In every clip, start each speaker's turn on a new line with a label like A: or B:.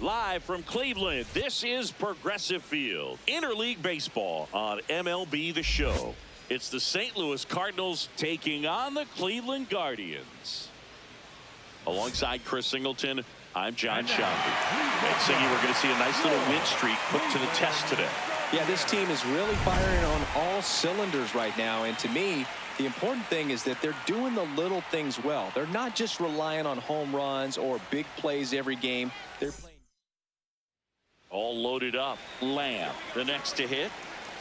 A: Live from Cleveland, this is Progressive Field. Interleague Baseball on MLB The Show. It's the St. Louis Cardinals taking on the Cleveland Guardians. Alongside Chris Singleton, I'm John Shelby. And Singy, we're going to see a nice little win streak put to the test today.
B: Yeah, this team is really firing on all cylinders right now. And to me, the important thing is that they're doing the little things well. They're not just relying on home runs or big plays every game. They're playing.
A: All loaded up. Lamb, the next to hit.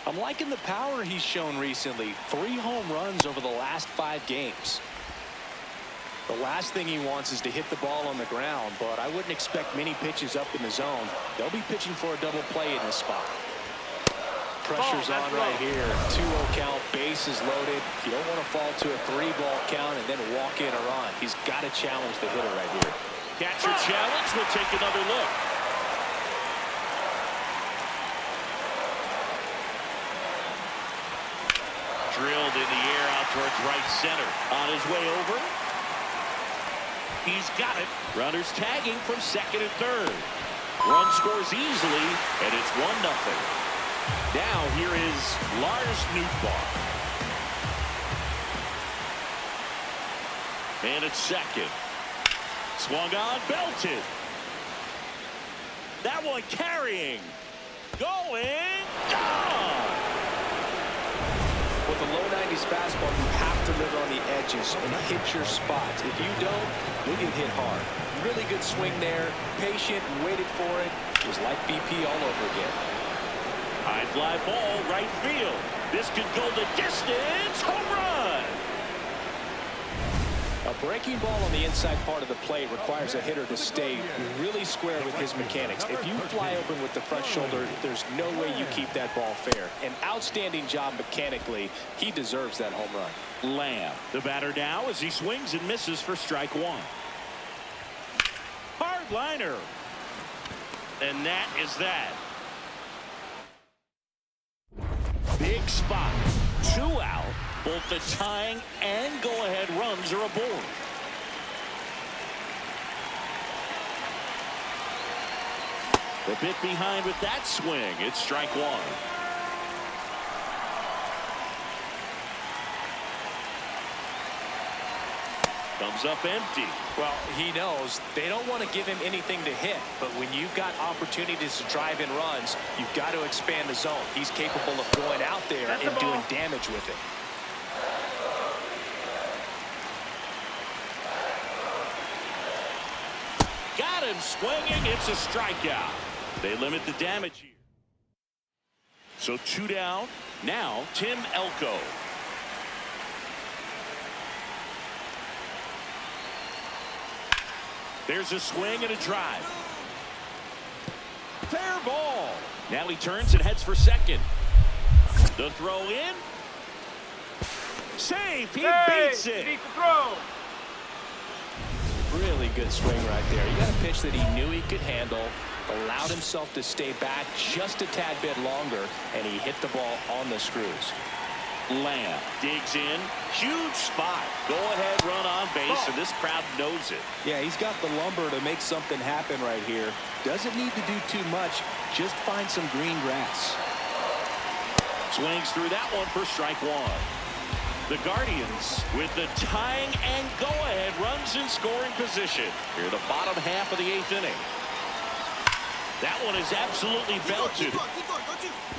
B: I'm liking the power he's shown recently. 3 home runs over the last 5 games. The last thing he wants is to hit the ball on the ground, but I wouldn't expect many pitches up in the zone. They'll be pitching for a double play in this spot. Pressure's on right here. 2-0 count, bases loaded. You don't want to fall to a 3-ball count and then walk in a run. He's got to challenge the hitter right here.
A: Catcher challenge. We'll take another look. Drilled in the air out towards right center. On his way over. He's got it. Runners tagging from second and third. Run scores easily, and it's 1-0. Now here is Lars Nootbaar. And at second. Swung on, belted. That one carrying. Going. Gone.
B: With a low 90s fastball, you have to live on the edges and hit your spots. If you don't, you'll get hit hard. Really good swing there. Patient, waited for it. It was like BP all over again.
A: High fly ball, right field. This could go the distance. Home run.
B: A breaking ball on the inside part of the plate requires a hitter to stay really square with his mechanics. If you fly open with the front shoulder, there's no way you keep that ball fair. An outstanding job mechanically. He deserves that home run.
A: Lamb, the batter now as he swings and misses for strike 1. Hard liner. And that is that. Big spot. 2 out. Both the tying and go-ahead runs are aboard. A bit behind with that swing. It's strike 1. Comes up empty.
B: Well, he knows they don't want to give him anything to hit, but when you've got opportunities to drive in runs, you've got to expand the zone. He's capable of going out there and doing damage with it.
A: Got him swinging. It's a strikeout. They limit the damage here. So 2 down. Now Tim Elko. There's a swing and a drive. Fair ball. Now he turns and heads for second. The throw in. Safe. He beats it.
B: Really good swing right there. You got a pitch that he knew he could handle, allowed himself to stay back just a tad bit longer, and he hit the ball on the screws.
A: Lamb digs in. Huge spot. Go ahead, run on base, and this crowd knows it.
B: Yeah, he's got the lumber to make something happen right here. Doesn't need to do too much. Just find some green grass.
A: Swings through that one for strike 1. The Guardians with the tying and go-ahead runs in scoring position. Here, the bottom half of the 8th inning. That one is absolutely belted.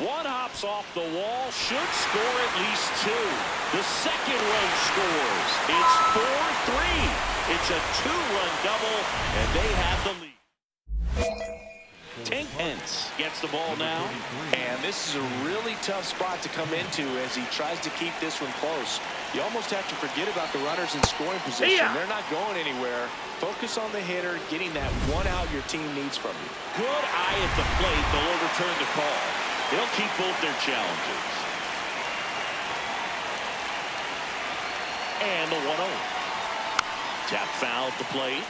A: One hops off the wall, should score at least 2. The second run scores. It's 4-3. It's a 2-run double, and they have the lead. Tank Hence gets the ball now.
B: And this is a really tough spot to come into as he tries to keep this one close. You almost have to forget about the runners in scoring position. They're not going anywhere. Focus on the hitter, getting that 1 out your team needs from you.
A: Good eye at the plate. They'll overturn the call. They'll keep both their challenges. And the 1-0. Tap foul at the plate.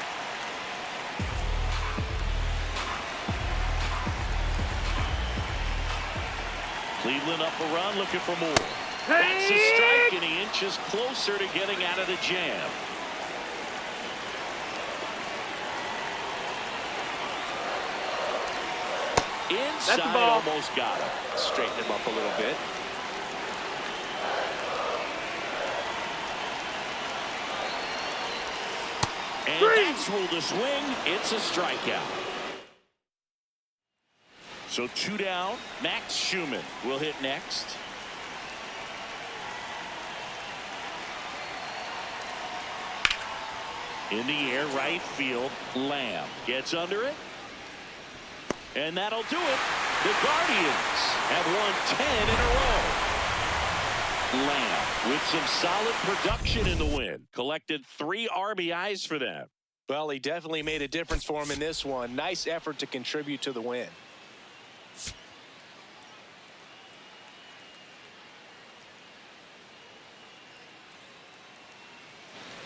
A: Cleveland up a run, looking for more. That's a strike, and he inches closer to getting out of the jam. Inside, almost got him.
B: Straighten him up a little bit.
A: And that's ruled a swing. It's a strikeout. So 2 down. Max Schumann will hit next. In the air, right field. Lamb gets under it. And that'll do it. The Guardians have won 10 in a row. Lamb with some solid production in the win. Collected 3 RBIs for them.
B: Well, he definitely made a difference for him in this one. Nice effort to contribute to the win.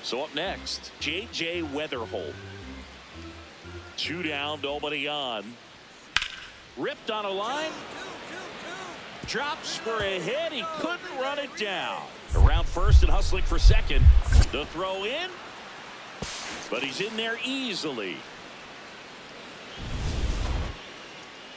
A: So up next, J.J. Weatherholt. 2 down, nobody on. Ripped on a line. Drops for a hit. He couldn't run it down. Around first and hustling for second. The throw in. But he's in there easily.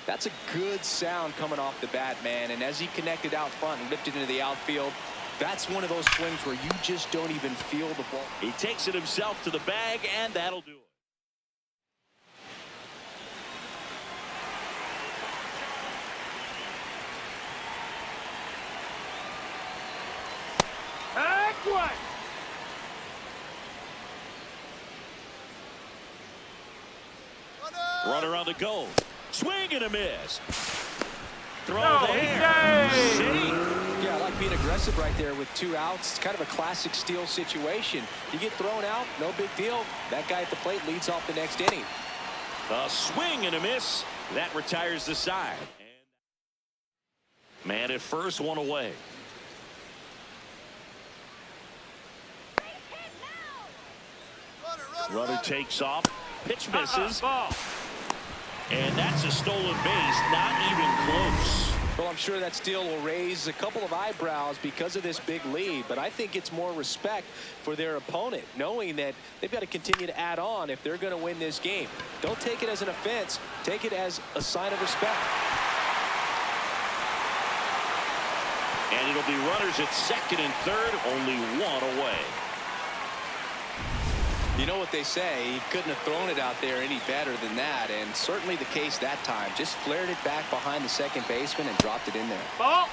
B: That's a good sound coming off the bat, man. And as he connected out front and lifted into the outfield, that's one of those swings where you just don't even feel the ball.
A: He takes it himself to the bag, and that'll do it. Runner on the go. Swing and a miss. Throw there. Safe.
B: Yeah, I like being aggressive right there with 2 outs. It's kind of a classic steal situation. You get thrown out, no big deal. That guy at the plate leads off the next inning.
A: A swing and a miss. That retires the side. Man at first, 1 away. Runner takes off. Pitch misses. And that's a stolen base. Not even close.
B: Well, I'm sure that steal will raise a couple of eyebrows because of this big lead, but I think it's more respect for their opponent, knowing that they've got to continue to add on if they're going to win this game. Don't take it as an offense. Take it as a sign of respect.
A: And it'll be runners at second and third, only 1 away.
B: You know what they say, he couldn't have thrown it out there any better than that, and certainly the case that time. Just flared it back behind the second baseman and dropped it in there.
C: Ball.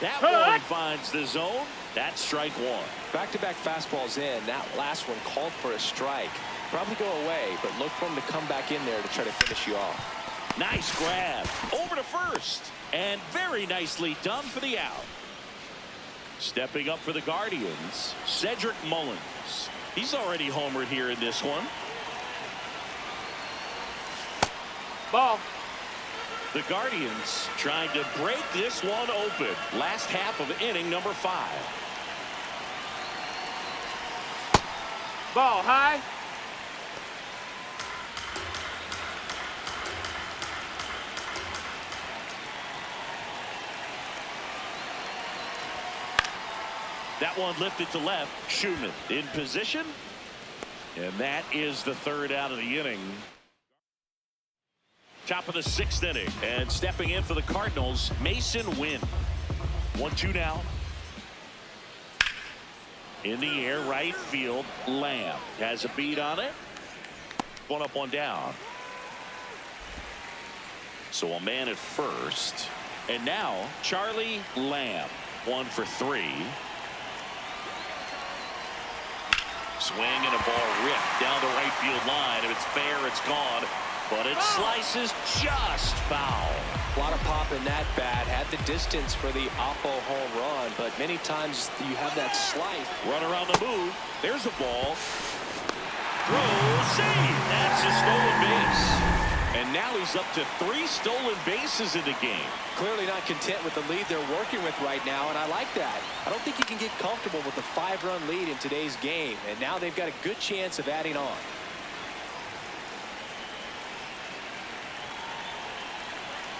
A: That one finds the zone. That's strike 1.
B: Back-to-back fastballs in. That last one called for a strike. Probably go away, but look for him to come back in there to try to finish you off.
A: Nice grab. Over to first. And very nicely done for the out. Stepping up for the Guardians, Cedric Mullins. He's already homered here in this one.
C: Ball.
A: The Guardians trying to break this one open. Last half of inning number 5.
C: Ball high.
A: That one lifted to left. Schumann in position. And that is the 3rd out of the inning. Top of the 6th inning. And stepping in for the Cardinals, Mason Wynn. 1-2 now. In the air, right field. Lamb has a beat on it. 1 up, 1 down. So a man at first. And now Charlie Lamb. 1 for 3. Swing and a ball ripped down the right field line. If it's fair, it's gone. But it slices just foul.
B: A lot of pop in that bat. Had the distance for the Oppo home run, but many times you have that slice.
A: Runner on the move. There's the ball. Throw, save. That's a stolen base. And now he's up to 3 stolen bases in the game.
B: Clearly not content with the lead they're working with right now, and I like that. I don't think you can get comfortable with a 5-run lead in today's game, and now they've got a good chance of adding on.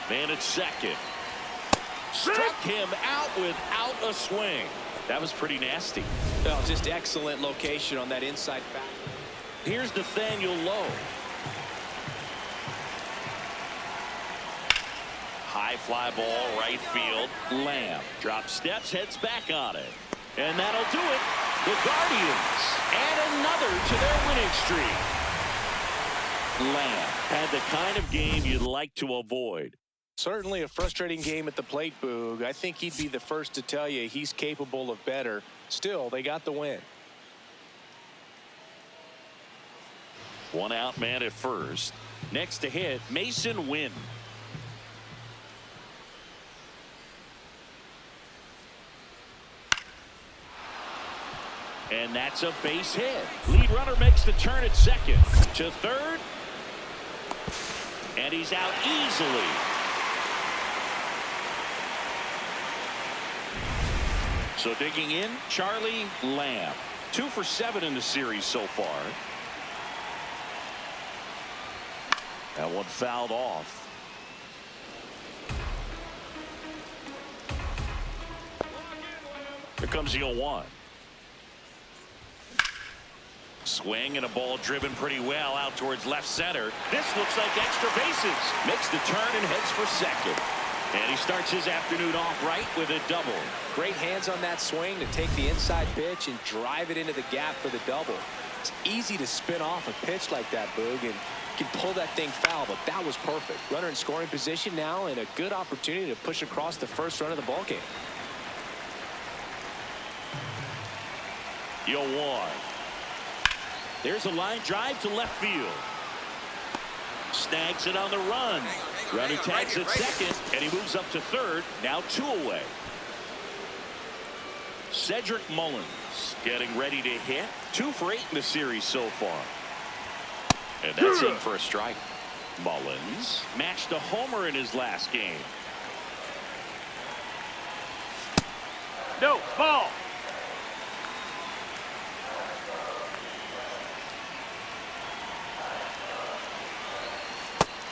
B: Man at second. Struck him out without a swing.
A: That was pretty nasty.
B: Well, just excellent location on that inside back.
A: Here's Nathaniel Lowe. High fly ball, right field. Lamb drops steps, heads back on it. And that'll do it. The Guardians add another to their winning streak. Lamb had the kind of game you'd like to avoid.
B: Certainly a frustrating game at the plate, Boog. I think he'd be the first to tell you he's capable of better. Still, they got the win.
A: One out man at first. Next to hit, Mason Wynn. And that's a base hit. Lead runner makes the turn at second. To third. And he's out easily. So digging in, Charlie Lamb. 2 for 7 in the series so far. That one fouled off. Here comes the 0-1. Swing and a ball driven pretty well out towards left center. This looks like extra bases. Makes the turn and heads for second. And he starts his afternoon off right with a double.
B: Great hands on that swing to take the inside pitch and drive it into the gap for the double. It's easy to spin off a pitch like that, Boog, and you can pull that thing foul, but that was perfect. Runner in scoring position now and a good opportunity to push across the first run of the ballgame.
A: The 0-1. There's a line drive to left field. Snags it on the run. Runner tags at second, and he moves up to third. Now 2 away. Cedric Mullins getting ready to hit. 2 for 8 in the series so far. And that's in for a strike. Mullins matched a homer in his last game.
C: No, ball.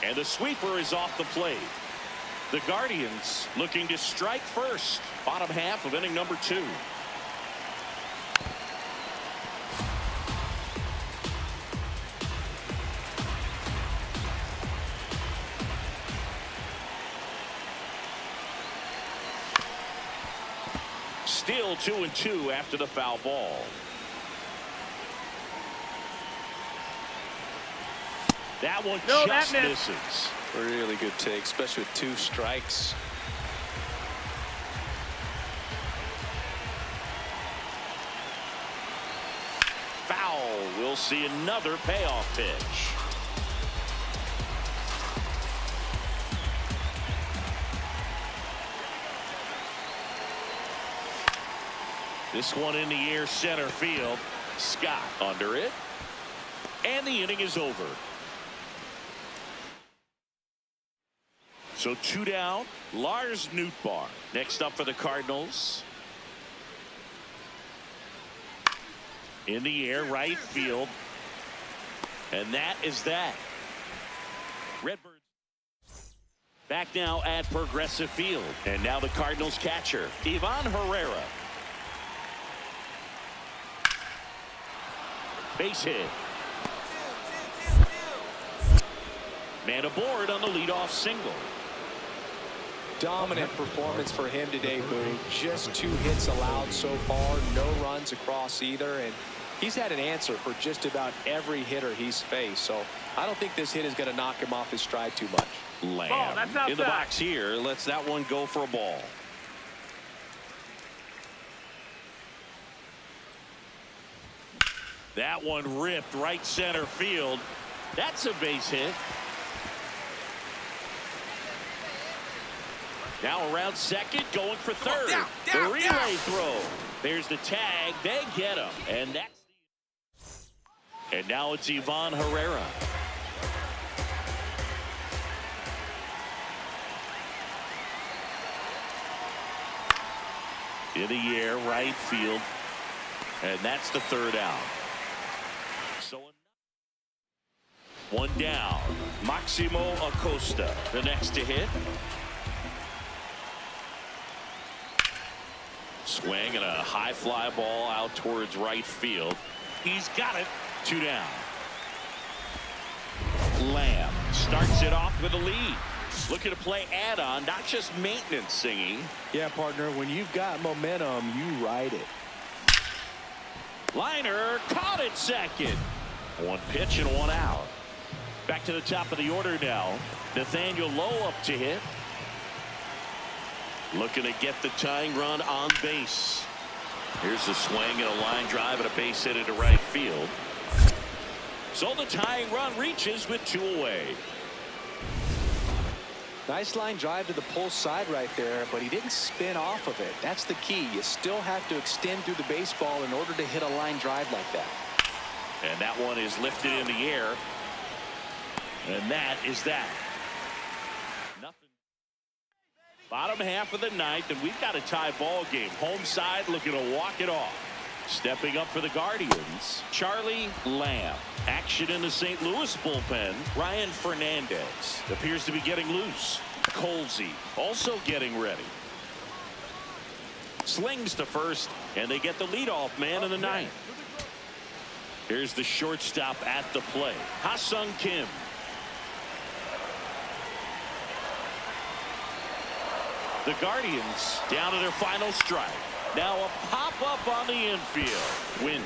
A: And the sweeper is off the plate. The Guardians looking to strike first. Bottom half of inning number 2. Still 2-2 after the foul ball. That one just misses.
B: Really good take, especially with 2 strikes.
A: Foul. We'll see another payoff pitch. This one in the air, center field. Scott under it. And the inning is over. So 2 down. Lars Nootbaar next up for the Cardinals. In the air, right field. And that is that. Redbirds back now at Progressive Field. And now the Cardinals catcher, Ivan Herrera. Base hit. Man aboard on the leadoff single.
B: Dominant performance for him today, Boog. Just 2 hits allowed so far, no runs across either, and he's had an answer for just about every hitter he's faced. So I don't think this hit is going to knock him off his stride too much.
A: Lamb in the box here. Lets that one go for a ball. That one ripped right center field. That's a base hit. Now around second, going for third. The relay throw. There's the tag. They get him. And now it's Ivan Herrera. In the air, right field. And that's the 3rd out. So 1 down. Maximo Acosta, the next to hit. Swing and a high fly ball out towards right field. He's got it. 2 down. Lamb starts it off with a lead. Looking to play add-on, not just maintenance, Singy.
B: Yeah, partner, when you've got momentum, you ride it.
A: Liner caught it second. 1 pitch and 1 out. Back to the top of the order now. Nathaniel Lowe up to hit. Looking to get the tying run on base. Here's the swing and a line drive and a base hit into right field. So the tying run reaches with 2 away.
B: Nice line drive to the pull side right there, but he didn't spin off of it. That's the key. You still have to extend through the baseball in order to hit a line drive like that.
A: And that one is lifted in the air. And that is that. Nothing. Bottom half of the 9th, and we've got a tie ball game. Home side looking to walk it off. Stepping up for the Guardians, Charlie Lamb. Action in the St. Louis bullpen. Ryan Fernandez appears to be getting loose. Colsey also getting ready. Slings to first, and they get the leadoff man in the 9th. Here's the shortstop at the plate, Ha-Sung Kim. The Guardians down to their final strike. Now a pop-up on the infield. Win.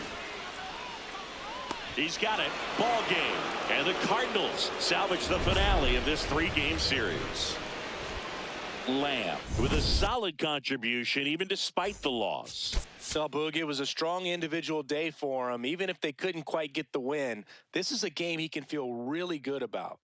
A: He's got it. Ball game. And the Cardinals salvage the finale of this 3-game series. Lamb with a solid contribution even despite the loss.
B: So, Boog, it was a strong individual day for him. Even if they couldn't quite get the win, this is a game he can feel really good about.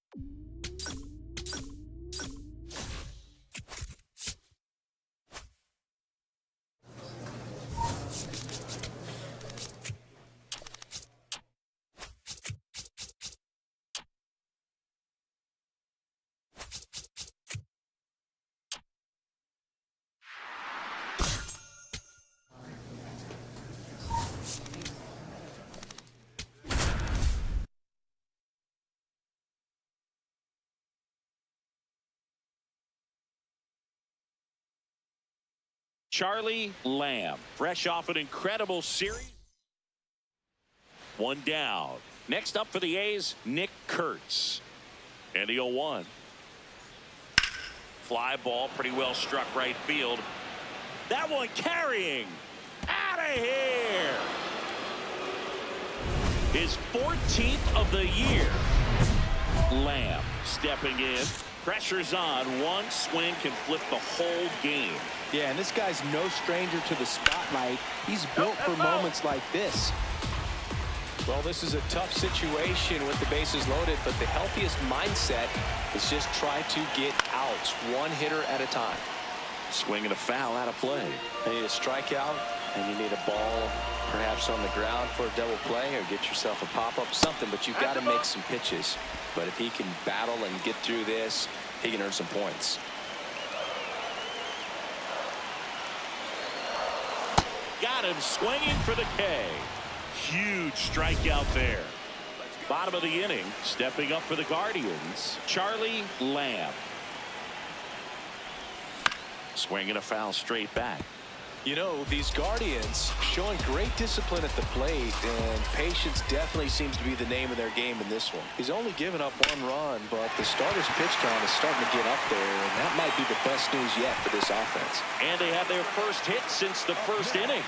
A: Charlie Lamb, fresh off an incredible series. 1 down. Next up for the A's, Nick Kurtz. And the 0-1. Fly ball pretty well struck right field. That one carrying. Out of here. His 14th of the year. Lamb stepping in. Pressure's on. One swing can flip the whole game.
B: Yeah, and this guy's no stranger to the spotlight. He's built for moments like this. Well, this is a tough situation with the bases loaded, but the healthiest mindset is just try to get outs, 1 hitter at a time.
A: Swing and a foul out of play.
B: You need a strikeout, and you need a ball perhaps on the ground for a double play, or get yourself a pop-up, something, but you've got to make some pitches. But if he can battle and get through this, he can earn some points.
A: Got him swinging for the K. Huge strikeout there. Bottom of the inning, stepping up for the Guardians, Charlie Lamb. Swinging a foul straight back.
B: You know, these Guardians showing great discipline at the plate, and patience definitely seems to be the name of their game in this one. He's only given up 1 run, but the starter's pitch count is starting to get up there, and that might be the best news yet for this offense.
A: And they have their first hit since the first inning.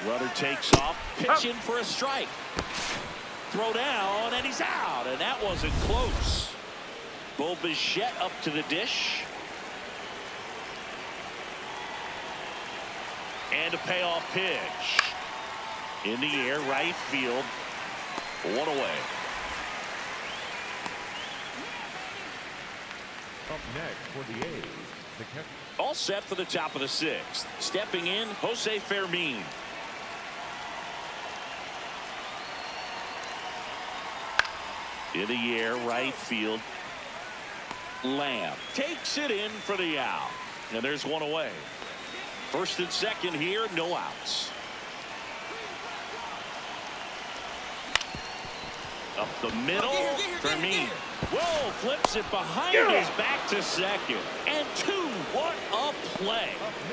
A: Runner takes off, pitch in for a strike. Throw down, and he's out, and that wasn't close. Bo Bichette up to the dish. And a payoff pitch. In the air, right field. 1 away.
D: Up next for the A's, the catcher.
A: All set for the top of the 6th. Stepping in, Jose Fermin. In the air, right field. Lamb takes it in for the out. And there's 1 away. First and second here, no outs. Up the middle. Fermin. Whoa, flips it behind his back to second. And 2. What a play.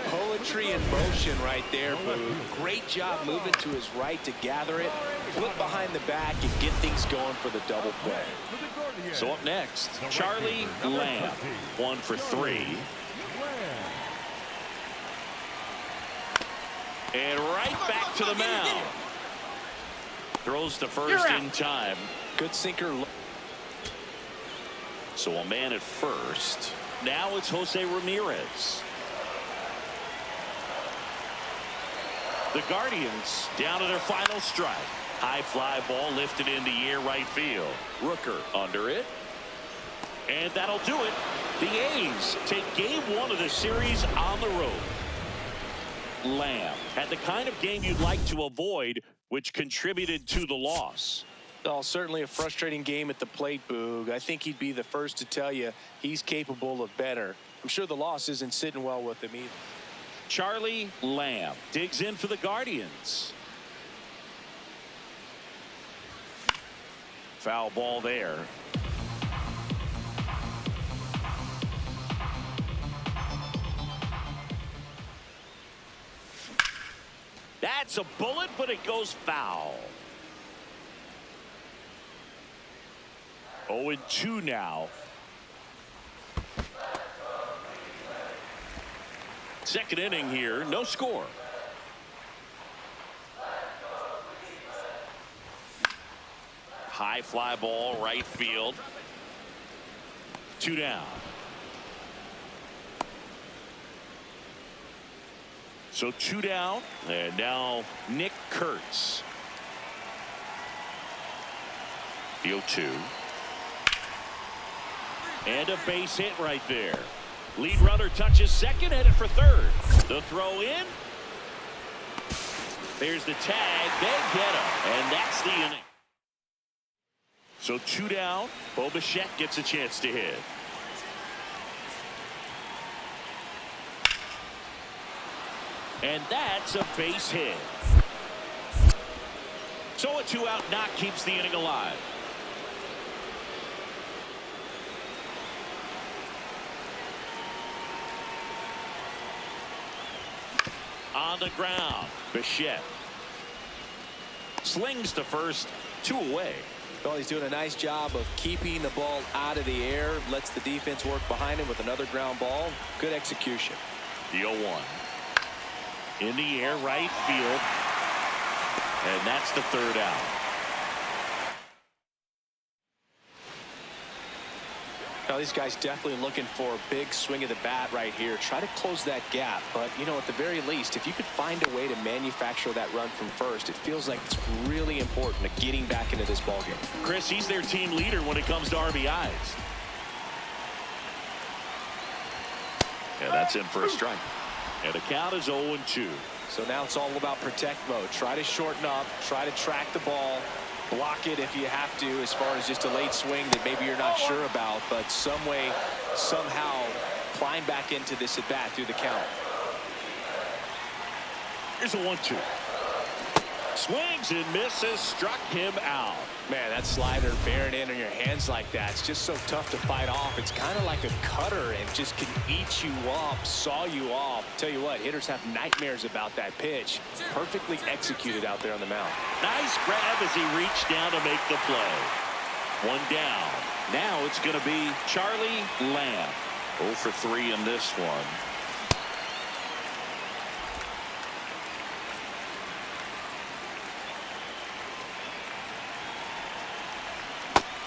B: Poetry in motion right there, Boo. Great job moving to his right to gather it, flip behind the back, and get things going for the double play.
A: So up next, Charlie Lamb. 1 for 3. And right back to the mound. Throws to first in time.
B: Good sinker.
A: So a man at first. Now it's Jose Ramirez. The Guardians down to their final strike. High fly ball lifted in the air right field. Rooker under it. And that'll do it. The A's take game 1 of the series on the road. Lamb had the kind of game you'd like to avoid, which contributed to the loss.
B: Oh, certainly a frustrating game at the plate, Boog. I think he'd be the first to tell you he's capable of better. I'm sure the loss isn't sitting well with him either.
A: Charlie Lamb digs in for the Guardians. Foul ball there. That's a bullet, but it goes foul. 0-2 now. Second inning here, no score. High fly ball, right field. 2 down. So 2 down, and now Nick Kurtz. The 0-2. And a base hit right there. Lead runner touches second, headed for third. The throw in. There's the tag. They get him, and that's the inning. So 2 down. Bo Bichette gets a chance to hit. And that's a base hit. So a 2-out knock keeps the inning alive. On the ground, Bichette slings to first, 2 away.
B: Well, he's doing a nice job of keeping the ball out of the air, lets the defense work behind him with another ground ball. Good execution.
A: The 0-1. In the air, right field. And that's the 3rd out.
B: Now, these guys definitely looking for a big swing of the bat right here. Try to close that gap. But, you know, at the very least, if you could find a way to manufacture that run from first, it feels like it's really important to getting back into this ballgame.
A: Chris, he's their team leader when it comes to RBIs. Yeah, that's in for a strike. And the count is 0-2.
B: So now it's all about protect mode. Try to shorten up, try to track the ball, block it if you have to, as far as just a late swing that maybe you're not sure about, but some way, somehow climb back into this at bat through the count.
A: Here's a 1-2. Swings and misses, struck him out.
B: Man, that slider bearing in on your hands like that, it's just so tough to fight off. It's kind of like a cutter and just can eat you up, saw you off. Tell you what, hitters have nightmares about that pitch. Perfectly executed out there on the mound.
A: Nice grab as he reached down to make the play. 1 down. Now it's going to be Charlie Lamb. 0 for 3 in this one.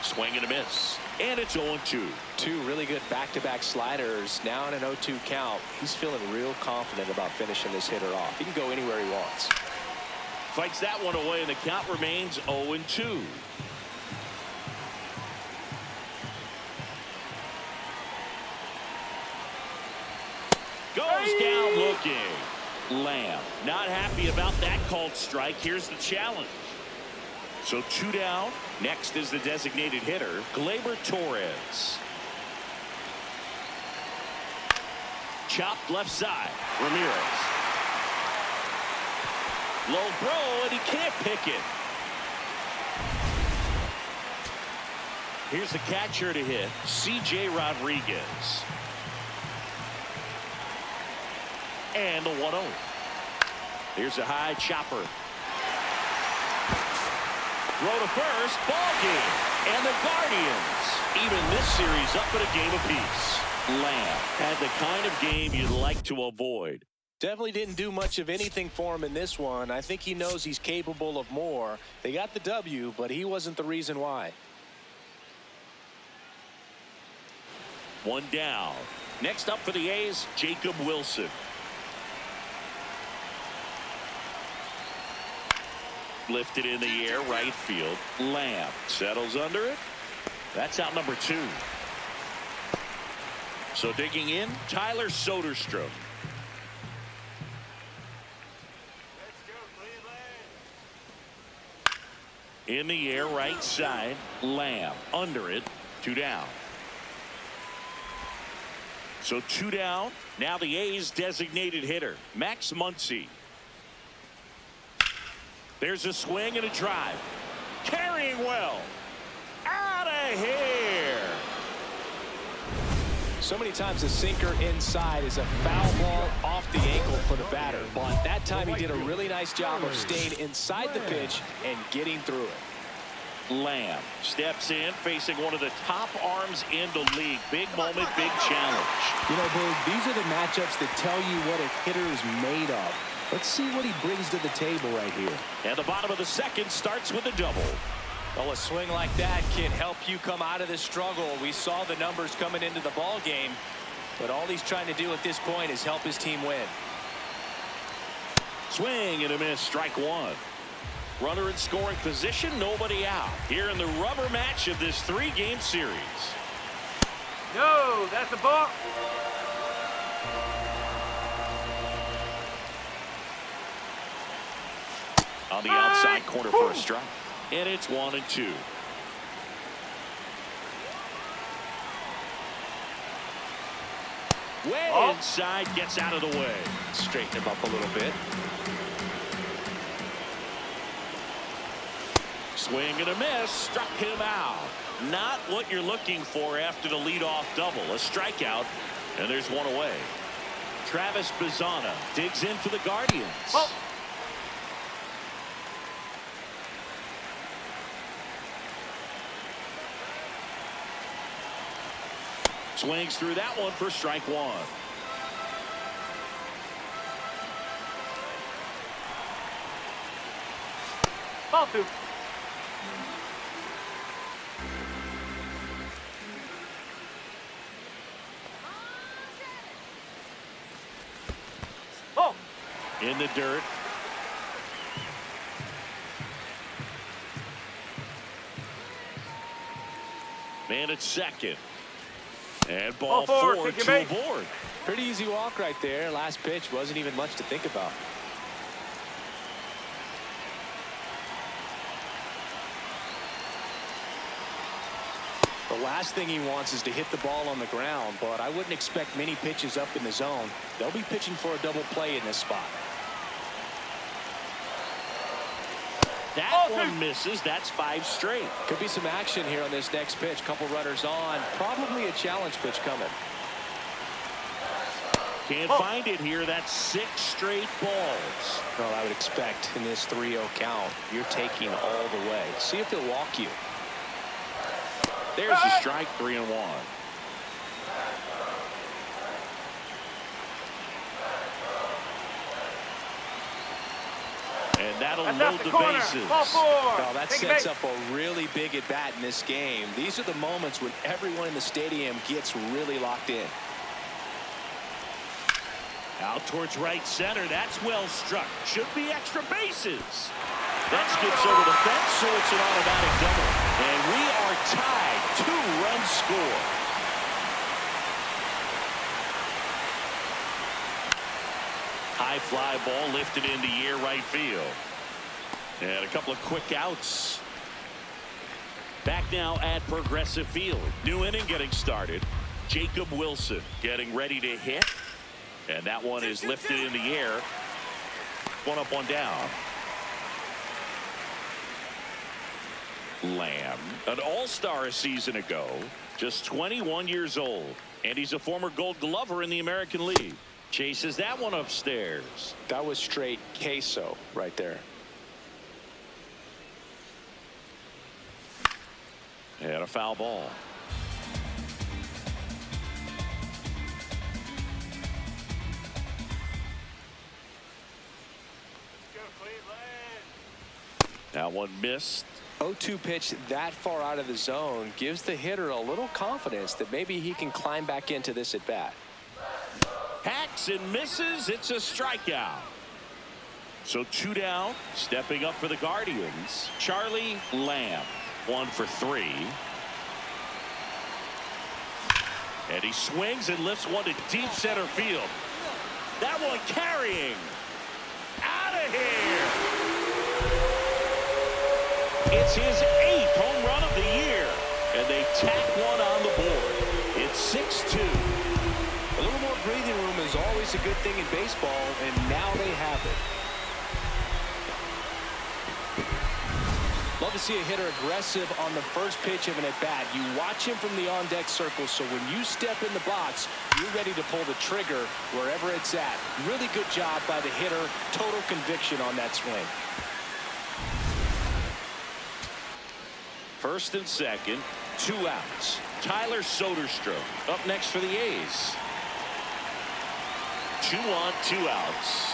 A: Swing and a miss. And it's 0-2.
B: 2 really good back-to-back sliders. Now in an 0-2 count. He's feeling real confident about finishing this hitter off. He can go anywhere he wants.
A: Fights that one away, and the count remains 0-2. Goes down looking. Lamb not happy about that called strike. Here's the challenge. So 2 down. Next is the designated hitter, Gleyber Torres. Chopped left side. Ramirez. Low blow, and he can't pick it. Here's the catcher to hit, C.J. Rodriguez. And the 1-0. Here's a high chopper. Throw to first, ball game. And the Guardians even this series up at a game apiece. Lamb had the kind of game you'd like to avoid.
B: Definitely didn't do much of anything for him in this one. I think he knows he's capable of more. They got the W, but he wasn't the reason why.
A: One down. Next up for the A's, Jacob Wilson. Lifted in the air, right field. Lamb settles under it. That's out number 2. So digging in, Tyler Soderstrom. In the air, right side. Lamb under it. 2 down. So 2 down. Now the A's designated hitter, Max Muncy. There's a swing and a drive. Carrying well. Out of here.
B: So many times a sinker inside is a foul ball off the ankle for the batter. But that time he did a really nice job of staying inside the pitch and getting through it.
A: Lamb steps in, facing one of the top arms in the league. Big moment, big challenge.
B: You know, Boog, these are the matchups that tell you what a hitter is made of. Let's see what he brings to the table right here.
A: And the bottom of the second starts with a double.
B: Well, a swing like that can help you come out of this struggle. We saw the numbers coming into the ball game, but all he's trying to do at this point is help his team win.
A: Swing and a miss, strike 1. Runner in scoring position, nobody out. Here in the rubber match of this 3-game series.
C: No, that's a ball.
A: On the outside corner for a strike. And it's 1-2. Way inside, gets out of the way.
B: Straighten him up a little bit.
A: Swing and a miss, struck him out. Not what you're looking for after the leadoff double. A strikeout, and there's 1 away. Travis Bazzana digs in for the Guardians. Swings through that one for strike 1.
C: Ball 2. Oh.
A: In the dirt. Man at second. And ball 4 to aboard.
B: Pretty easy walk right there. Last pitch wasn't even much to think about. The last thing he wants is to hit the ball on the ground, but I wouldn't expect many pitches up in the zone. They'll be pitching for a double play in this spot.
A: That one misses. That's 5 straight.
B: Could be some action here on this next pitch. Couple runners on. Probably a challenge pitch coming.
A: Can't find it here. That's 6 straight balls.
B: Well, I would expect in this 3-0 count, you're taking all the way. See if he'll walk you.
A: There's a strike, 3-1. And that'll load the bases.
B: Well, that sets up a really big at bat in this game. These are the moments when everyone in the stadium gets really locked in.
A: Out towards right center. That's well struck. Should be extra bases. That skips over the fence, so it's an automatic double. And we are tied. 2-run score. High fly ball lifted in the air, right field. And a couple of quick outs. Back now at Progressive Field. New inning getting started. Jacob Wilson getting ready to hit. And that one is lifted in the air. 1 up, 1 down. Lamb, an all-star a season ago, just 21 years old, and he's a former Gold Glover in the American League. Chases that one upstairs.
B: That was straight queso right there.
A: And a foul ball. That one missed.
B: 0-2 pitch that far out of the zone gives the hitter a little confidence that maybe he can climb back into this at bat.
A: Hacks and misses. It's a strikeout. So 2 down. Stepping up for the Guardians, Charlie Lamb. 1 for 3. And he swings and lifts one to deep center field. That one carrying. Out of here. It's his 8th home run of the year. And they tack one on the board. It's 6-2.
B: A little more breathing room is always a good thing in baseball, and now they have it. Love to see a hitter aggressive on the first pitch of an at-bat. You watch him from the on-deck circle, so when you step in the box, you're ready to pull the trigger wherever it's at. Really good job by the hitter. Total conviction on that swing.
A: First and second, 2 outs. Tyler Soderstrom up next for the A's. 2 on, 2 outs.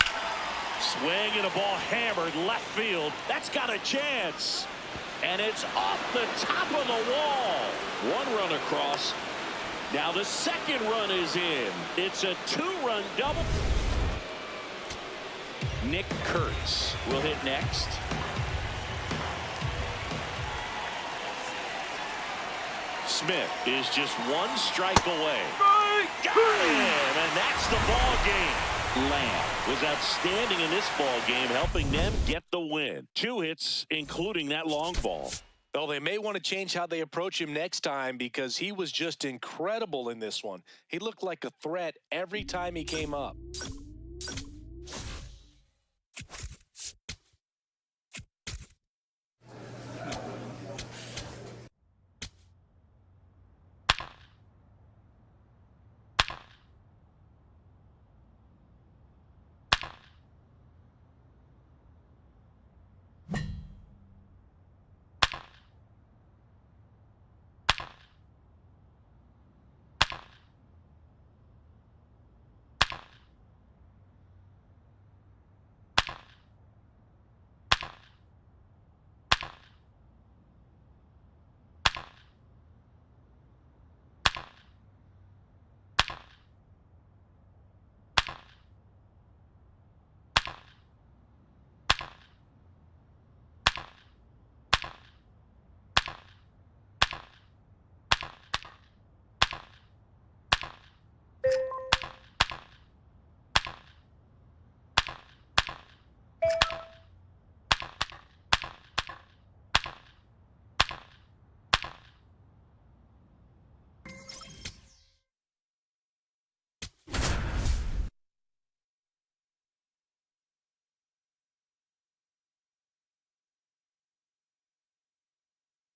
A: Swing and a ball hammered left field. That's got a chance. And it's off the top of the wall. 1 run across. Now the second run is in. It's a 2-run double. Nick Kurtz will hit next. Smith is just 1 strike away. Got him, and that's the ball game. Lamb was outstanding in this ball game, helping them get the win. 2 hits, including that long ball.
B: Well, they may want to change how they approach him next time because he was just incredible in this one. He looked like a threat every time he came up.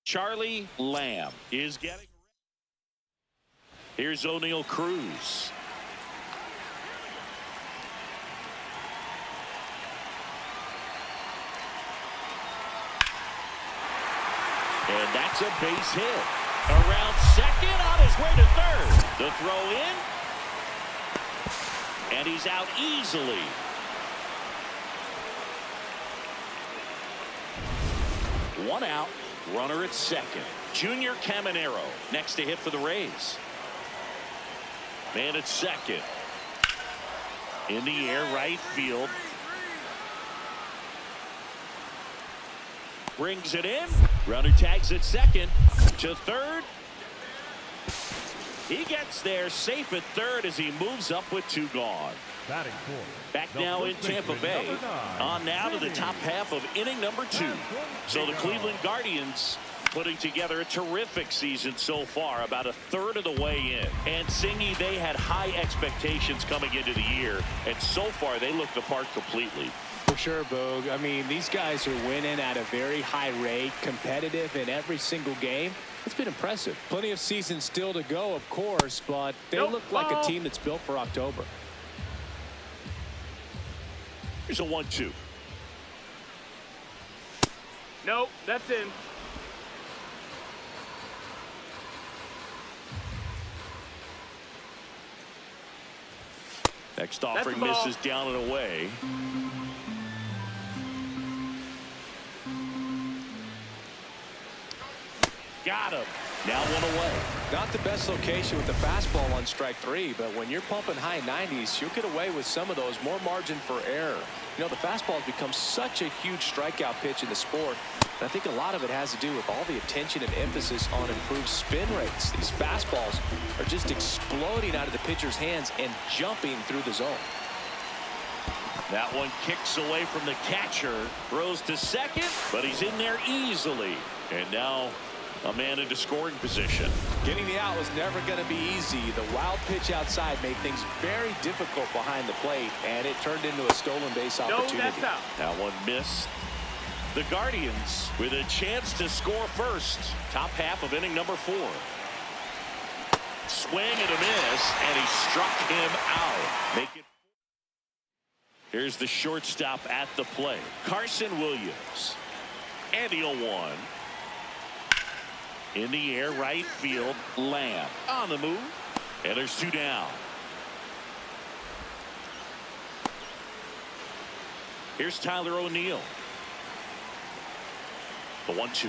A: Charlie Lamb is getting. Here's O'Neal Cruz. And that's a base hit. Around second, on his way to third. The throw in. And he's out easily. One out. Runner at second. Junior Caminero next to hit for the Rays. Man at second. In the air, right field. Brings it in. Runner tags at second. To third. He gets there safe at third as he moves up with 2 gone.
D: Batting fourth.
A: Back now in Tampa Bay. On now to the top half of inning number 2. So the Cleveland Guardians putting together a terrific season so far, about a third of the way in. And Singy, they had high expectations coming into the year, and so far they look the part completely.
B: For sure, Boog. I mean, these guys are winning at a very high rate, competitive in every single game. It's been impressive. Plenty of season still to go, of course, but they look like a team that's built for October.
A: Here's a 1-2.
C: Nope, that's in.
A: Next offering misses down and away. Got him. Now one away.
B: Not the best location with the fastball on strike three, but when you're pumping high 90s, you'll get away with some of those. More margin for error. You know, the fastball has become such a huge strikeout pitch in the sport. And I think a lot of it has to do with all the attention and emphasis on improved spin rates. These fastballs are just exploding out of the pitcher's hands and jumping through the zone.
A: That one kicks away from the catcher. Throws to second, but he's in there easily. And now a man into scoring position.
B: Getting the out was never going to be easy. The wild pitch outside made things very difficult behind the plate, and it turned into a stolen base opportunity.
C: No, that's out.
A: That one missed. The Guardians with a chance to score first. Top half of inning number 4. Swing and a miss, and he struck him out. Make it. Here's the shortstop at the plate, Carson Williams. And the 0-1. In the air, right field, Lamb on the move, and there's 2 down. Here's Tyler O'Neill. The 1-2.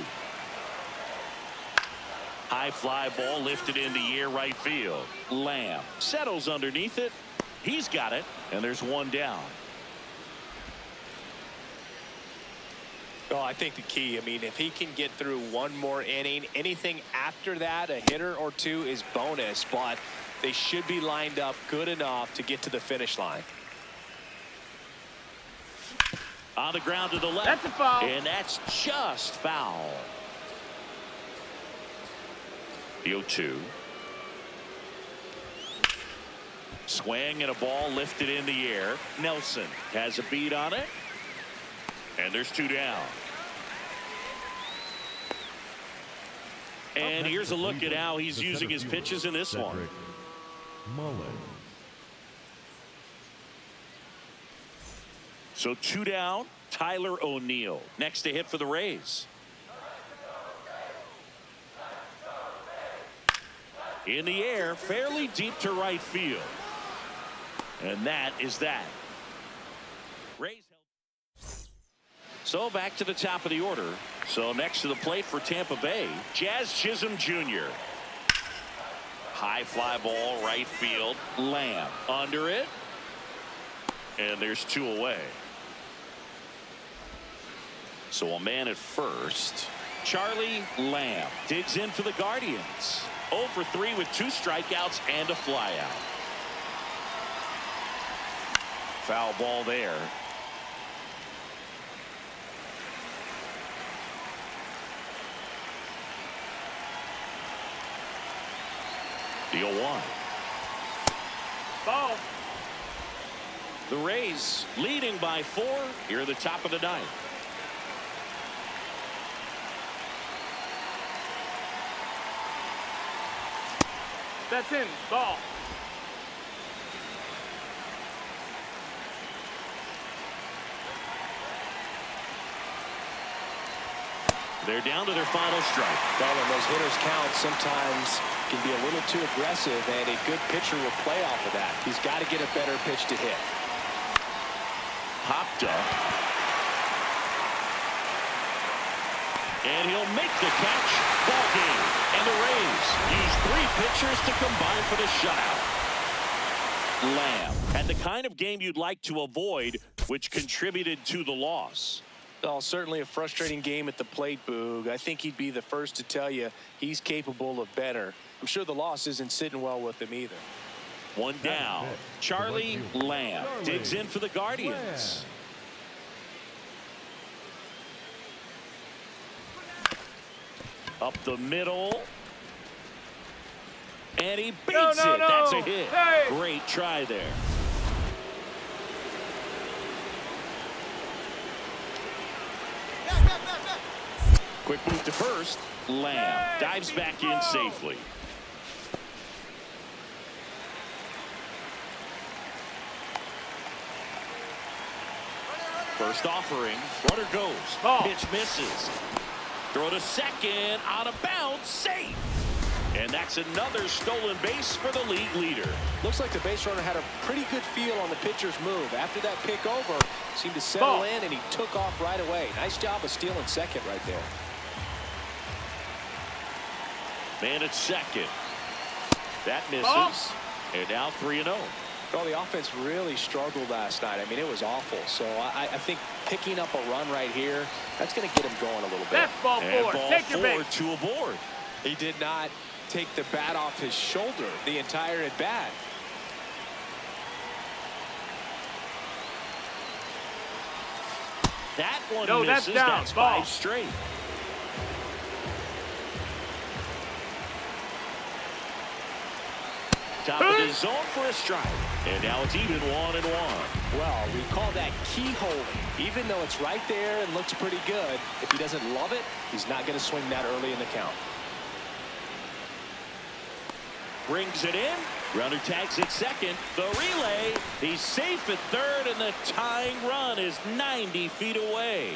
A: High fly ball lifted in the air, right field. Lamb settles underneath it. He's got it, and there's 1 down.
B: Well, I think the key, I mean, if he can get through one more inning, anything after that, a hitter or 2 is bonus, but they should be lined up good enough to get to the finish line.
A: On the ground to the left.
C: That's a foul.
A: And that's just foul. The 0-2. Swing and a ball lifted in the air. Nelson has a beat on it. And there's 2 down. And here's a look at how he's using his pitches in this one. So 2 down, Tyler O'Neill. Next to hit for the Rays. In the air, fairly deep to right field. And that is that. Rays. So back to the top of the order. So next to the plate for Tampa Bay, Jazz Chisholm Jr. High fly ball, right field. Lamb under it. And there's 2 away. So a man at first. Charlie Lamb digs in for the Guardians. 0 for 3 with 2 strikeouts and a flyout. Foul ball there. The 0-1.
C: Ball.
A: The Rays leading by 4 here at the top of the 9th.
C: That's in. Ball.
A: They're down to their final strike.
B: Well, when those hitters count, sometimes can be a little too aggressive, and a good pitcher will play off of that. He's got to get a better pitch to hit.
A: Popped up. And he'll make the catch. Ball game. And the Rays use 3 pitchers to combine for the shutout. Lamb had the kind of game you'd like to avoid, which contributed to the loss.
B: Well, certainly a frustrating game at the plate, Boog. I think he'd be the first to tell you he's capable of better. I'm sure the loss isn't sitting well with him either.
A: 1 down. Charlie Lamb digs in for the Guardians. Up the middle. And he beats it. That's a hit.
C: Hey.
A: Great try there. Quick move to first. Lamb dives back in safely. First offering. Runner goes.
C: Ball.
A: Pitch misses. Throw to second. Out of bounds. Safe. And that's another stolen base for the league leader.
B: Looks like the base runner had a pretty good feel on the pitcher's move. After that pick over, seemed to settle in, and he took off right away. Nice job of stealing second right there.
A: Man at second. That misses. And now 3-0.
B: Well, the offense really struggled last night. I mean, it was awful. So I think picking up a run right here, that's going to get him going a little bit.
C: That's ball
A: And
C: four.
A: ball
C: Take your
A: four
C: base.
A: to aboard.
B: He did not take the bat off his shoulder the entire at bat.
A: That one
C: No, that's
A: misses.
C: down.
A: That's
C: Ball.
A: 5 straight. Top of the zone for a strike. And now it's even 1-1.
B: Well, we call that keyholing. Even though it's right there and looks pretty good, if he doesn't love it, he's not going to swing that early in the count.
A: Brings it in. Runner tags at second. The relay. He's safe at third, and the tying run is 90 feet away.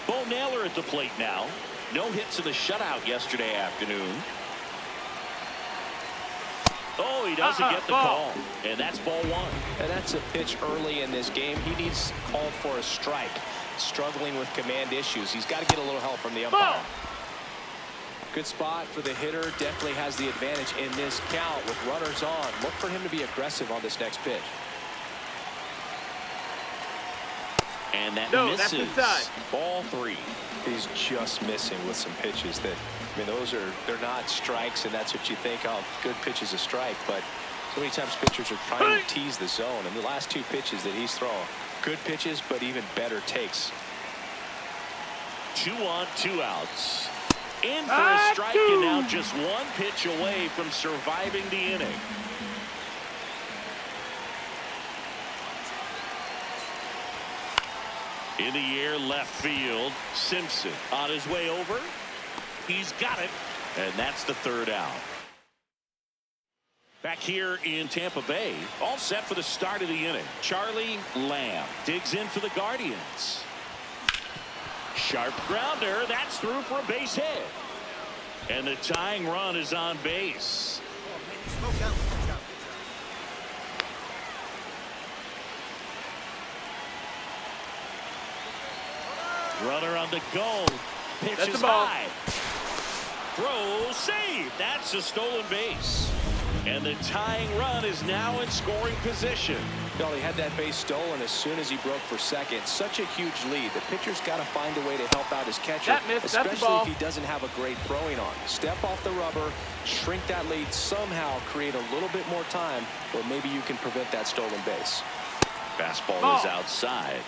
A: Bo Naylor at the plate now. No hits in the shutout yesterday afternoon. Oh, he doesn't get the call. And that's ball one.
B: And that's a pitch early in this game. He needs called for a strike. Struggling with command issues. He's got to get a little help from the umpire. Good spot for the hitter. Definitely has the advantage in this count with runners on. Look for him to be aggressive on this next pitch.
A: And that
C: No, that's
A: misses.
C: inside.
A: Ball 3.
B: He's just missing with some pitches that, I mean, they're not strikes, and that's what you think, oh, good pitch is a strike. But so many times pitchers are trying to tease the zone. And the last 2 pitches that he's throwing, good pitches, but even better takes.
A: 2 on, 2 outs. In for a strike, and now just 1 pitch away from surviving the inning. In the air, left field. Simpson on his way over. He's got it, and that's the 3rd out. Back here in Tampa Bay, all set for the start of the inning. Charlie Lamb digs in for the Guardians. Sharp grounder. That's through for a base hit. And the tying run is on base. Runner on the go. Pitch
C: That's
A: is
C: the ball.
A: high. Throw, save. That's a stolen base. And the tying run is now in scoring position.
B: Well, he had that base stolen as soon as he broke for second. Such a huge lead. The pitcher's got to find a way to help out his catcher,
C: That missed. That's the
B: especially
C: ball.
B: if he doesn't have a great throwing arm. Step off the rubber, shrink that lead, somehow create a little bit more time, or maybe you can prevent that stolen base.
A: Fastball is outside.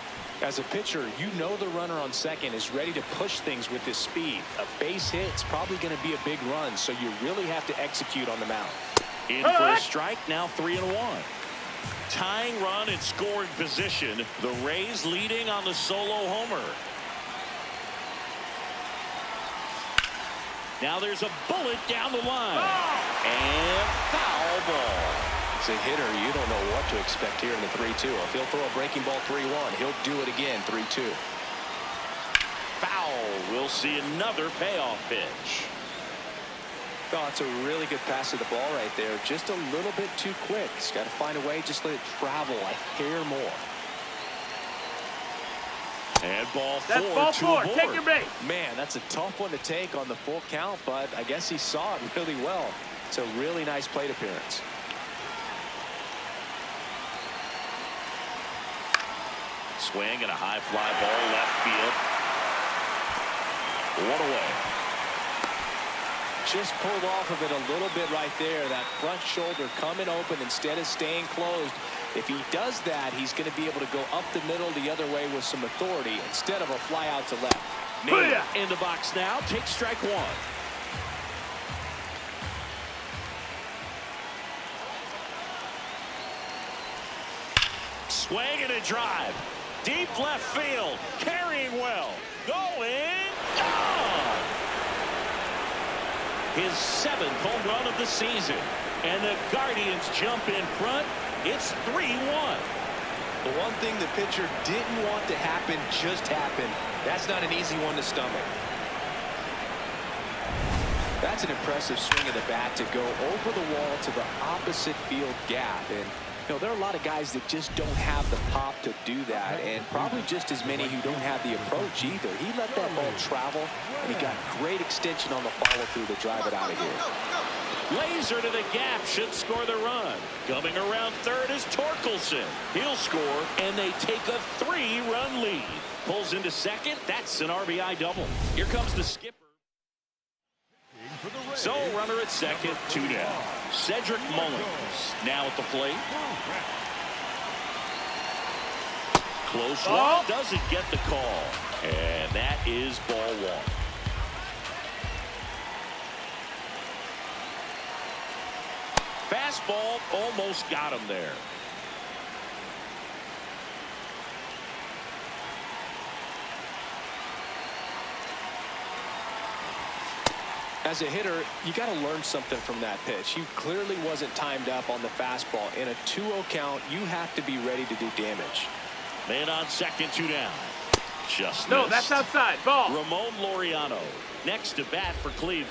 B: As a pitcher, you know the runner on second is ready to push things with his speed. A base hit's probably going to be a big run, so you really have to execute on the mound.
A: In for a strike, now 3-1. Tying run in scoring position. The Rays leading on the solo homer. Now there's a bullet down the line. And foul ball.
B: As a hitter, you don't know what to expect here in the 3-2. If he'll throw a breaking ball 3-1, he'll do it again 3-2.
A: Foul. We'll see another payoff pitch.
B: Oh, it's a really good pass of the ball right there. Just a little bit too quick. He's got to find a way. Just let it travel a hair more.
A: And ball 4
C: That's ball
A: to
C: 4.
A: aboard.
C: Take your base.
B: Man, that's a tough one to take on the full count, but I guess he saw it really well. It's a really nice plate appearance.
A: Swing and a high fly ball left field. One away.
B: Just pulled off of it a little bit right there. That front shoulder coming open instead of staying closed. If he does that, he's going to be able to go up the middle the other way with some authority instead of a fly out to left.
A: Naylor in the box now. Takes strike 1. Swing and a drive. Deep left field. Carrying well. Going. Gone. his 7th home run of the season. And the Guardians jump in front. It's 3-1.
B: The one thing the pitcher didn't want to happen just happened. That's not an easy one to stomach. That's an impressive swing of the bat to go over the wall to the opposite field gap. And you know, there are a lot of guys that just don't have the pop to do that, and probably just as many who don't have the approach either. He let that ball travel, and he got great extension on the follow-through to drive it out of here.
A: Laser to the gap should score the run. Coming around third is Torkelson. He'll score, and they take a 3-run lead. Pulls into second. That's an RBI double. Here comes the skipper. So, runner at second, 2 down. Cedric Mullins now at the plate. Close one, doesn't get the call. And that is ball 1. Fastball almost got him there.
B: As a hitter, you got to learn something from that pitch. He clearly wasn't timed up on the fastball. In a 2-0 count, you have to be ready to do damage.
A: Man on second, 2 down. Just
C: No,
A: missed.
C: that's outside. Ball.
A: Ramon Laureano next to bat for Cleveland.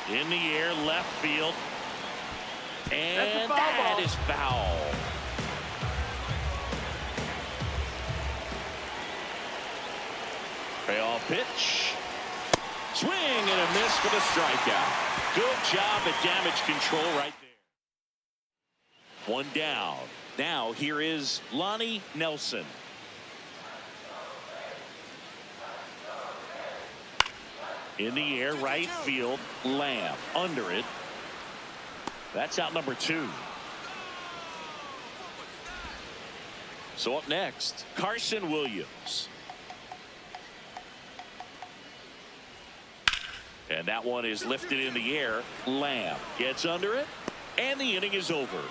A: In the air, left field. And that is foul. Payoff pitch. Swing and a miss for the strikeout. Good job at damage control right there. 1 down. Now here is Lonnie Nelson. In the air, right field. Lamb under it. That's out number 2. So up next, Carson Williams. And that one is lifted in the air. Lamb gets under it, and the inning is over.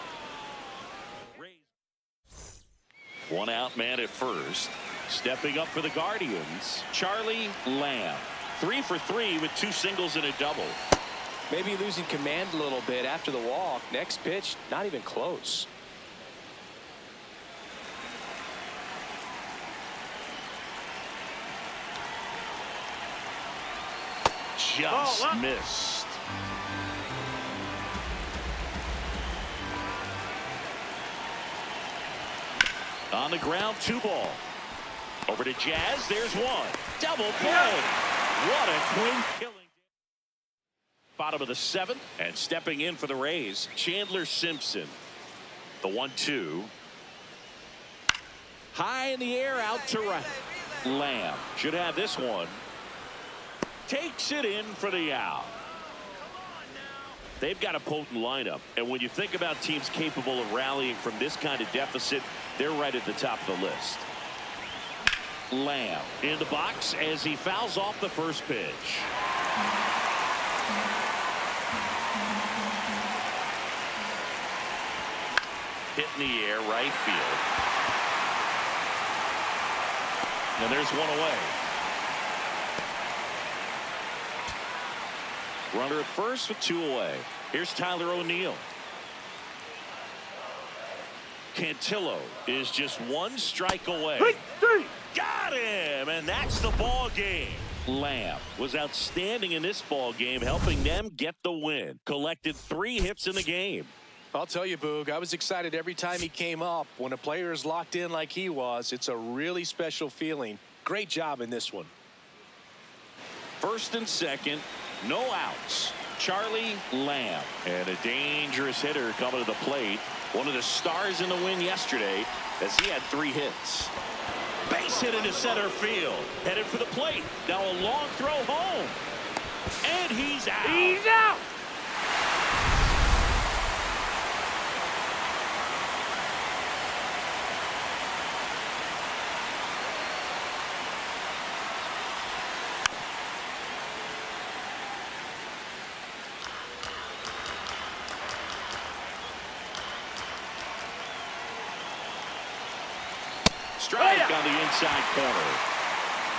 A: 1 out man at first. Stepping up for the Guardians, Charlie Lamb. 3 for 3 with 2 singles and a double.
B: Maybe losing command a little bit after the walk. Next pitch, not even close.
A: Just missed. On the ground, 2 ball. Over to Jazz. There's 1. Double play. What a clean killing. Bottom of the 7th, and stepping in for the Rays, Chandler Simpson. The 1-2. High in the air, out to right. Lamb should have this one. Takes it in for the out. They've got a potent lineup, and when you think about teams capable of rallying from this kind of deficit, they're right at the top of the list. Lamb in the box as he fouls off the first pitch. Hit in the air, right field. And there's 1 away. Runner at first with 2 away. Here's Tyler O'Neill. Cantillo is just 1 strike away. Got him, and that's the ball game. Lamb was outstanding in this ball game, helping them get the win. Collected 3 hits in the game.
B: I'll tell you, Boog, I was excited every time he came up. When a player is locked in like he was, it's a really special feeling. Great job in this one.
A: First and second, no outs. Charlie Lamb, and a dangerous hitter coming to the plate. One of the stars in the win yesterday, as he had 3 hits. Base hit into center field. Headed for the plate. Now a long throw home. And he's out.
C: He's out.
A: Strike on the inside corner.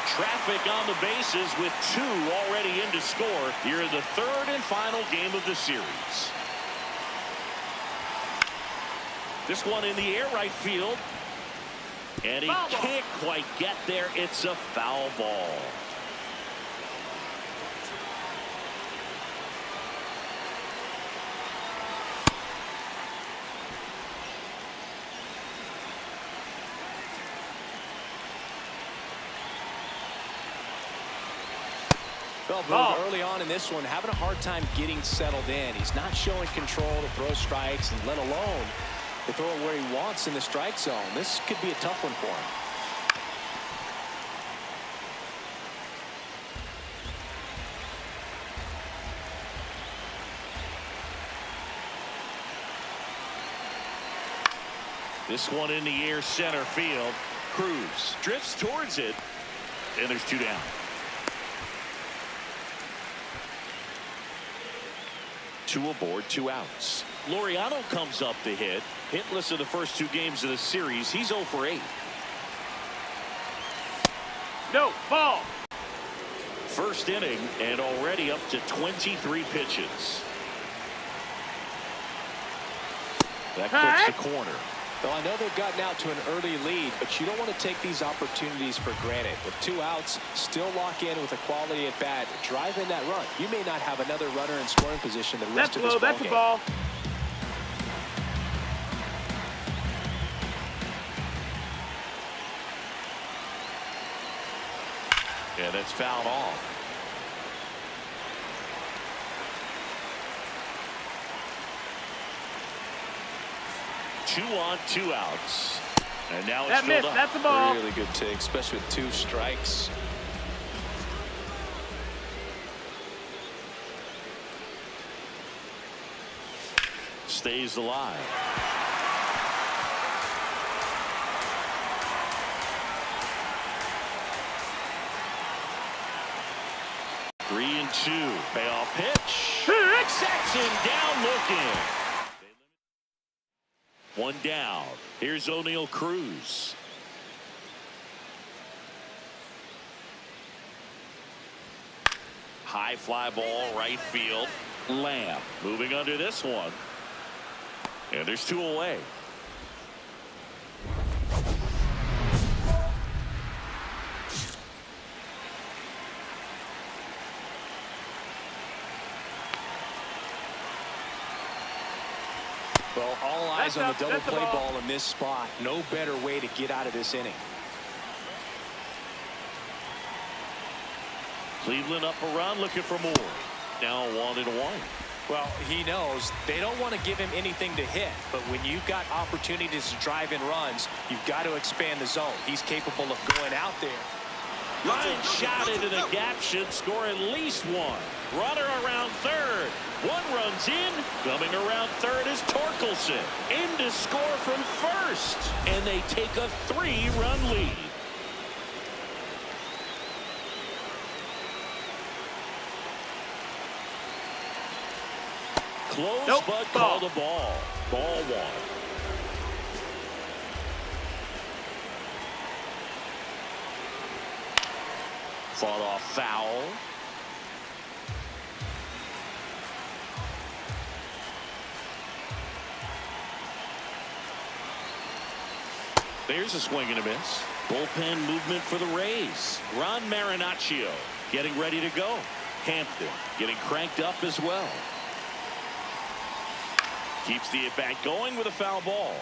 A: Traffic on the bases with 2 already in to score here in the 3rd and final game of the series. This one in the air right field. And he can't quite get there. It's a foul ball.
B: Well, early on in this one, having a hard time getting settled in. He's not showing control to throw strikes, and let alone to throw it where he wants in the strike zone. This could be a tough one for him.
A: This one in the air center field. Cruz drifts towards it, and there's 2 down. 2 aboard, 2 outs. Laureano comes up to hit. Hitless in the first 2 games of the series. He's 0 for 8.
C: No, ball.
A: First inning and already up to 23 pitches. That clips the corner.
B: Well, I know they've gotten out to an early lead, but you don't want to take these opportunities for granted. With 2 outs, still lock in with a quality at bat, drive in that run. You may not have another runner in scoring position the rest of this ball game.
C: That's a ball.
A: Yeah, that's fouled off. Two on, 2 outs. And now it's filled up.
C: That's a ball.
B: Really good take, especially with 2 strikes.
A: Stays alive. Three and 2. Payoff pitch. Sets him down looking. 1 down. Here's O'Neal Cruz. High fly ball right field. Lamb moving under this one. And there's 2 away.
B: Well, all eyes on the double play ball in this spot. No better way to get out of this inning.
A: Cleveland up a run, looking for more. Now 1-1.
B: Well, he knows they don't want to give him anything to hit, but when you've got opportunities to drive in runs, you've got to expand the zone. He's capable of going out there.
A: Line shot into the gap, should score at least 1. Runner around third. 1 runs in. Coming around third is Torkelson. In to score from first. And they take a 3-run lead. Close, but called a ball. Ball 1. Fought off foul. There's a swing and a miss. Bullpen movement for the Rays. Ron Marinaccio getting ready to go. Hampton getting cranked up as well. Keeps the at-bat going with a foul ball.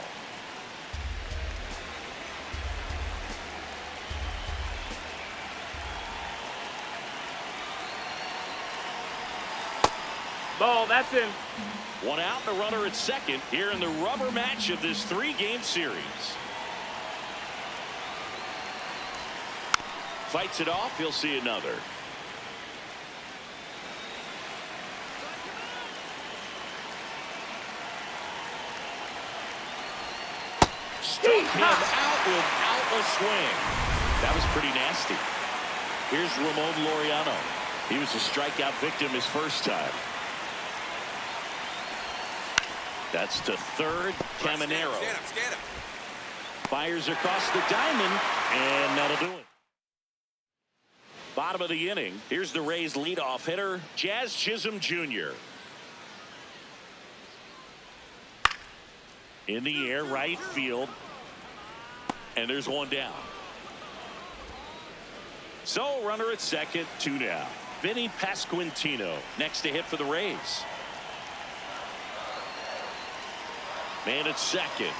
C: Ball, that's in.
A: 1 out and a runner at second here in the rubber match of this 3-game series. Fights it off. He'll see another. Struck him out without a swing. That was pretty nasty. Here's Ramon Laureano. He was a strikeout victim his first time. That's to third. Caminero. Fires across the diamond, and that'll do it. Bottom of the inning. Here's the Rays leadoff hitter, Jazz Chisholm Jr. In the air, right field. And there's one down. So runner at second, 2 down. Vinny Pasquantino next to hit for the Rays. Man at second.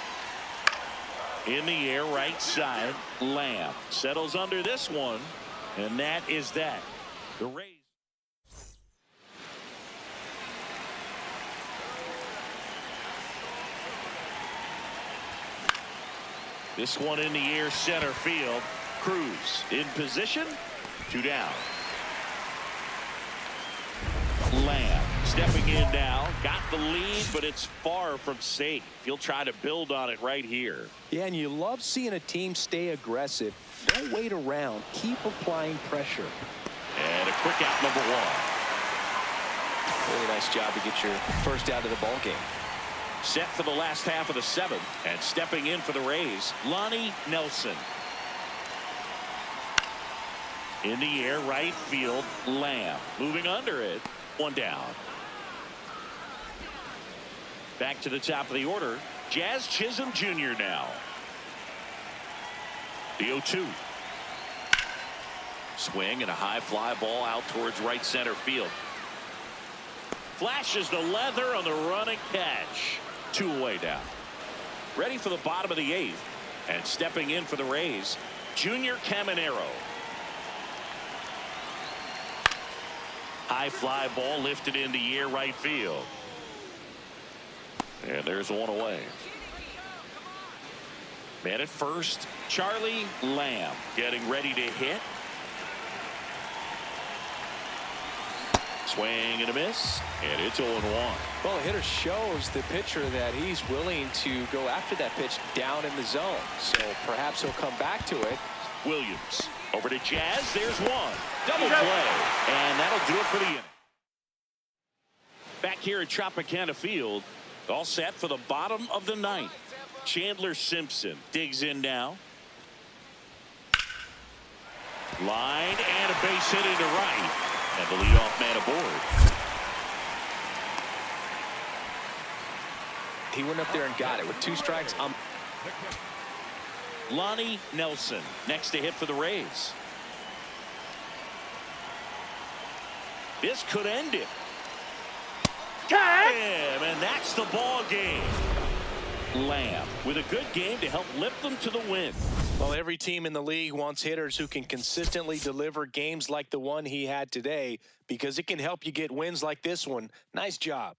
A: In the air, right side. Lamb settles under this one. And that is that. The Rays. This one in the air, center field. Cruz in position. 2 down. Lamb stepping in now. Got the lead, but it's far from safe. He'll try to build on it right here.
B: Yeah, and you love seeing a team stay aggressive. Don't wait around. Keep applying pressure.
A: And a quick out, number 1.
B: Really nice job to get your first out of the ball game.
A: Set for the last half of the 7th. And stepping in for the Rays, Lonnie Nelson. In the air, right field, Lamb. Moving under it. 1 down. Back to the top of the order, Jazz Chisholm Jr. now. The 0-2. Swing and a high fly ball out towards right center field. Flashes the leather on the running catch. 2 away now. Ready for the bottom of the 8th. And stepping in for the Rays, Junior Caminero. High fly ball lifted in the air, right field. And there's 1 away. Man at first, Charlie Lamb getting ready to hit. Swing and a miss, and it's 0-1.
B: Well, the hitter shows the pitcher that he's willing to go after that pitch down in the zone. So perhaps he'll come back to it.
A: Williams over to Jazz. There's 1. Double play, and that'll do it for the inning. Back here at Tropicana Field, all set for the bottom of the 9th. Chandler Simpson digs in now. Line and a base hit into right. And the leadoff man aboard.
B: He went up there and got it with 2 strikes.
A: Lonnie Nelson next to hit for the Rays. This could end it. Got him, and that's the ball game. Lamb with a good game to help lift them to the win.
B: Well, every team in the league wants hitters who can consistently deliver games like the one he had today, because it can help you get wins like this one. Nice job.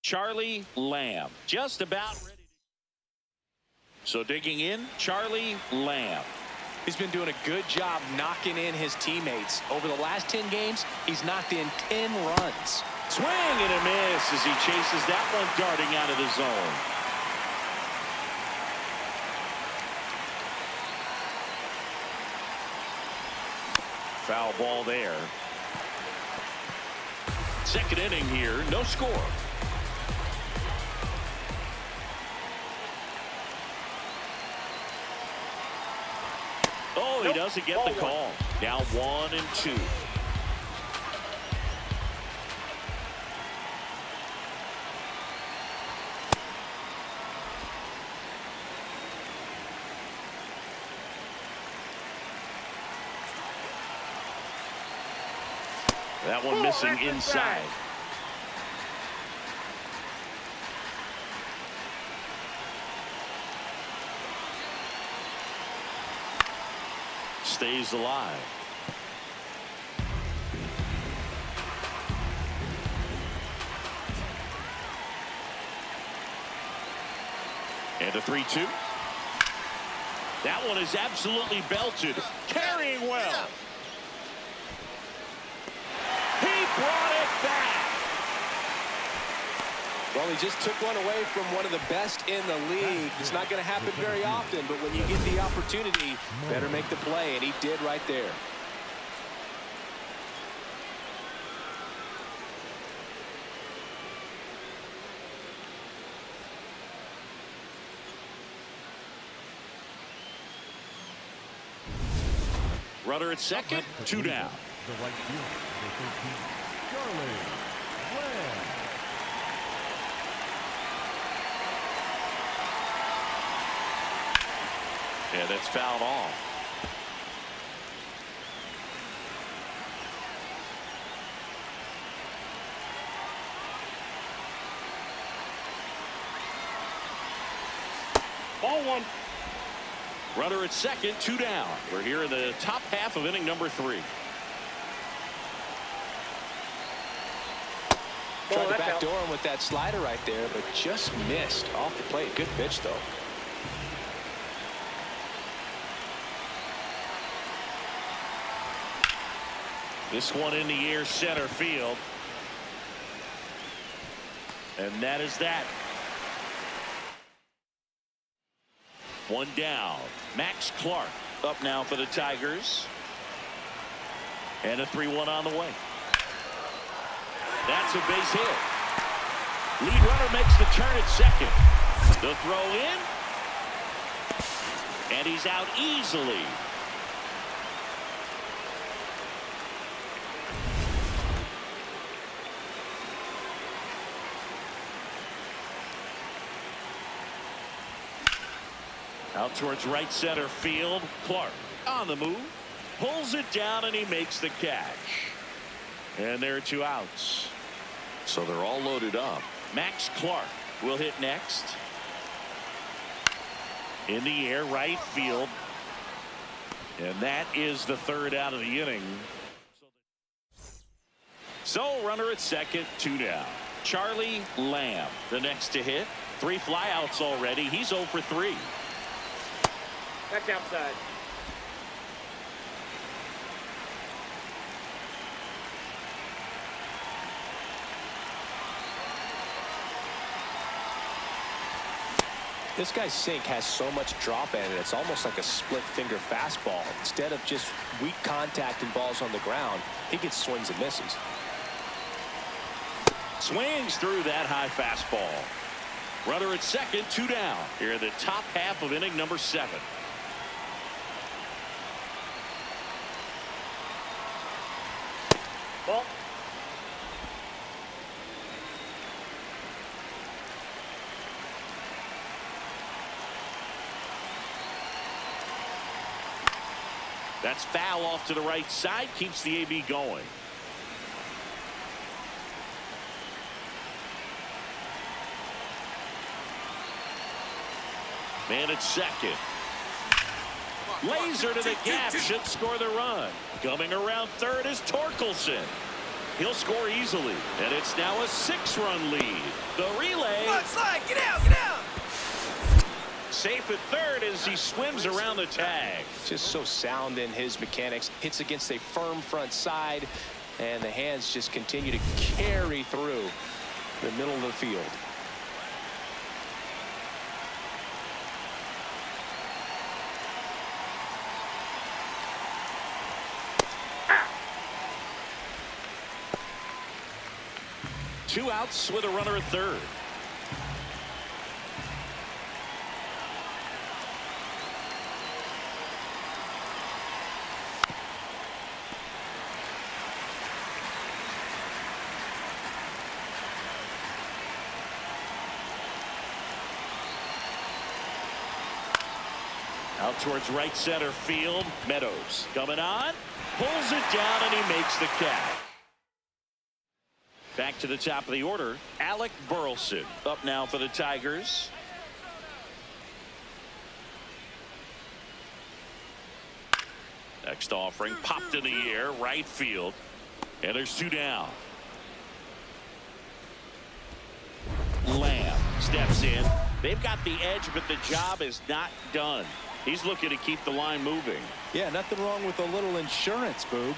A: Charlie Lamb just about ready. So digging in, Charlie Lamb.
B: He's been doing a good job knocking in his teammates. Over the last 10 games, he's knocked in 10 runs.
A: Swing and a miss as he chases that one darting out of the zone. Foul ball there. Second inning here, no score. Oh, he doesn't get the call. Now 1-2. That one missing inside. Stays alive. And a 3-2. That one is absolutely belted. Carrying well. He brought it back.
B: Well, he just took one away from one of the best in the league. It's not going to happen very often, but when you get the opportunity, better make the play, and he did right there.
A: Runner at second, 2 down.
D: The right fielder, number 13, Charlie Lamb.
A: Yeah, that's fouled off.
C: Ball 1.
A: Runner at second, 2 down. We're here in the top half of inning number 3.
B: Tried to backdoor him with that slider right there, but just missed off the plate. Good pitch, though.
A: This one in the air, center field. And that is that. 1 down. Max Clark up now for the Tigers. And a 3-1 on the way. That's a base hit. Lead runner makes the turn at second. The throw in. And he's out easily. Out towards right center field. Clark on the move. Pulls it down and he makes the catch. And there are 2 outs. So they're all loaded up. Max Clark will hit next. In the air, right field. And that is the 3rd out of the inning. So runner at second, 2 down. Charlie Lamb, the next to hit. 3 flyouts already. He's 0 for 3.
C: Back outside.
B: This guy's sink has so much drop in it. It's almost like a split finger fastball. Instead of just weak contact and balls on the ground, he gets swings and misses.
A: Swings through that high fastball. Runner at second, 2 down. Here in the top half of inning number 7.
C: Ball.
A: That's foul off to the right side. Keeps the AB going. Man at second. Laser to the gap. Should score the run. Coming around third is Torkelson. He'll score easily. And it's now a 6-run lead. The relay.
E: Slide, get out, get out.
A: Safe at third as he swims around the tag.
B: Just so sound in his mechanics. Hits against a firm front side, and the hands just continue to carry through the middle of the field.
A: Two outs with a runner at third. Out towards right center field. Meadows coming on, pulls it down, and he makes the catch. Back to the top of the order, Alec Burleson up now for the Tigers. Next offering popped in the air, right field, and there's 2 down. Lamb steps in. They've got the edge, but the job is not done. He's looking to keep the line moving.
B: Yeah, nothing wrong with a little insurance, Boog.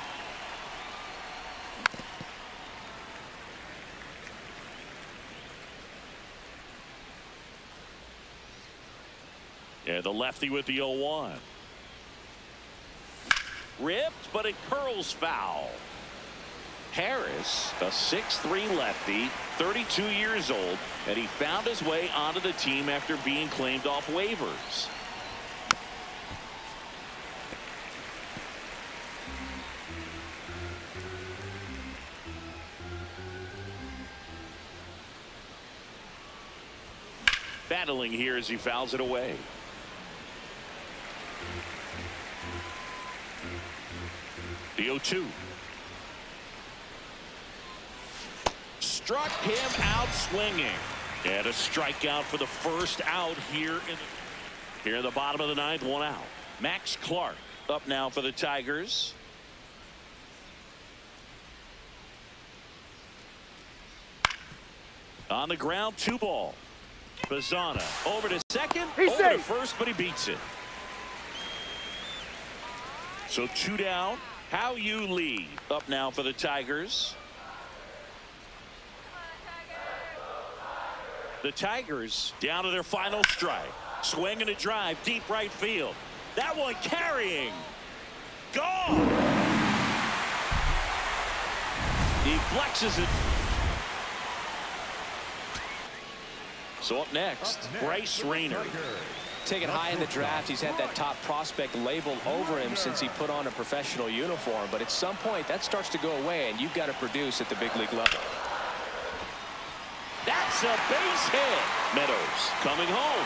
A: Yeah, the lefty with the 0-1. Ripped, but it curls foul. Harris, a 6'3" lefty, 32 years old, and he found his way onto the team after being claimed off waivers. Battling here as he fouls it away. The 0-2. Struck him out swinging. And a strikeout for the first out here in the bottom of the 9th, 1 out. Max Clark up now for the Tigers. On the ground, 2 ball. Bazana over to second, over to first, but he beats it. So 2 down. How you lead up now for the Tigers. The Tigers down to their final strike. Swing and a drive, deep right field. That one carrying. Gone. He flexes it. So up next, Bryce Rayner.
B: Taken high in the draft, he's had that top prospect label over him since he put on a professional uniform. But at some point, that starts to go away, and you've got to produce at the big league level.
A: That's a base hit. Meadows coming home.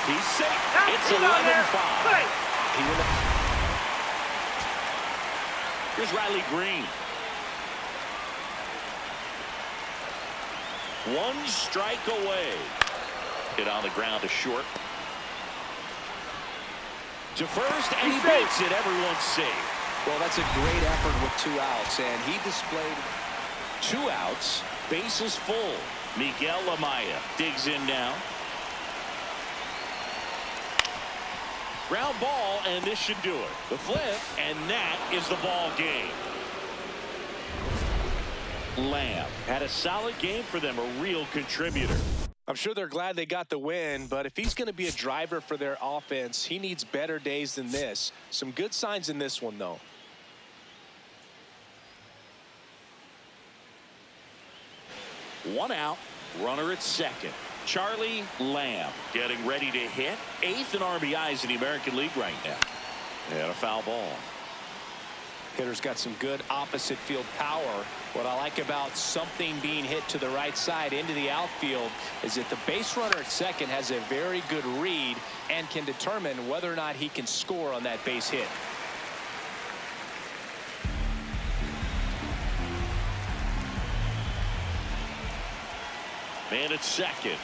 A: He's safe. It's 11-5. Here's Riley Green. 1 strike away. Hit on the ground to short. To first, and he beats it. Everyone's safe.
B: Well, that's a great effort with 2 outs, and he displayed
A: 2 outs, bases full. Miguel Amaya digs in now. Ground ball, and this should do it. The flip, and that is the ball game. Lamb had a solid game for them, a real contributor.
B: I'm sure they're glad they got the win, but if he's going to be a driver for their offense, he needs better days than this. Some good signs in this one, though.
A: One out, runner at second. Charlie Lamb getting ready to hit. 8th in RBIs in the American League right now. And a foul ball.
B: Hitter's got some good opposite field power. What I like about something being hit to the right side into the outfield is that the base runner at second has a very good read and can determine whether or not he can score on that base hit.
A: Man at second.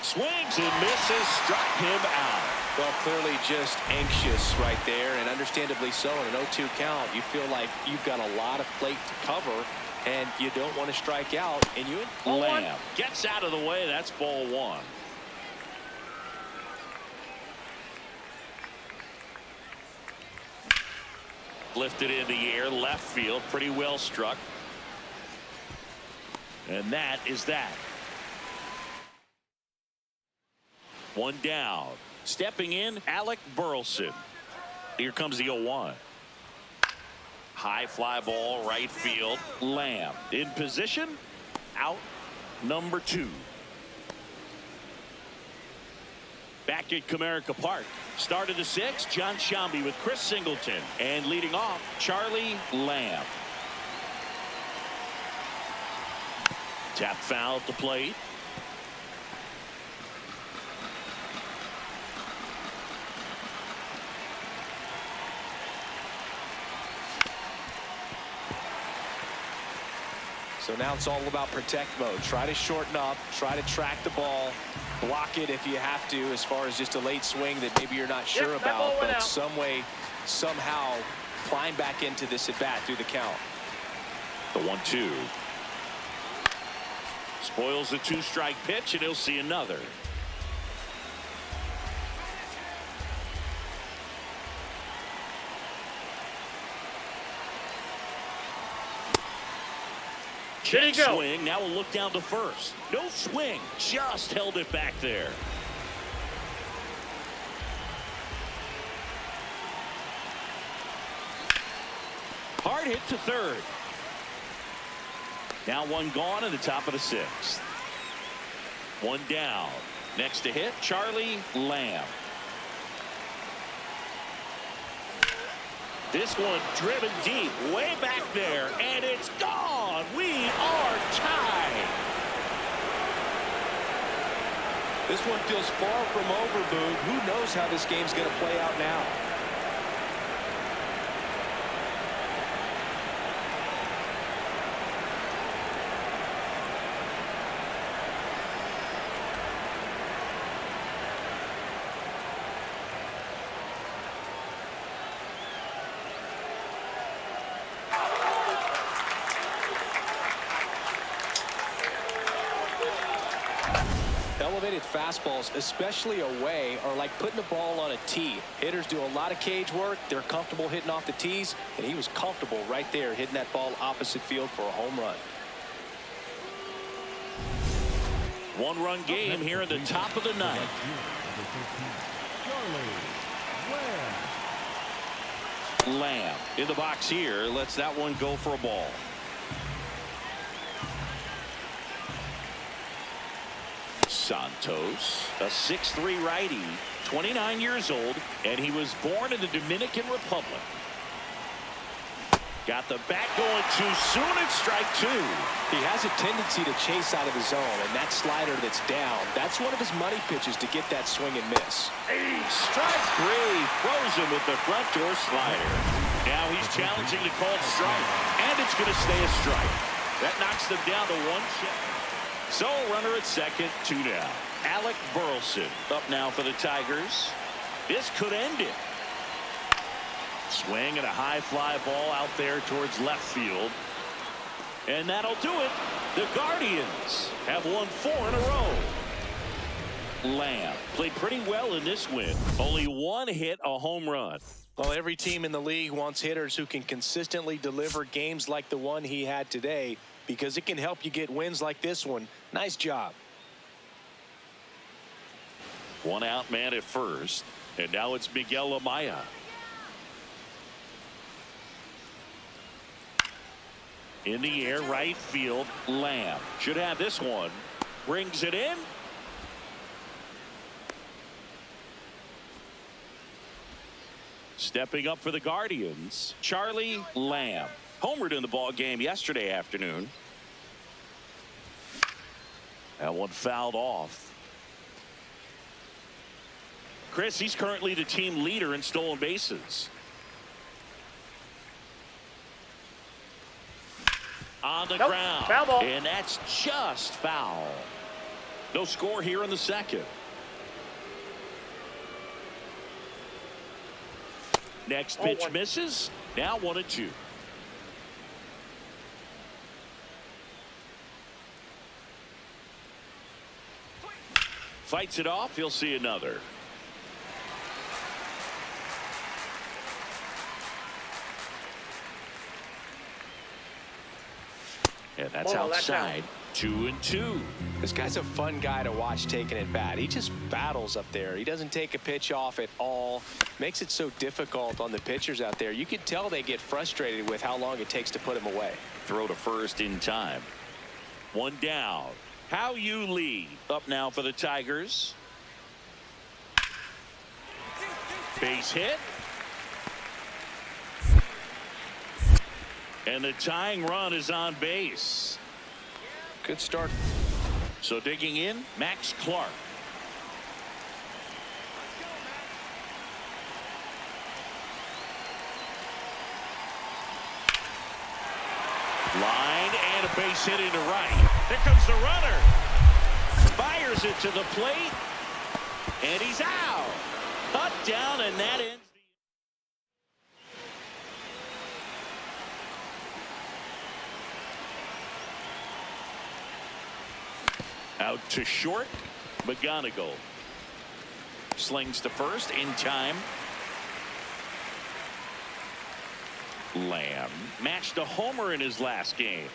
A: Swings and misses. Struck him out.
B: Well, clearly just anxious right there, and understandably so. In an 0-2 count, you feel like you've got a lot of plate to cover, and you don't want to strike out. And
A: Lamb gets out of the way. That's ball 1. Lifted in the air, left field, pretty well struck. And that is that. 1 down. Stepping in, Alec Burleson. Here comes the 0-1. High fly ball, right field. Lamb in position. Out number 2. Back at Comerica Park. Start of the 6th, John Shambi with Chris Singleton. And leading off, Charlie Lamb. Tap foul at the plate.
B: So now it's all about protect mode. Try to shorten up, try to track the ball, block it if you have to, as far as just a late swing that maybe you're not sure about, but some way, somehow climb back into this at bat through the count.
A: The 1-2. Spoils the 2-strike pitch, and he'll see another. Check swing. Now we'll look down to first. No swing. Just held it back there. Hard hit to third. Now one gone in the top of the 6th. One down. Next to hit, Charlie Lamb. This one driven deep, way back there, and it's gone. We are tied.
B: This one feels far from over, Boog. Who knows how this game's going to play out now? Elevated fastballs, especially away, are like putting the ball on a tee. Hitters do a lot of cage work. They're comfortable hitting off the tees, and he was comfortable right there hitting that ball opposite field for a home run.
A: One-run game here in the top of the 9th. Lamb in the box here. Lets that one go for a ball. Santos, a 6'3" righty, 29 years old, and he was born in the Dominican Republic. Got the bat going too soon at strike 2.
B: He has a tendency to chase out of the zone, and that slider that's down, that's one of his money pitches to get that swing and miss.
A: Strike 3, frozen with the front door slider. Now he's challenging to call strike, and it's going to stay a strike. That knocks them down to 1 check. So runner at second, 2 down. Alec Burleson up now for the Tigers. This could end it. Swing and a high fly ball out there towards left field. And that'll do it. The Guardians have won 4 in a row. Lamb played pretty well in this win. Only 1 hit, a home run.
B: Well, every team in the league wants hitters who can consistently deliver games like the one he had today, because it can help you get wins like this one. Nice job.
A: 1 out man at first, and now it's Miguel Amaya. In the air, right field, Lamb should have this one. Brings it in. Stepping up for the Guardians, Charlie Lamb. Homered in the ball game yesterday afternoon. That one fouled off. Chris, he's currently the team leader in stolen bases. On the ground.
C: Foul ball.
A: And that's just foul. No score here in the 2nd. Next pitch misses. Now 1-2. Fights it off. He'll see another. And that's outside. 2-2.
B: This guy's a fun guy to watch taking at bat. He just battles up there. He doesn't take a pitch off at all. Makes it so difficult on the pitchers out there. You can tell they get frustrated with how long it takes to put him away.
A: Throw to first in time. 1 down. How you lead up now for the Tigers. Base hit. And the tying run is on base.
B: Good start.
A: So digging in, Max Clark. Line and a base hit into right. There comes the runner. Fires it to the plate. And he's out. Cut down, and that ends. Out to short. McGonigal slings to first in time. Lamb matched a homer in his last game.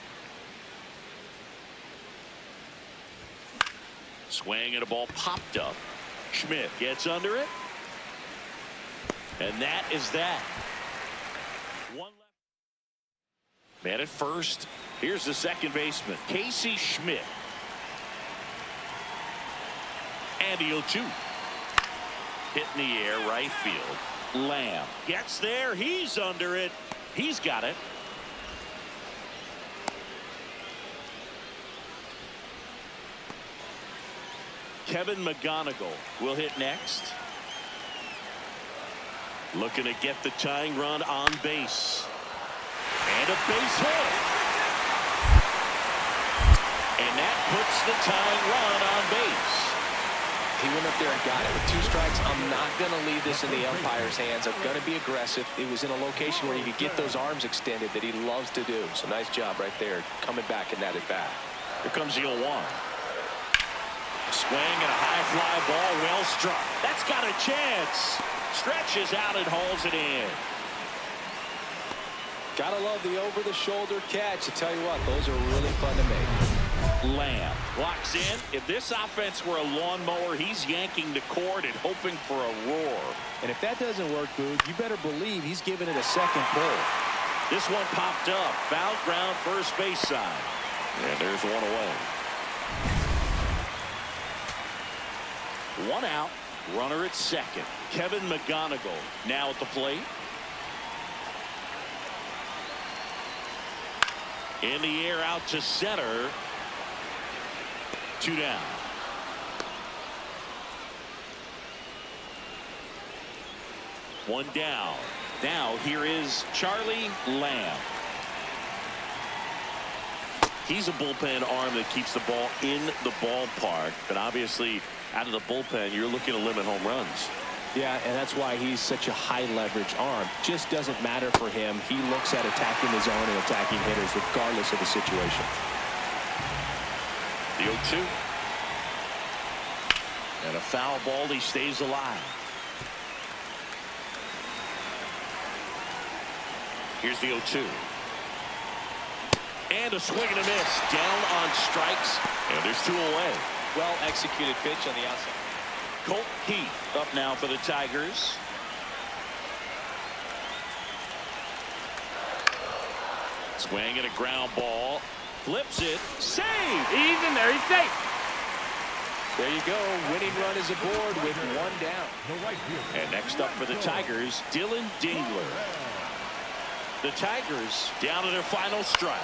A: Swing and a ball popped up. Schmidt gets under it. And that is that. One left. Man at first. Here's the second baseman, Casey Schmidt. And the 0-2. Hit in the air, right field. Lamb gets there. He's under it. He's got it. Kevin McGonigal will hit next. Looking to get the tying run on base. And a base hit. And that puts the tying run on base.
B: He went up there and got it with 2 strikes. I'm not going to leave this in the umpire's hands. I'm going to be aggressive. It was in a location where he could get those arms extended that he loves to do. So nice job right there coming back in that at bat.
A: Here comes the 0-1. Swing and a high fly ball, well struck. That's got a chance. Stretches out and hauls it in.
B: Gotta love the over-the-shoulder catch. I tell you what, those are really fun to make.
A: Lamb locks in. If this offense were a lawnmower, he's yanking the cord and hoping for a roar.
B: And if that doesn't work, Boog, you better believe he's giving it a second pull.
A: This one popped up. Foul ground, first base side. And there's one away. 1 out. Runner at second. Kevin McGonigal now at the plate. In the air out to center. 2 down. One down. Now here is Charlie Lamb. He's a bullpen arm that keeps the ball in the ballpark, but obviously out of the bullpen you're looking to limit home runs.
B: Yeah, and that's why he's such a high leverage arm. Just doesn't matter for him. He looks at attacking the zone and attacking hitters regardless of the situation.
A: The 0-2. And a foul ball. He stays alive. Here's the 0-2. And a swing and a miss. Down on strikes. And there's 2 away.
B: Well executed pitch on the outside.
A: Colt Heath up now for the Tigers. Swing and a ground ball. Flips it. Save!
C: He's in there. He's safe.
B: There you go. Winning run is aboard with 1 down.
D: The right fielder.
A: And next up for the Tigers, Dylan Dingler. The Tigers down to their final strike.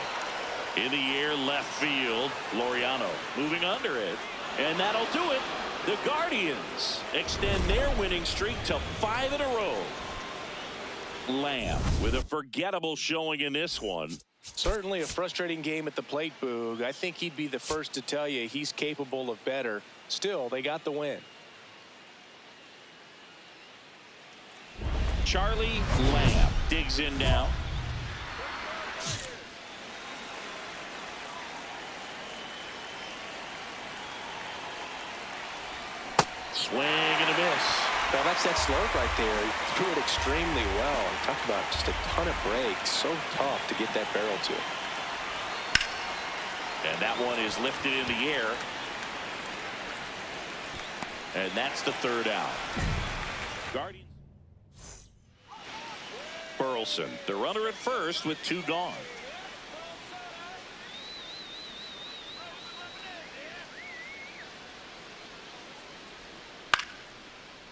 A: In the air, left field. Laureano moving under it. And that'll do it. The Guardians extend their winning streak to 5 in a row. Lamb with a forgettable showing in this one.
B: Certainly a frustrating game at the plate, Boog. I think he'd be the first to tell you he's capable of better. Still, they got the win.
A: Charlie Lamb digs in now. Swing and a miss.
B: Now that's that slope right there. He threw it extremely well. Talk about just a ton of breaks. So tough to get that barrel to.
A: And that one is lifted in the air. And that's the 3rd out. Guardians. Burleson, the runner at first with 2 gone.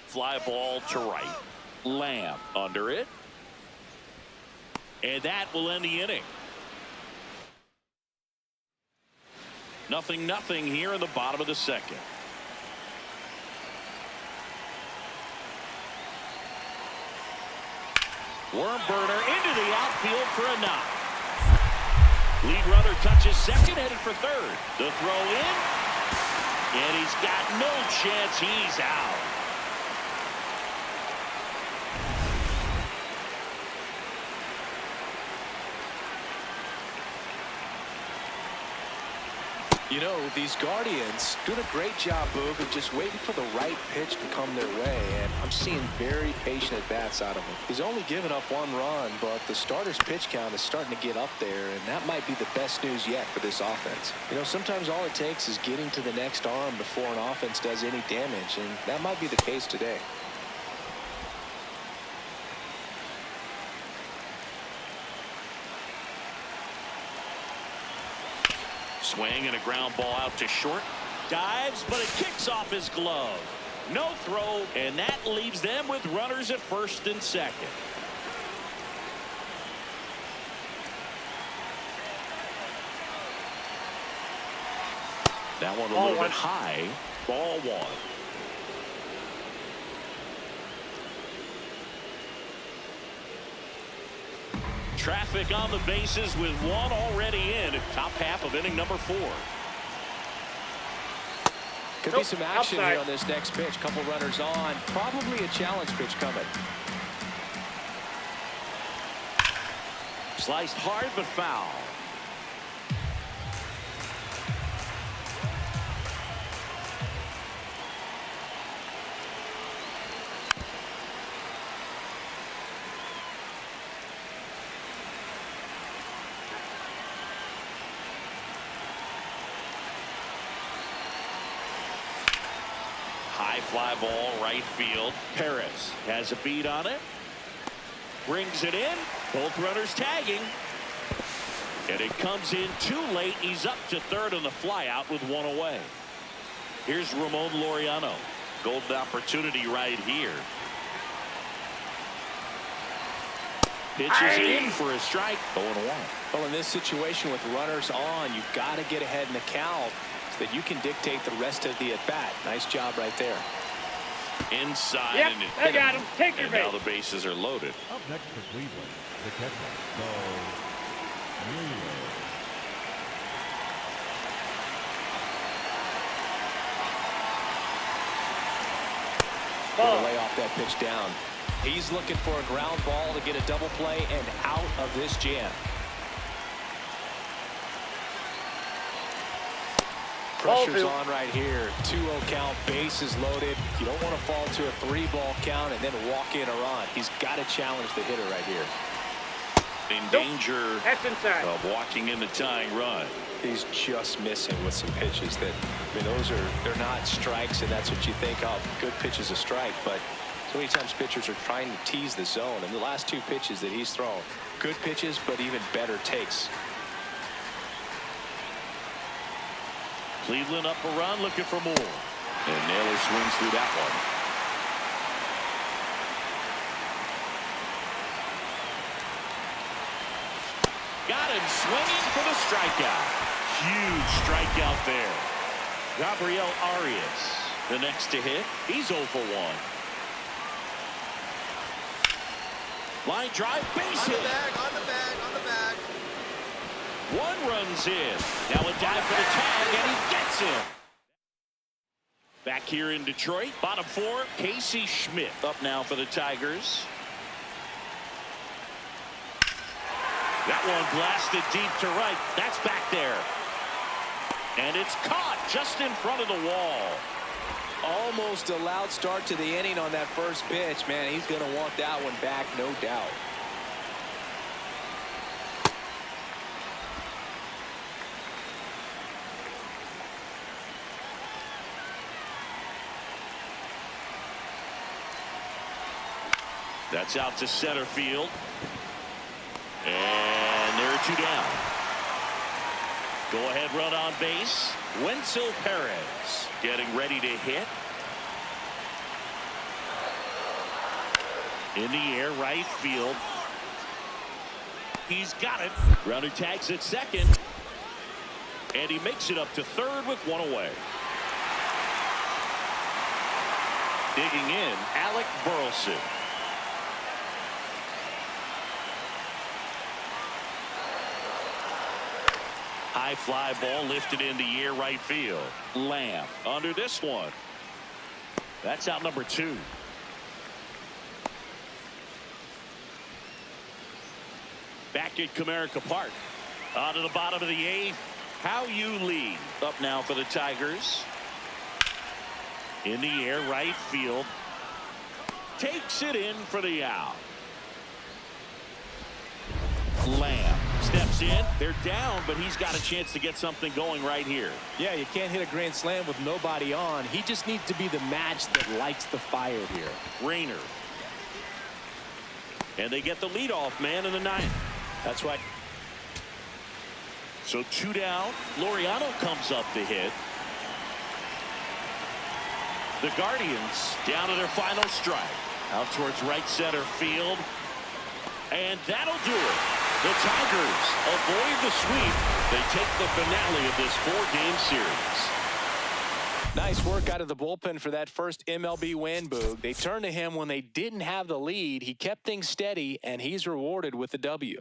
A: Fly ball to right. Lamb under it. And that will end the inning. 0-0 here in the bottom of the 2nd. Worm burner into the outfield for a knock. Lead runner touches second, headed for third. The throw in, and he's got no chance. He's out.
B: You know, these Guardians doing a great job, Boog, of just waiting for the right pitch to come their way, and I'm seeing very patient at-bats out of him. He's only given up 1 run, but the starter's pitch count is starting to get up there, and that might be the best news yet for this offense. You know, sometimes all it takes is getting to the next arm before an offense does any damage, and that might be the case today.
A: Swing and a ground ball out to short. Dives, but it kicks off his glove. No throw, and that leaves them with runners at first and second. That one a little bit high. Ball 1. Traffic on the bases with 1 already in. Top half of inning number 4.
B: Could be some action here on this next pitch. Couple runners on. Probably a challenge pitch coming.
A: Sliced hard but foul. High fly ball, right field. Perez has a beat on it. Brings it in. Both runners tagging. And it comes in too late. He's up to third on the fly out with 1 away. Here's Ramon Laureano. Golden opportunity right here. Pitches in for a strike. 0-1.
B: Well, in this situation with runners on, you've got to get ahead in the count so that you can dictate the rest of the at-bat. Nice job right there.
A: Inside.
C: Yep,
A: and
C: I got him. Take your
A: and
C: base.
A: now the bases are loaded.
D: Up next for Cleveland, the catcher, Mueller.
B: Gonna lay off that pitch down. He's looking for a ground ball to get a double play and out of this jam. Pressure's on right here. 2-0 count, bases loaded. You don't want to fall to a 3-ball count and then walk in or on. He's got to challenge the hitter right here.
A: In danger
C: That's inside.
A: of walking in the tying run.
B: He's just missing with some pitches that, I mean, they're not strikes, and that's what you think of. Good pitch is a strike, but so many times pitchers are trying to tease the zone. And the last 2 pitches that he's thrown, good pitches, but even better takes.
A: Cleveland up a run, looking for more. And Naylor swings through that one. Got him swinging for the strikeout. Huge strikeout there. Gabriel Arias, the next to hit. He's 0 for 1. Line drive, base hit.
E: On the bag.
A: 1 runs in. Now a dive for the tag, and he gets him. Back here in Detroit, bottom 4, Casey Schmidt up now for the Tigers. That one blasted deep to right. That's back there. And it's caught just in front of the wall.
B: Almost a loud start to the inning on that first pitch. Man, he's going to want that one back, no doubt.
A: That's out to center field. And there are 2 down. Go ahead run on base. Wenzel Perez getting ready to hit. In the air, right field. He's got it. Runner tags at second. And he makes it up to third with 1 away. Digging in, Alec Burleson. High fly ball lifted in the air right field. Lamb under this one. That's out number 2. Back at Comerica Park. On to the bottom of the 8th. How you lead. Up now for the Tigers. In the air right field. Takes it in for the out. Lamb steps in. They're down, but he's got a chance to get something going right here.
B: Yeah, you can't hit a grand slam with nobody on. He just needs to be the match that lights the fire here.
A: Rayner. And they get the leadoff man in the 9th.
B: That's right.
A: So 2 down. Laureano comes up to hit. The Guardians down to their final strike. Out towards right center field. And that'll do it. The Tigers avoid the sweep. They take the finale of this 4-game series.
B: Nice work out of the bullpen for that first MLB win, Boog. They turned to him when they didn't have the lead. He kept things steady, and he's rewarded with the W.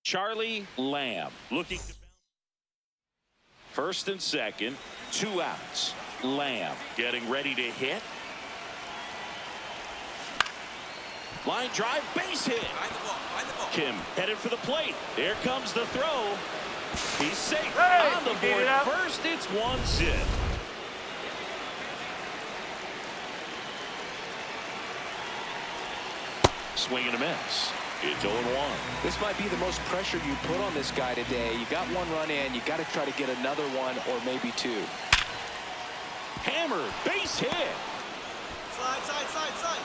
A: Charlie Lamb looking to bounce. First and second, 2 outs. Lamb getting ready to hit. Line drive, base hit.
E: Find the ball. Find the ball.
A: Kim headed for the plate. There comes the throw. He's safe.
C: Hey,
A: on the
C: he beat
A: board
C: it up.
A: first. It's 1 zip. Swing and a miss. It's 0-1.
B: This might be the most pressure you put on this guy today. You got 1 run in. You got to try to get another 1 or maybe 2.
A: Hammer, base hit.
E: Side.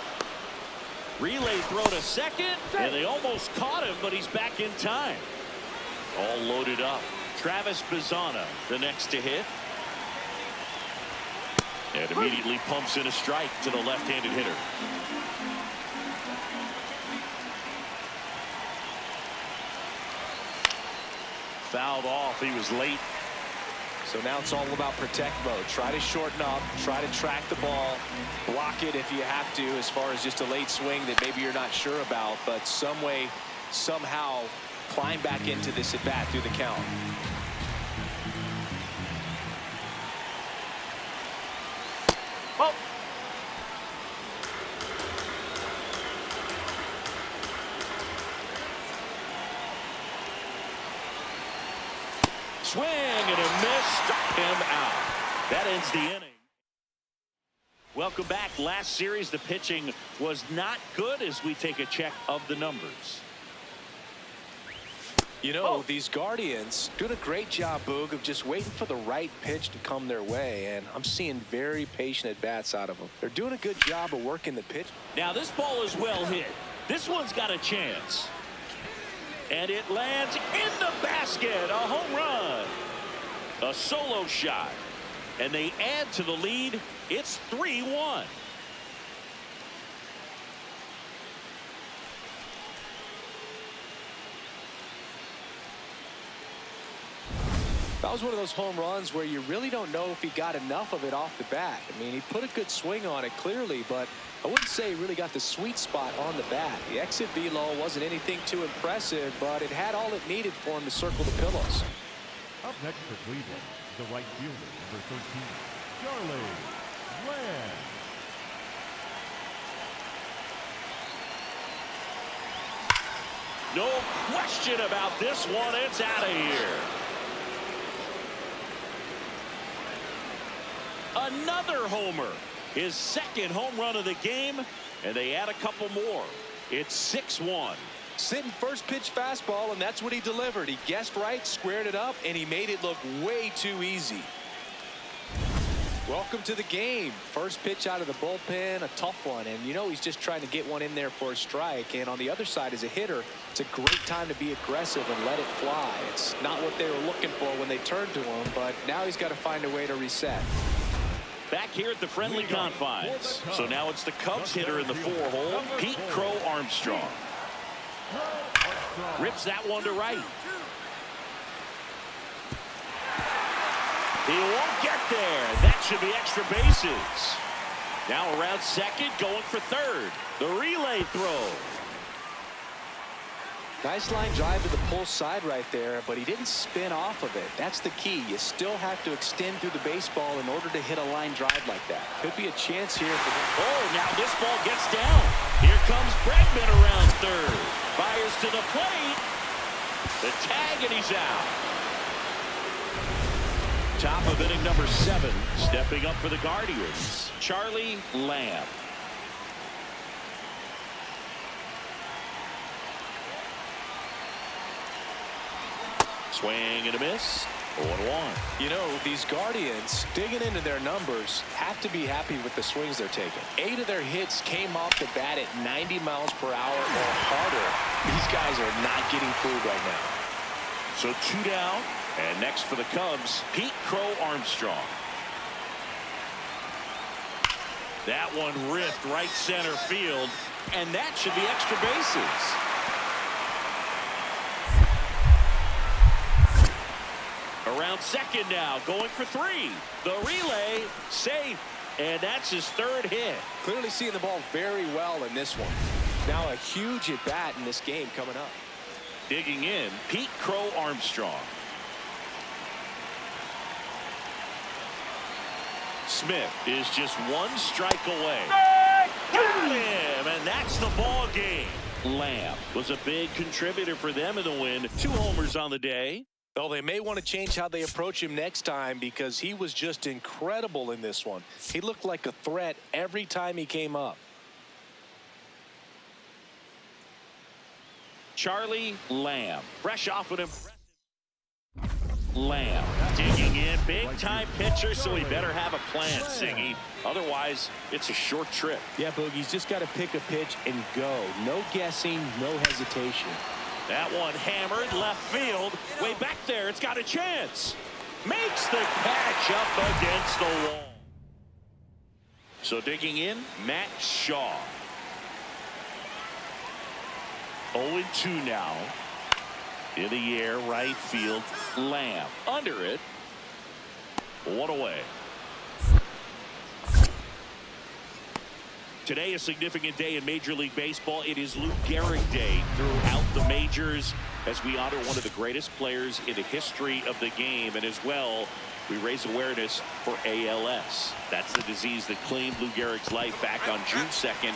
A: Relay throw to second, and they almost caught him, but he's back in time. All loaded up. Travis Bazzana, the next to hit. And immediately pumps in a strike to the left-handed hitter. Fouled off. He was late.
B: So now it's all about protect mode. Try to shorten up, try to track the ball, block it if you have to, as far as just a late swing that maybe you're not sure about, but some way, somehow climb back into this at bat through the count.
C: Oh.
A: Swing and a miss. Struck him out. That ends the inning. Welcome back. Last series, the pitching was not good as we take a check of the numbers.
B: You know, these Guardians doing a great job, Boog, of just waiting for the right pitch to come their way, and I'm seeing very patient at-bats out of them. They're doing a good job of working the pitch.
A: Now, this ball is well hit. This one's got a chance. And it lands in the basket. A home run. A solo shot. And they add to the lead. It's 3-1.
B: That was one of those home runs where you really don't know if he got enough of it off the bat. I mean, he put a good swing on it clearly, but I wouldn't say he really got the sweet spot on the bat. The exit velo wasn't anything too impressive, but it had all it needed for him to circle the pillows.
D: Up next for Cleveland, the right fielder, number 13, Charlie Lamb.
A: No question about this one. It's out of here. Another homer. His second home run of the game, and they add a couple more. It's 6-1.
B: Sitting first pitch fastball, and that's what he delivered. He guessed right, squared it up, and he made it look way too easy. Welcome to the game. First pitch out of the bullpen, a tough one, and you know he's just trying to get one in there for a strike. And on the other side, as a hitter, it's a great time to be aggressive and let it fly. It's not what they were looking for when they turned to him, but now he's got to find a way to reset.
A: Back here at the friendly confines. So now it's the Cubs hitter in the 4-hole, Pete Crow Armstrong. Rips that one to right. He won't get there. That should be extra bases. Now around second, going for third. The relay throw.
B: Nice line drive to the pull side right there, but he didn't spin off of it. That's the key. You still have to extend through the baseball in order to hit a line drive like that. Could be a chance here.
A: Oh, now this ball gets down. Here comes Bregman around third. Fires to the plate. The tag, and he's out. Top of inning number 7. Stepping up for the Guardians, Charlie Lamb. Swing and a miss. 0-1.
B: You know, these Guardians, digging into their numbers, have to be happy with the swings they're taking. 8 of their hits came off the bat at 90 miles per hour or harder. These guys are not getting fooled right now.
A: So 2 down. And next for the Cubs, Pete Crow Armstrong. That one ripped right center field, and that should be extra bases. Around second now, going for 3. The relay, safe, and that's his 3rd hit.
B: Clearly seeing the ball very well in this one. Now a huge at bat in this game coming up.
A: Digging in, Pete Crow Armstrong. Smith is just 1 strike away. Got him, and that's the ball game. Lamb was a big contributor for them in the win. 2 homers on the day.
B: Well, they may want to change how they approach him next time because he was just incredible in this one. He looked like a threat every time he came up.
A: Charlie Lamb, fresh off an impressive. Lamb digging in, big time pitcher, so he better have a plan, Singy. Otherwise, it's a short trip.
B: Yeah, Boogie's just got to pick a pitch and go. No guessing, no hesitation.
A: That one hammered left field. Way back there, it's got a chance. Makes the catch up against the wall. So digging in, Matt Shaw. 0-2 now. In the air, right field, Lamb. Under it. 1 away. Today, a significant day in Major League Baseball. It is Lou Gehrig Day throughout the majors as we honor one of the greatest players in the history of the game. And as well, we raise awareness for ALS. That's the disease that claimed Lou Gehrig's life back on June 2nd.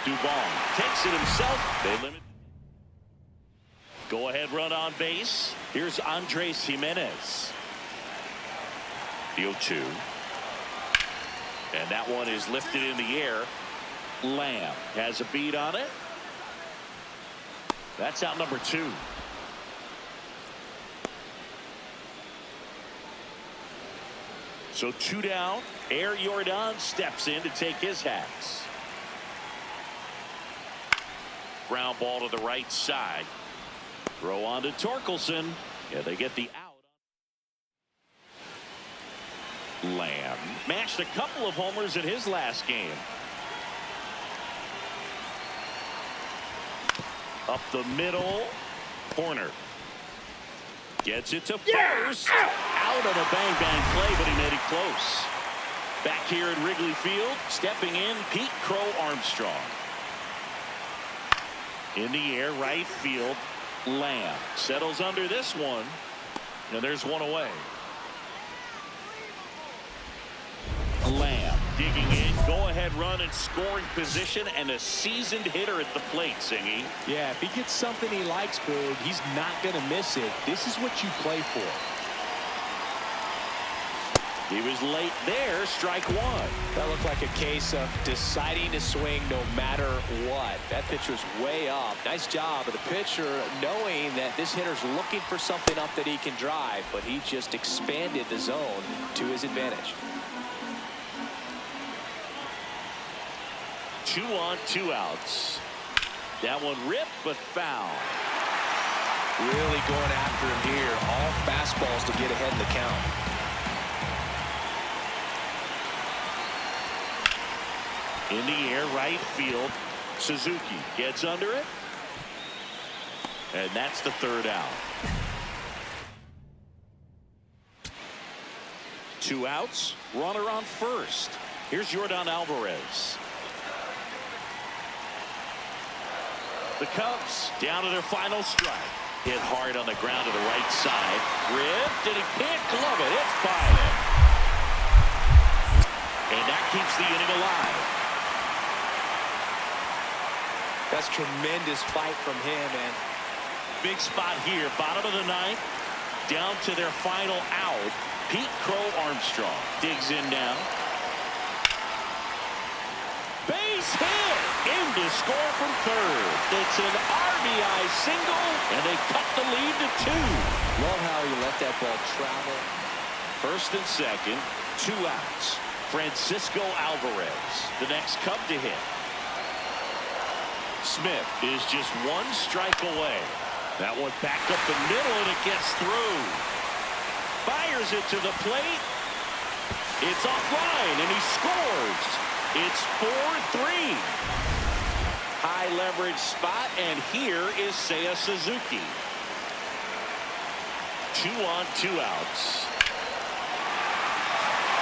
A: Dubon takes it himself. They limit. Go-ahead run on base. Here's Andres Jimenez. The 0-2. And that one is lifted in the air. Lamb has a beat on it. That's out number 2. So 2 down. Air Jordan steps in to take his hats. Ground ball to the right side. Throw on to Torkelson. Yeah, they get the out. Lamb mashed a couple of homers in his last game. Up the middle. Corner. Gets it to first. Out on a bang-bang play, but he made it close. Back here at Wrigley Field, stepping in, Pete Crow Armstrong. In the air, right field, Lamb settles under this one, and there's one away. Lamb digging in, go-ahead run in scoring position, and a seasoned hitter at the plate, Singy.
B: Yeah, if he gets something he likes, Boog, he's not going to miss it. This is what you play for.
A: He was late there, strike one.
B: That looked like a case of deciding to swing no matter what. That pitch was way up. Nice job of the pitcher knowing that this hitter's looking for something up that he can drive, but he just expanded the zone to his advantage.
A: 2 on, 2 outs. That one ripped, but foul.
B: Really going after him here. All fastballs to get ahead in the count.
A: In the air, right field. Suzuki gets under it. And that's the 3rd out. 2 outs. Runner on first. Here's Yordan Alvarez. The Cubs down to their final strike. Hit hard on the ground to the right side. Ripped, and he can't glove it. It's by him. And that keeps the inning alive.
B: That's tremendous fight from him, and
A: Big spot here. Bottom of the 9th. Down to their final out. Pete Crow Armstrong digs in now. Base hit. In to score from 3rd. It's an RBI single, and they cut the lead to 2.
B: love how he let that ball travel.
A: 1st and 2nd, 2 outs. Francisco Alvarez, the next Cub to hit. Smith is just 1 strike away. That one back up the middle, and it gets through. Fires it to the plate. It's offline, and he scores. It's 4-3. High leverage spot, and here is Seiya Suzuki. 2 on, 2 outs.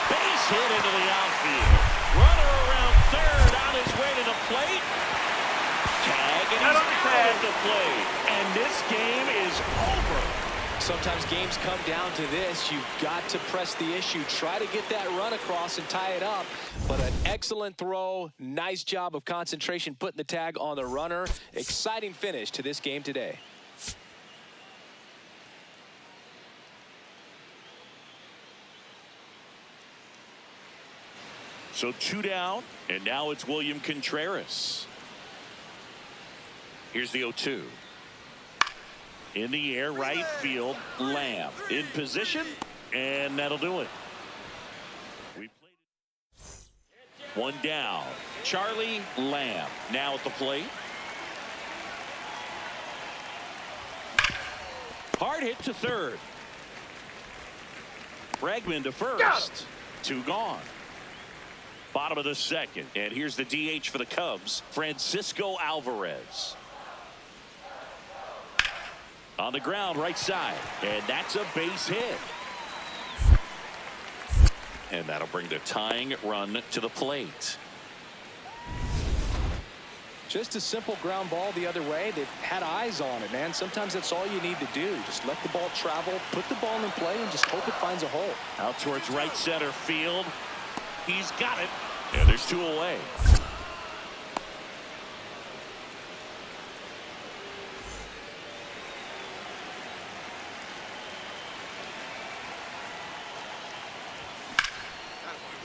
A: Base hit into the outfield. Runner around 3rd on his way to the plate. Tag, and he's out at the plate. And this game is over.
B: Sometimes games come down to this. You've got to press the issue. Try to get that run across and tie it up. But an excellent throw. Nice job of concentration putting the tag on the runner. Exciting finish to this game today.
A: So 2 down, and now it's William Contreras. Here's the 0-2. In the air, right field, Lamb in position, and that'll do it. We played it. 1 down. Charlie Lamb now at the plate. Hard hit to 3rd. Bregman to 1st. 2 gone. Bottom of the 2nd, and here's the DH for the Cubs, Francisco Alvarez. On the ground, right side, and that's a base hit. And that'll bring the tying run to the plate.
B: Just a simple ground ball the other way. They've had eyes on it, man. Sometimes that's all you need to do. Just let the ball travel, put the ball in play, and just hope it finds a hole.
A: Out towards right center field. He's got it. And there's 2 away.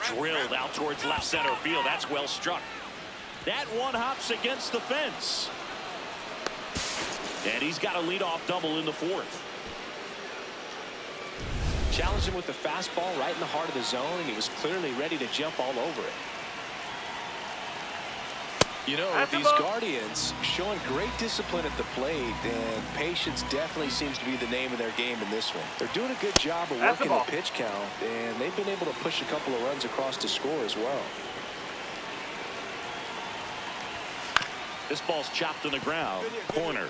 A: Drilled out towards left center field. That's well struck. That one hops against the fence. And he's got a leadoff double in the 4th.
B: Challenged him with the fastball right in the heart of the zone, and he was clearly ready to jump all over it. You know,
C: That's a
B: these
C: ball.
B: Guardians showing great discipline at the plate, and patience definitely seems to be the name of their game in this one. They're doing a good job of
C: That's a
B: working the
C: ball.
B: pitch count, and they've been able to push a couple of runs across to score as well.
A: This ball's chopped on the ground. Corner.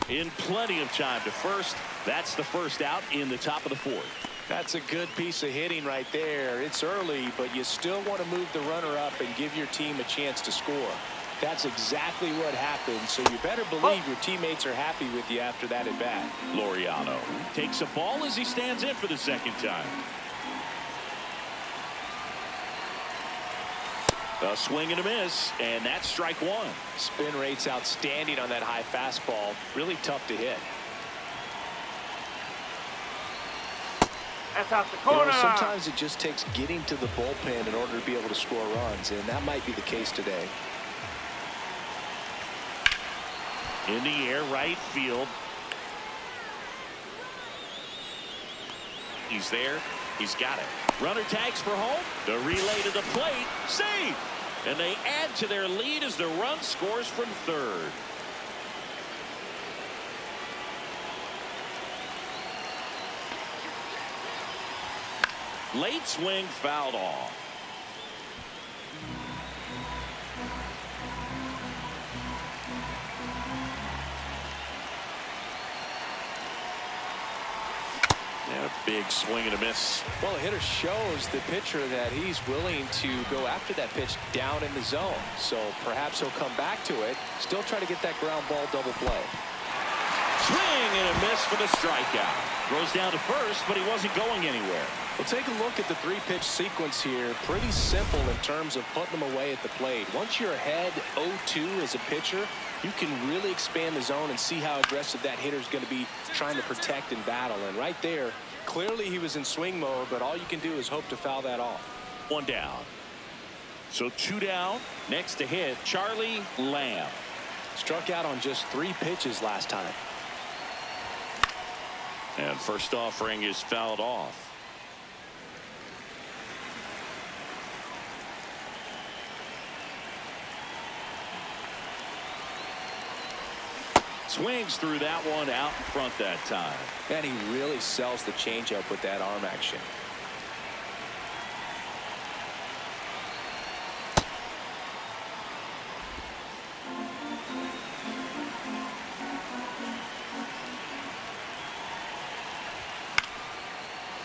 A: In plenty of time to first. That's the first out in the top of the fourth.
B: That's a good piece of hitting right there. It's early, but you still want to move the runner up and give your team a chance to score. That's exactly what happened, so you better believe your teammates are happy with you after that at bat.
A: Laureano takes a ball as he stands in for the second time. A swing and a miss, and that's strike one.
B: Spin rate's outstanding on that high fastball. Really tough to hit.
C: That's out the
B: You
C: corner.
B: know, sometimes it just takes getting to the bullpen in order to be able to score runs, and that might be the case today.
A: In the air, right field. He's there. He's got it. Runner tags for home. The relay to the plate. Safe. And they add to their lead as the run scores from third. Late swing fouled off. And a big swing and a miss.
B: Well, the hitter shows the pitcher that he's willing to go after that pitch down in the zone. So perhaps he'll come back to it, still try to get that ground ball double play.
A: Swing and a miss for the strikeout. Goes down to first, but he wasn't going anywhere.
B: Well, take a look at the three-pitch sequence here. Pretty simple in terms of putting them away at the plate. Once you're ahead 0-2 as a pitcher, you can really expand the zone and see how aggressive that hitter's going to be trying to protect and battle. And right there, clearly he was in swing mode, but all you can do is hope to foul that off.
A: One down. So two down. Next to hit, Charlie Lamb.
B: Struck out on just 3 pitches last time.
A: And first offering is fouled off. Swings through that one out in front that time.
B: And he really sells the changeup with that arm action.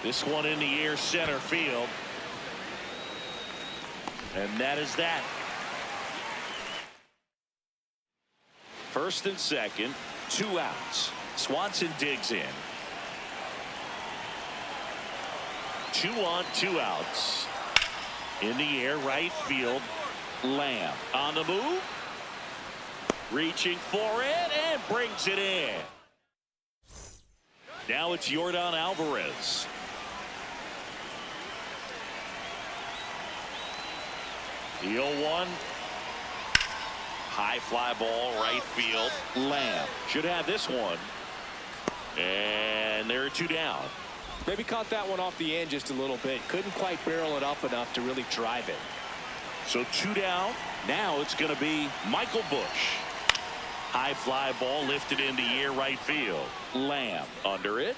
A: This one in the air, center field. And that is that. First and second, 2 outs. Swanson digs in. 2 on, 2 outs. In the air, right field. Lamb on the move. Reaching for it and brings it in. Now it's Yordan Alvarez. The 0-1. High fly ball, right field. Lamb should have this one. And there are 2 down.
B: Maybe caught that one off the end just a little bit. Couldn't quite barrel it up enough to really drive it.
A: So 2 down. Now it's going to be Michael Bush. High fly ball lifted in the air, right field. Lamb under it.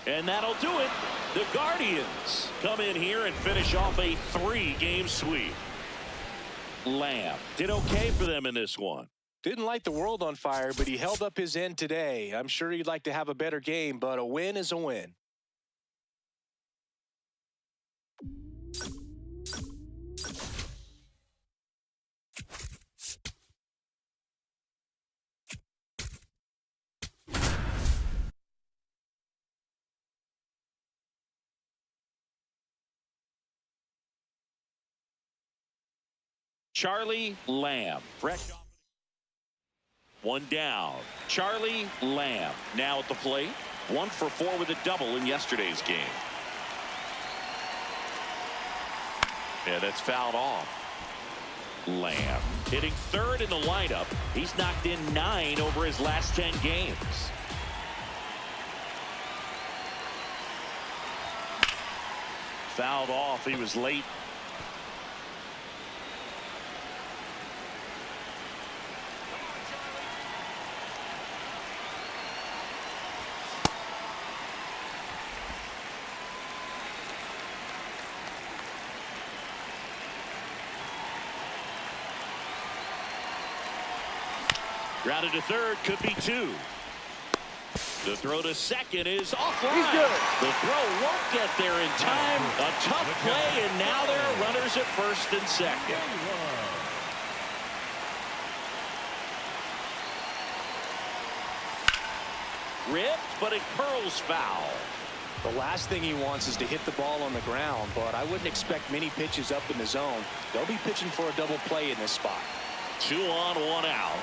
A: And that'll do it. The Guardians come in here and finish off a 3-game sweep. Lamb did okay for them in this one.
B: Didn't light the world on fire, but he held up his end today. I'm sure he'd like to have a better game, but a win is a win.
A: Charlie Lamb. Fresh off. 1 down. Charlie Lamb now at the plate. 1 for 4 with a double in yesterday's game. Yeah, that's fouled off. Lamb hitting third in the lineup. He's knocked in 9 over his last 10 games. Fouled off. He was late. Grounded to third, could be 2. The throw to second is offline.
C: He's good.
A: The throw won't get there in time. A tough play, and now there are runners at first and second. Ripped, but it curls foul.
B: The last thing he wants is to hit the ball on the ground, but I wouldn't expect many pitches up in the zone. They'll be pitching for a double play in this spot.
A: 2 on, 1 out.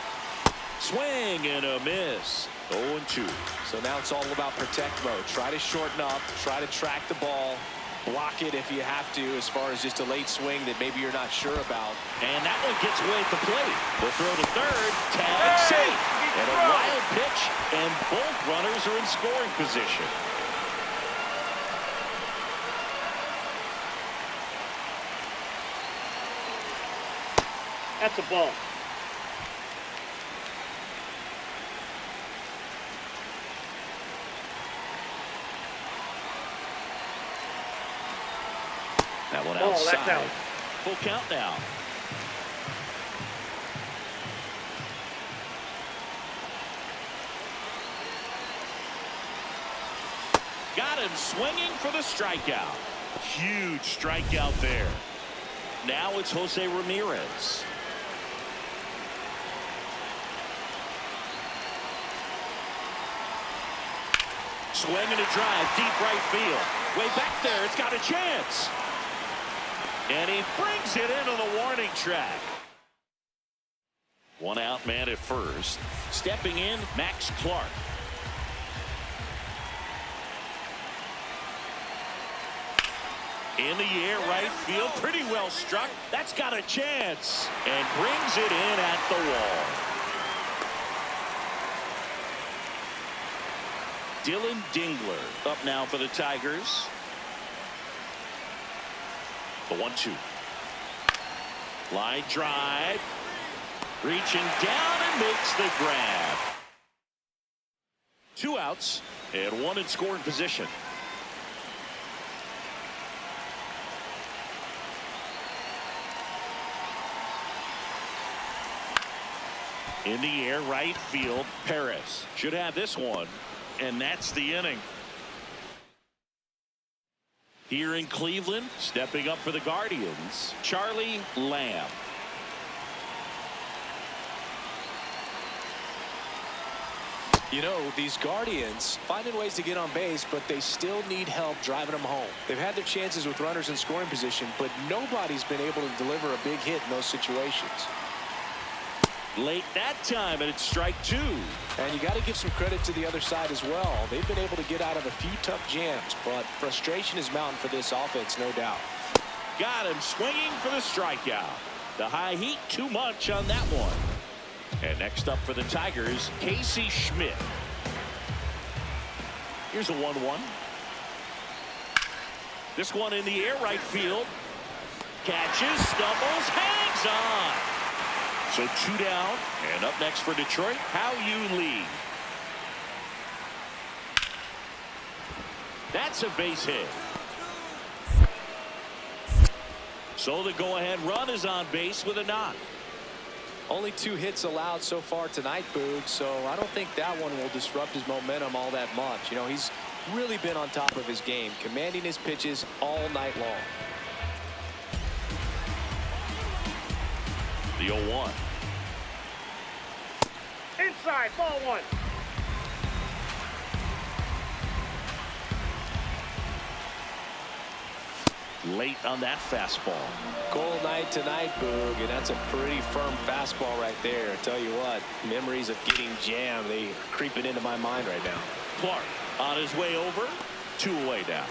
A: Swing and a miss. 0-2.
B: So now it's all about protect mode. Try to shorten up, try to track the ball, block it if you have to, as far as just a late swing that maybe you're not sure about.
A: And that one gets away at the plate. The throw to third, tag safe. And a wild pitch, and both runners are in scoring position.
C: That's a ball.
A: That one
C: Oh, that's
A: outside.
C: out.
A: Full count now. Got him swinging for the strikeout. Huge strikeout there. Now it's Jose Ramirez. Swing and a drive, deep right field. Way back there, it's got a chance. And he brings it into the warning track. 1 out man at first. Stepping in, Max Clark. In the air, right field, pretty well struck. That's got a chance. And brings it in at the wall. Dylan Dingler up now for the Tigers. The 1-2. Line drive. Reaching down and makes the grab. 2 outs and 1 in scoring position. In the air, right field, Perez should have this one, and that's the inning. Here in Cleveland, stepping up for the Guardians, Charlie Lamb.
B: You know, these Guardians finding ways to get on base, but they still need help driving them home. They've had their chances with runners in scoring position, but nobody's been able to deliver a big hit in those situations.
A: Late that time, and it's strike 2.
B: And you got to give some credit to the other side as well. They've been able to get out of a few tough jams, but frustration is mounting for this offense, no doubt.
A: Got him swinging for the strikeout. The high heat, too much on that one. And next up for the Tigers, Casey Schmidt. Here's a 1-1. This one in the air, right field. Catches, stumbles, hangs on. So 2 down, and up next for Detroit, How-Yu Lee. That's a base hit. So the go-ahead run is on base with a knock.
B: Only 2 hits allowed so far tonight, Boog, so I don't think that one will disrupt his momentum all that much. You know, he's really been on top of his game, commanding his pitches all night long.
A: The 0-1.
C: Inside, ball 1.
A: Late on that fastball.
B: Cold night tonight, Boog, and that's a pretty firm fastball right there. I tell you what, memories of getting jammed, they are creeping into my mind right now.
A: Clark on his way over, 2 away now.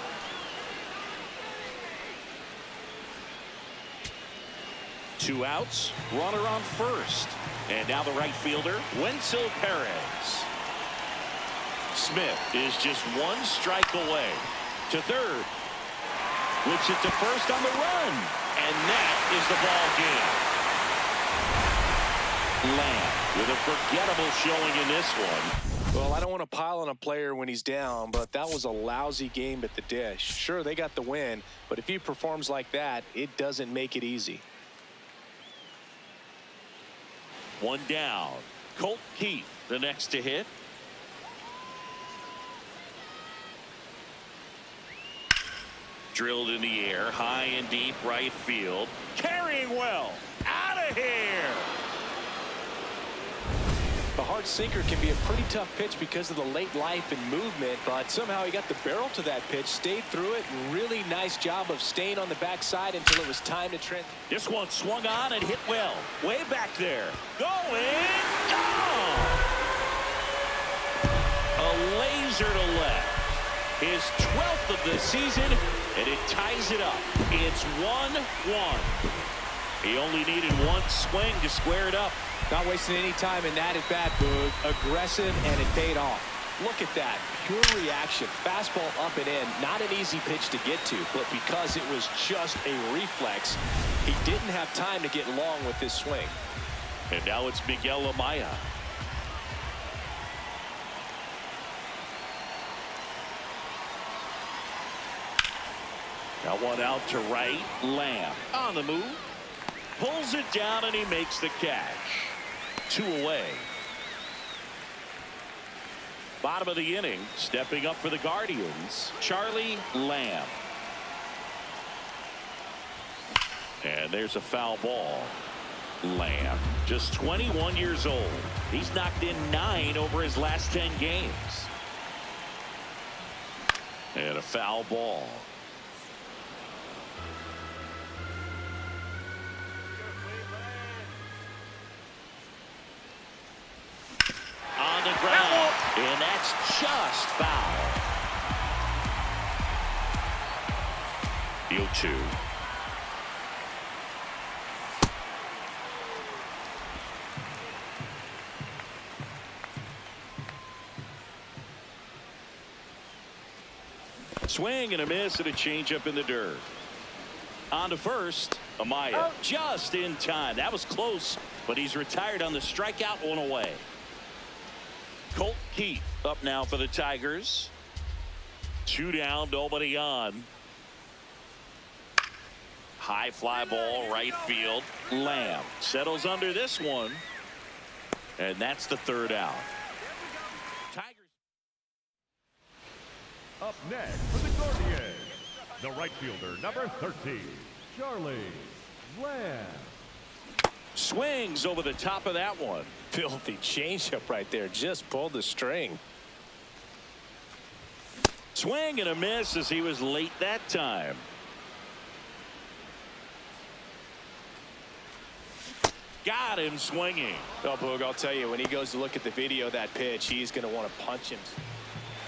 A: Two outs, runner on first. And now the right fielder, Wenzel Perez. Smith is just 1 strike away. To third. Whips it to first on the run. And that is the ball game. Lamb with a forgettable showing in this one.
B: Well, I don't want to pile on a player when he's down, but that was a lousy game at the dish. Sure, they got the win, but if he performs like that, it doesn't make it easy.
A: 1 down. Colt Keith, the next to hit. Drilled in the air, high and deep right field. Carrying well. Out of here.
B: The hard sinker can be a pretty tough pitch because of the late life and movement, but somehow he got the barrel to that pitch, stayed through it. Really nice job of staying on the backside until it was time to trend.
A: This one swung on and hit well. Way back there. Going. Gone. A laser to left. His 12th of the season, and it ties it up. It's 1-1. He only needed one swing to square it up.
B: Not wasting any time in that at bat, Boog. Aggressive, and it paid off. Look at that. Pure reaction. Fastball up and in. Not an easy pitch to get to, but because it was just a reflex, he didn't have time to get long with this swing.
A: And now it's Miguel Amaya. Got one out to right. Lamb on the move. Pulls it down and he makes the catch. 2 away. Bottom of the inning, stepping up for the Guardians, Charlie Lamb. And there's a foul ball. Lamb, just 21 years old. He's knocked in 9 over his last 10 games. And a foul ball. On the ground, and that's just foul. The 0-2. Swing and a miss and a changeup in the dirt. On to first, Amaya just in time. That was close, but he's retired on the strikeout, 1 away. Colt Keith up now for the Tigers. 2 down, nobody on. High fly ball, right field. Lamb settles under this one, and that's the 3rd out. Tigers.
D: Up next for the Guardians, the right fielder, number 13, Charlie Lamb.
A: Swings over the top of that one.
B: Filthy changeup right there. Just pulled the string.
A: Swing and a miss as he was late that time. Got him swinging.
B: Oh, Boog, I'll tell you, when he goes to look at the video of that pitch, he's going to want to punch him.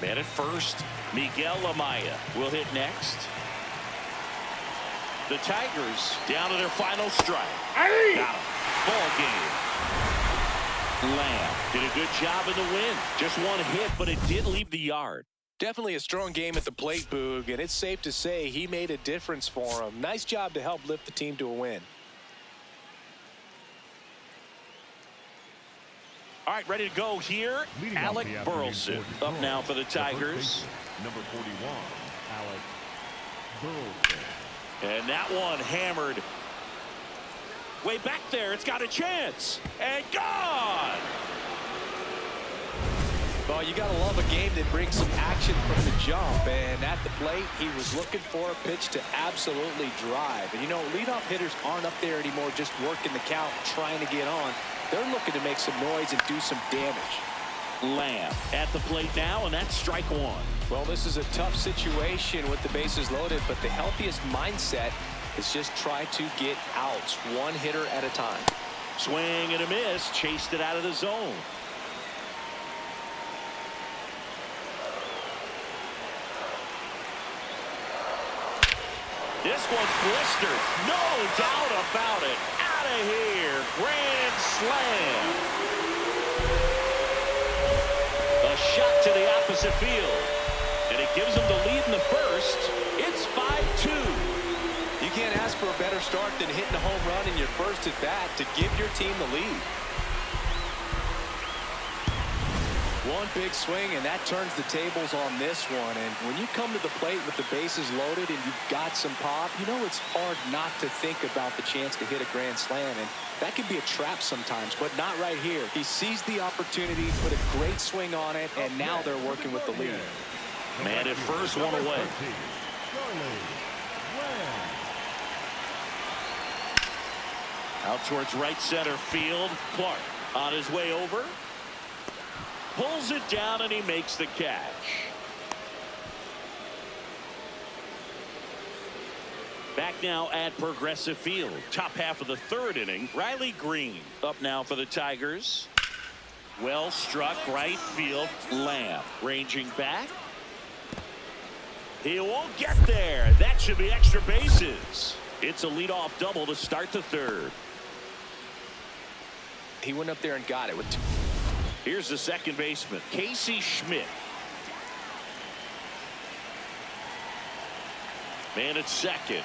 A: Man at first, Miguel Amaya will hit next. The Tigers down to their final strike.
C: Hey!
A: Got him. Ball game. Lamb did a good job in the win. Just one hit, but it did leave the yard.
B: Definitely a strong game at the plate, Boog, and it's safe to say he made a difference for him. Nice job to help lift the team to a win.
A: All right, ready to go here.
D: Leading
A: Alec
D: off the
A: Burleson
D: afternoon
A: up now for the Tigers.
D: Number 41, Alec Burleson.
A: And that one hammered. Way back there, it's got a chance. And gone!
B: Well, you got to love a game that brings some action from the jump. And at the plate, he was looking for a pitch to absolutely drive. And, you know, leadoff hitters aren't up there anymore just working the count, trying to get on. They're looking to make some noise and do some damage.
A: Lamb at the plate now, and that's strike 1.
B: Well, this is a tough situation with the bases loaded, but the healthiest mindset is just try to get outs, one hitter at a time.
A: Swing and a miss, chased it out of the zone. This one's blistered, no doubt about it. Out of here, grand slam. A shot to the opposite field, and it gives them the lead in the first. It's 5-2.
B: You can't ask for a better start than hitting a home run in your first at bat to give your team the lead. One big swing, and that turns the tables on this one. And when you come to the plate with the bases loaded and you've got some pop, you know it's hard not to think about the chance to hit a grand slam. And that can be a trap sometimes, but not right here. He seized the opportunity, put a great swing on it, and now they're working with the lead.
A: Man at first, one away. Out towards right center field. Clark on his way over. Pulls it down and he makes the catch. Back now at Progressive Field. Top half of the third inning. Riley Green up now for the Tigers. Well struck right field. Lamb ranging back. He won't get there. That should be extra bases. It's a leadoff double to start the third.
B: He went up there and got it with two.
A: Here's the second baseman, Casey Schmidt. Man at second.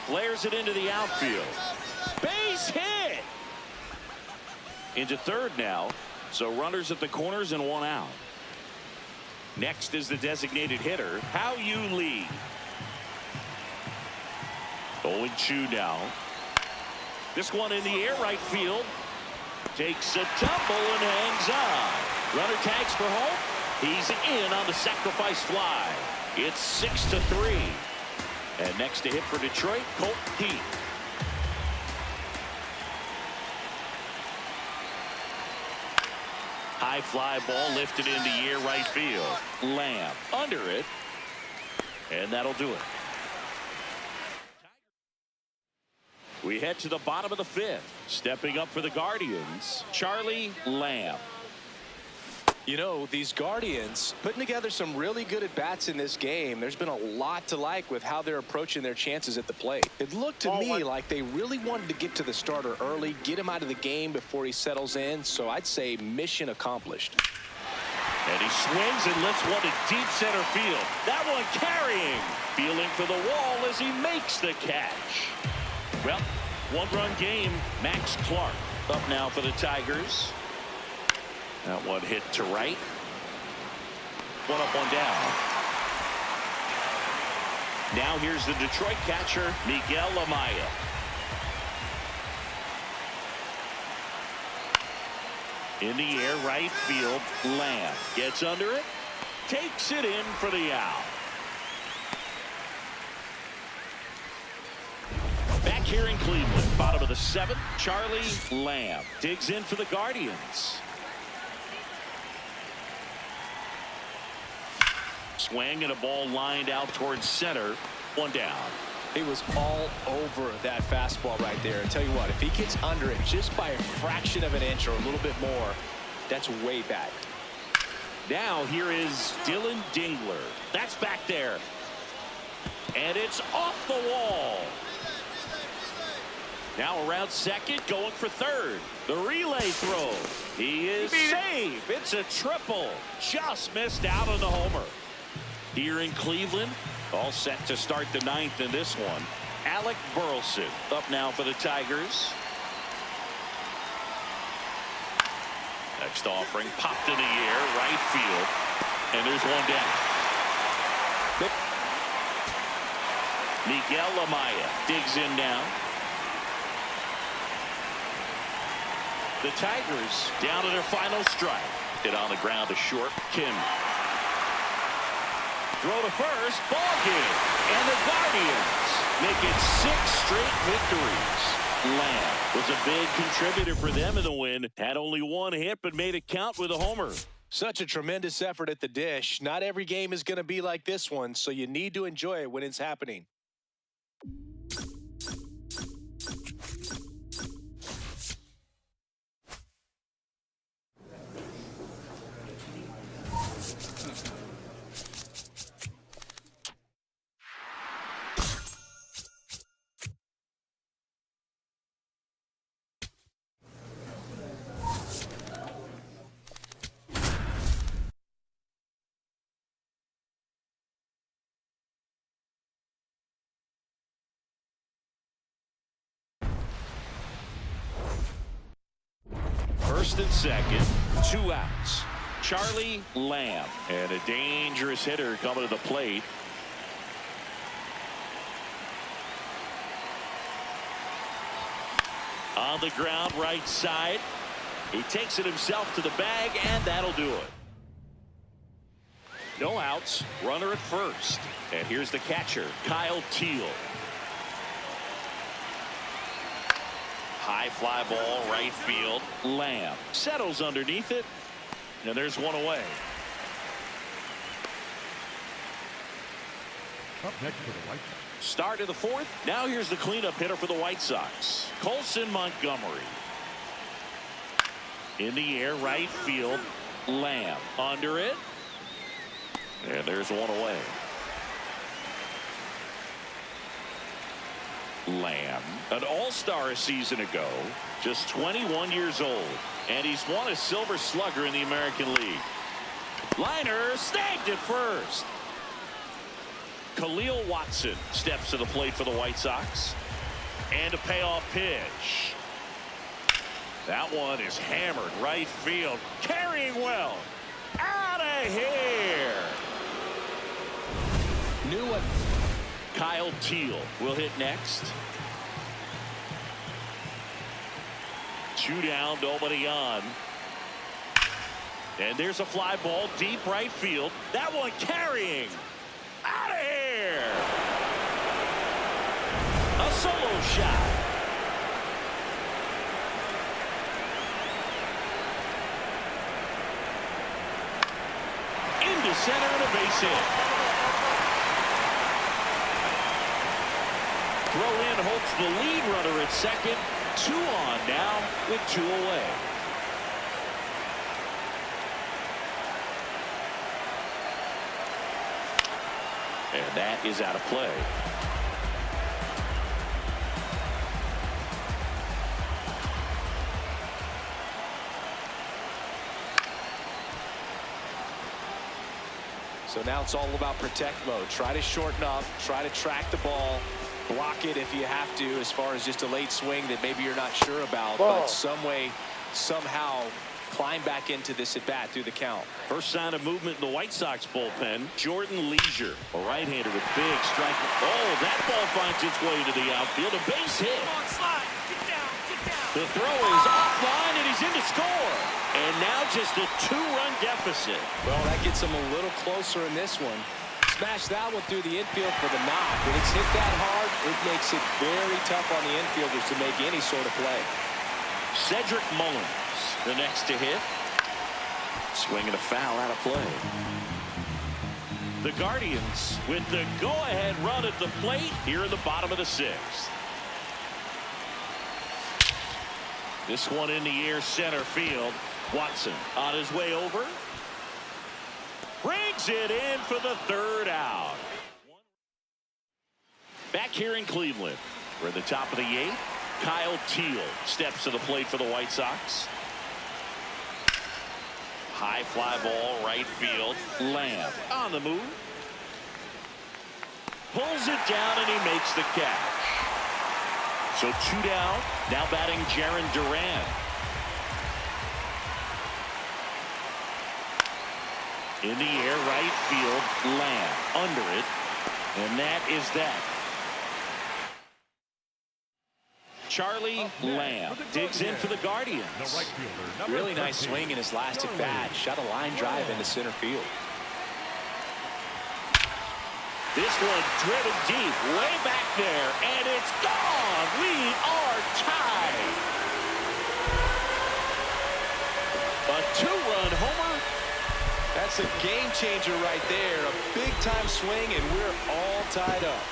A: Flares it into the outfield. Base hit! Into third now. So runners at the corners and one out. Next is the designated hitter, How You Lee. 0-2 now. This one in the air right field. Takes a tumble and hangs on. Runner tags for home. He's in on the sacrifice fly. It's 6-3. And next to hit for Detroit, Colt Heath. High fly ball lifted into the air right field. Lamb under it. And that'll do it. We head to the bottom of the fifth. Stepping up for the Guardians, Charlie Lamb.
B: You know, these Guardians putting together some really good at-bats in this game. There's been a lot to like with how they're approaching their chances at the plate. It looked to me like they really wanted to get to the starter early, get him out of the game before he settles in. So I'd say mission accomplished.
A: And he swings and lifts one to deep center field. That one carrying. Feeling for the wall as he makes the catch. Well, one-run game. Max Clark up now for the Tigers. That one hit to right. One up, one down. Now here's the Detroit catcher, Miguel Amaya. In the air, right field, Lamb gets under it, takes it in for the out. Back here in Cleveland, bottom of the seventh, Charlie Lamb digs in for the Guardians. Swing and a ball lined out towards center. One down.
B: He was all over that fastball right there. And tell you what, if he gets under it just by a fraction of an inch or a little bit more, that's way back.
A: Now here is Dylan Dingler. That's back there. And it's off the wall. Now around second, going for third. The relay throw. He is safe. It's a triple. Just missed out on the homer. Here in Cleveland, all set to start the ninth in this one. Alec Burleson up now for the Tigers. Next offering, popped in the air, right field. And there's one down. Miguel Amaya digs in now. The Tigers down to their final strike. Hit on the ground to short. Kim. Throw to first. Ball game. And the Guardians make it 6 straight victories. Lamb was a big contributor for them in the win. Had only one hit but made it count with a homer.
B: Such a tremendous effort at the dish. Not every game is going to be like this one, so you need to enjoy it when it's happening.
A: First and second, 2 outs. Charlie Lamb. And a dangerous hitter coming to the plate. On the ground, right side. He takes it himself to the bag, and that'll do it. No outs, runner at first. And here's the catcher, Kyle Teal. High fly ball, right field. Lamb settles underneath it, and there's one away.
D: Up next for the White Sox.
A: Start of the fourth. Now here's the cleanup hitter for the White Sox, Colson Montgomery. In the air, right field. Lamb under it. And there's one away. Lamb, an all-star a season ago, just 21 years old, and he's won a Silver Slugger in the American League. Liner snagged at first. Khalil Watson steps to the plate for the White Sox. And a payoff pitch. That one is hammered right field. Carrying well. Out of here.
B: Knew it.
A: Kyle Teal will hit next. 2 down, nobody on. And there's a fly ball deep right field. That one carrying. Out of here. A solo shot. Into center and a base hit. Throw in hopes the lead runner at second. 2 on now with 2 away. And that is out of play.
B: So now it's all about protect mode. Try to shorten up, try to track the ball, block it if you have to, as far as just a late swing that maybe you're not sure about, but some way, somehow climb back into this at bat through the count.
A: First sign of movement in the White Sox bullpen. Jordan Leisure, a right-hander with big strike. Oh, that ball finds its way to the outfield. A base hit.
C: Come on, slide. Get down. Get down.
A: The throw is offline, and he's in to score. And now just a 2-run deficit.
B: Well, that gets him a little closer in this one. Smash that one through the infield for the knock. When it's hit that hard, it makes it very tough on the infielders to make any sort of play.
A: Cedric Mullins, the next to hit. Swinging a foul out of play. The Guardians with the go-ahead run at the plate here in the bottom of the 6th. This one in the air, center field. Watson on his way over. Brings it in for the 3rd out. Back here in Cleveland, we're at the top of the 8th. Kyle Teal steps to the plate for the White Sox. High fly ball, right field. Lamb on the move. Pulls it down, and he makes the catch. So 2 down. Now batting Jarren Duran. In the air, right field. Lamb under it. And that is that. Charlie Lamb digs in for the Guardians.
D: The right fielder, number
B: Really nice
D: 13,
B: swing in his last at bat. Shot a line drive into center field.
A: This one driven deep, way back there, and it's gone. We are tied. A 2-run homer.
B: That's a game changer right there. A big time swing, and we're all tied up.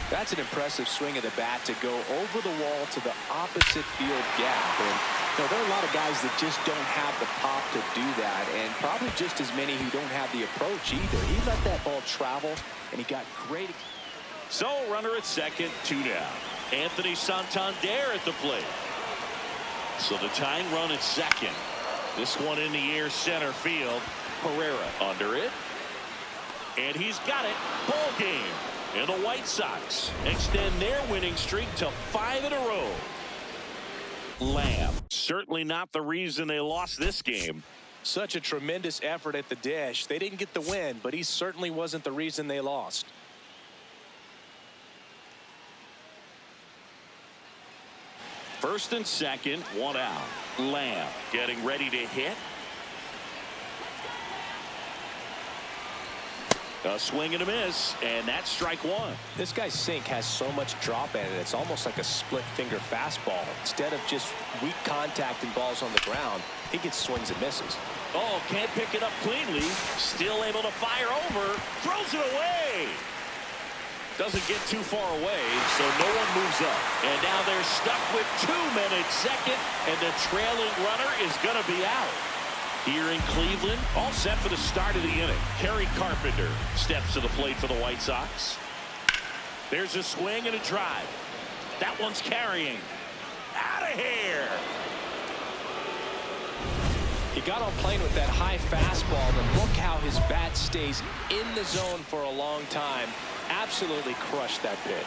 B: That's an impressive swing of the bat to go over the wall to the opposite field gap. And there are a lot of guys that just don't have the pop to do that, and probably just as many who don't have the approach either. He let that ball travel, and he got great.
A: So runner at second, 2 down. Anthony Santander at the plate. So the tying run at second. This one in the air, center field. Pereira under it. And he's got it. Ball game. And the White Sox extend their winning streak to 5 in a row. Lamb, certainly not the reason they lost this game.
B: Such a tremendous effort at the dish. They didn't get the win, but he certainly wasn't the reason they lost.
A: First and second, 1 out. Lamb getting ready to hit. A swing and a miss, and that's strike 1.
B: This guy's sink has so much drop in it. It's almost like a split finger fastball. Instead of just weak contact and balls on the ground, he gets swings and misses.
A: Oh, can't pick it up cleanly. Still able to fire over. Throws it away. Doesn't get too far away, so no one moves up. And now they're stuck with 2 men at second, and the trailing runner is going to be out. Here in Cleveland, all set for the start of the inning. Kerry Carpenter steps to the plate for the White Sox. There's a swing and a drive. That one's carrying. Out of here.
B: He got on plane with that high fastball, and look how his bat stays in the zone for a long time. Absolutely crushed that pitch.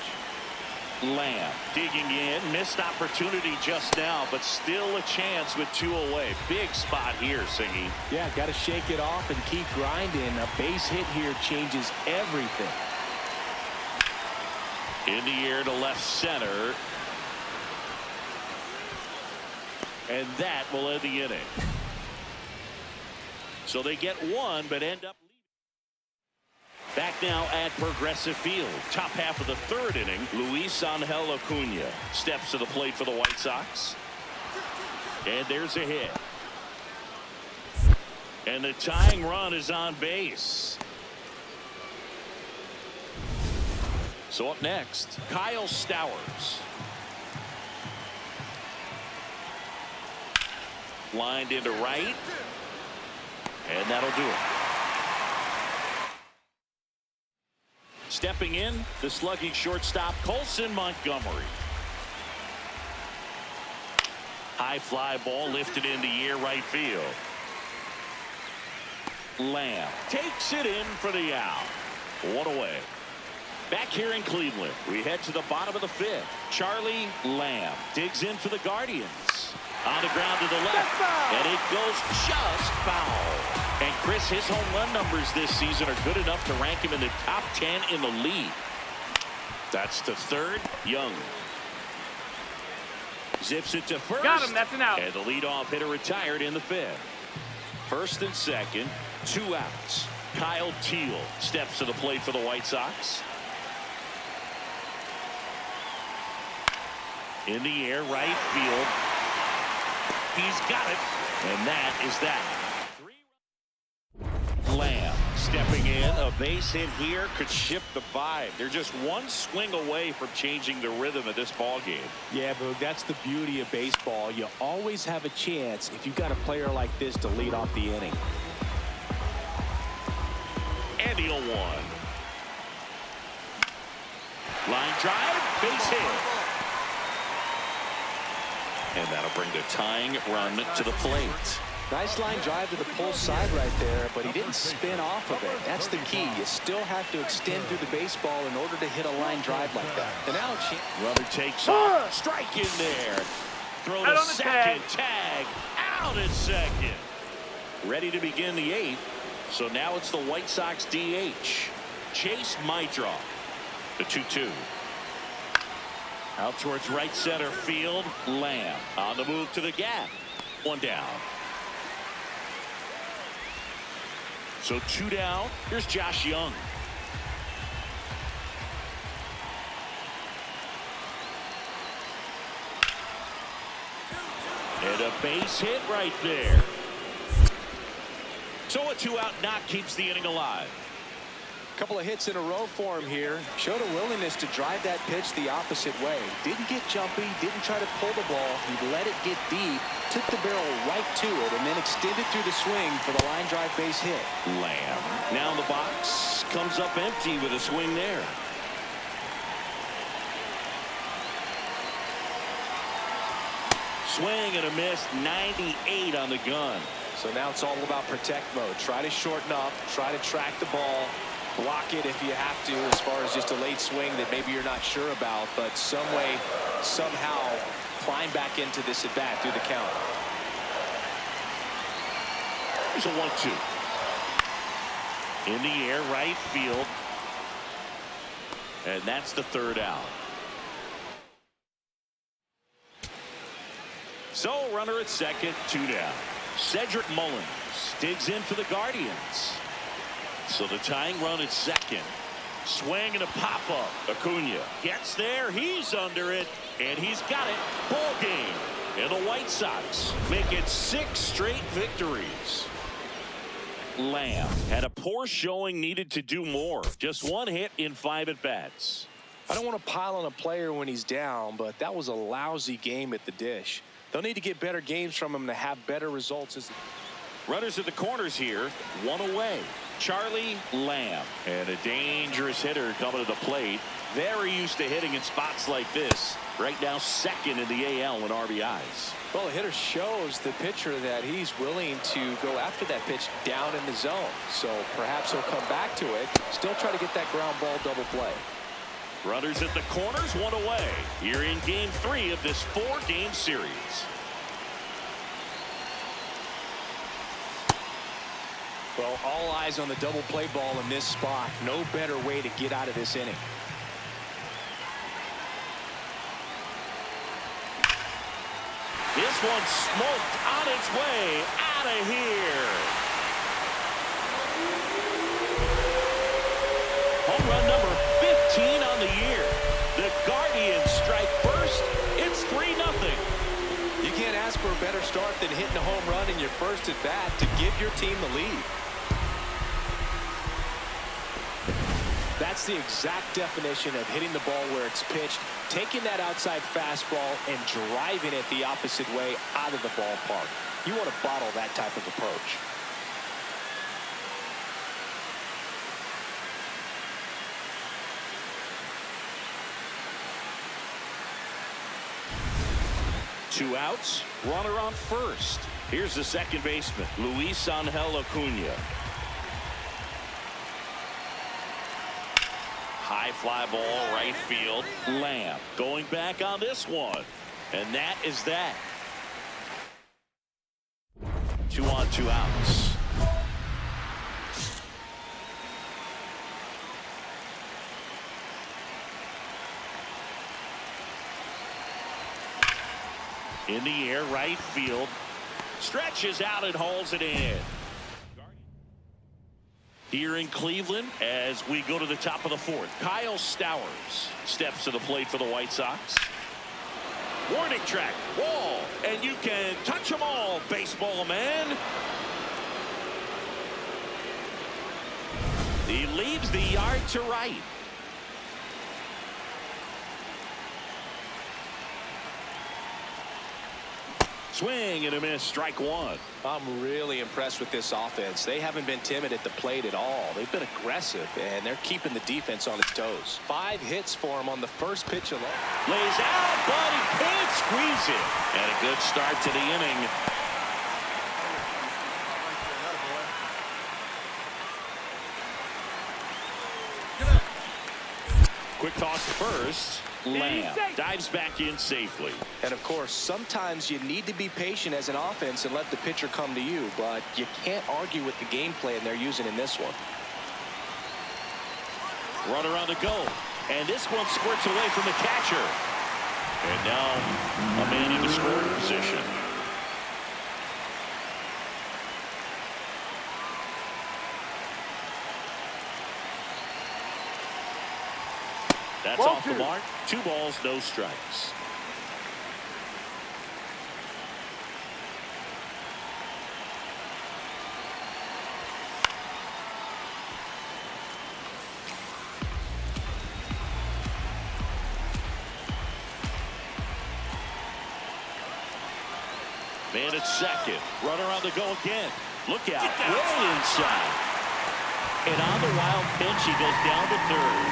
A: Lamb digging in, missed opportunity just now, but still a chance with 2 away. Big spot here, Singy.
B: Yeah, got to shake it off and keep grinding. A base hit here changes everything.
A: In the air to left center. And that will end the inning. So they get 1, but end up leaving. Back now at Progressive Field. Top half of the 3rd inning. Luis Angel Acuna steps to the plate for the White Sox. And there's a hit. And the tying run is on base. So up next, Kyle Stowers. Lined into right. And that'll do it. Stepping in, the slugging shortstop, Colson Montgomery. High fly ball lifted in the air, right field. Lamb takes it in for the out. 1 away. Back here in Cleveland, we head to the bottom of the 5th. Charlie Lamb digs in for the Guardians. On the ground to the left, and it goes just foul. And Chris, his home run numbers this season are good enough to rank him in the top 10 in the league. That's to third, Young. Zips it to first.
C: Got him, that's an out.
A: And the leadoff hitter retired in the 5th. First and second, 2 outs. Kyle Teal steps to the plate for the White Sox. In the air, right field. He's got it, and that is that. Lamb stepping in. A base hit here could shift the vibe. They're just 1 swing away from changing the rhythm of this ball game.
B: Yeah, Boog, that's the beauty of baseball. You always have a chance if you've got a player like this to lead off the inning.
A: And the 0-1. Line drive, base hit. And that'll bring the tying run to the plate.
B: Nice line drive to the pull side right there, but he didn't spin off of it. That's the key. You still have to extend through the baseball in order to hit a line drive like that. And now
A: Runner takes off. Strike in there. Throw to second. Tag. Out at second. Ready to begin the 8th. So now it's the White Sox DH. Chase Maidra. The 2-2. Out towards right center field. Lamb on the move to the gap. 1 down. So 2 down. Here's Josh Young. And a base hit right there. So a 2-out knock keeps the inning alive.
B: couple of hits in a row for him here. Showed a willingness to drive that pitch the opposite way. Didn't get jumpy, didn't try to pull the ball. He let it get deep, took the barrel right to it, and then extended through the swing for the line drive base hit.
A: Lamb now in the box, comes up empty with a swing there. Swing and a miss. 98 on the gun.
B: So now it's all about protect mode. Try to shorten up. Try to track the ball. Block it if you have to, as far as just a late swing that maybe you're not sure about. But some way, somehow, climb back into this at bat through the count.
A: Here's a 1-2. In the air, right field. And that's the third out. So runner at second, 2 down. Cedric Mullins digs in for the Guardians. So the tying run at second. Swing and a pop-up. Acuna gets there. He's under it. And he's got it. Ball game. And the White Sox make it 6 straight victories. Lamb had a poor showing, needed to do more. Just 1 hit in 5 at-bats.
B: I don't want to pile on a player when he's down, but that was a lousy game at the dish. They'll need to get better games from him to have better results.
A: Runners at the corners here. 1 away. Charlie Lamb. And a dangerous hitter coming to the plate. Very used to hitting in spots like this. Right now, second in the AL in RBIs.
B: Well, the hitter shows the pitcher that he's willing to go after that pitch down in the zone. So perhaps he'll come back to it. Still try to get that ground ball double play.
A: Runners at the corners, 1 away. Here in game 3 of this 4-game series.
B: Well, all eyes on the double play ball in this spot. No better way to get out of this inning.
A: This one smoked on its way out of here. Home run number 15 on the year. The Guardians strike first. It's 3-0.
B: You can't ask for a better start than hitting a home run in your first at bat to give your team the lead. That's the exact definition of hitting the ball where it's pitched, taking that outside fastball and driving it the opposite way out of the ballpark. You want to bottle that type of approach.
A: Two outs, runner on first. Here's the second baseman, Luis Angel Acuna. High fly ball, right field. Lamb going back on this one. And that is that. 2 on, 2 outs. In the air, right field. Stretches out and hauls it in. Here in Cleveland, as we go to the top of the 4th, Kyle Stowers steps to the plate for the White Sox. Warning track, wall, and you can touch them all, baseball man. He leaves the yard to right. Swing and a miss, strike 1.
B: I'm really impressed with this offense. They haven't been timid at the plate at all. They've been aggressive, and they're keeping the defense on its toes. 5 hits for him on the first pitch alone.
A: Lays out, but he can't squeeze it. And a good start to the inning. Quick toss to first. Lamb dives back in safely.
B: And of course, sometimes you need to be patient as an offense and let the pitcher come to you, but you can't argue with the game plan they're using in this one.
A: Runner on the go, and this one squirts away from the catcher. And now a man in the scoring position. That's off the mark. 2 balls, no strikes. Man at second. Runner on the go again. Look out. Way inside. And on the wild pitch, he goes down to third.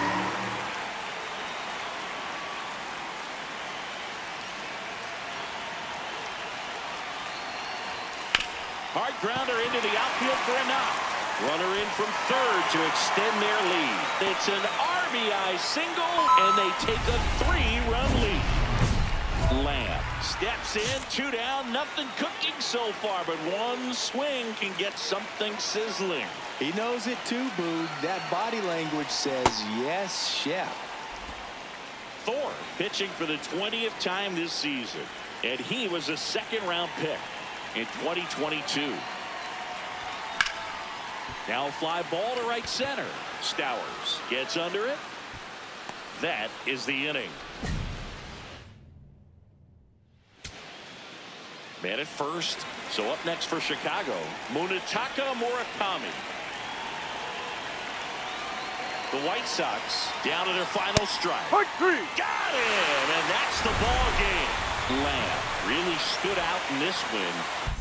A: Hard grounder into the outfield for a knock. Runner in from third to extend their lead. It's an RBI single, and they take a 3-run lead. Lamb steps in, 2 down, nothing cooking so far, but one swing can get something sizzling.
B: He knows it too, Boog. That body language says, yes, chef.
A: Thor pitching for the 20th time this season, and he was a second-round pick in 2022. Now a fly ball to right center. Stowers gets under it. That is the inning. Man at first. So up next for Chicago, Munetaka Murakami. The White Sox down to their final strike. Got him, and that's the ball game. Lamb really stood out in this win.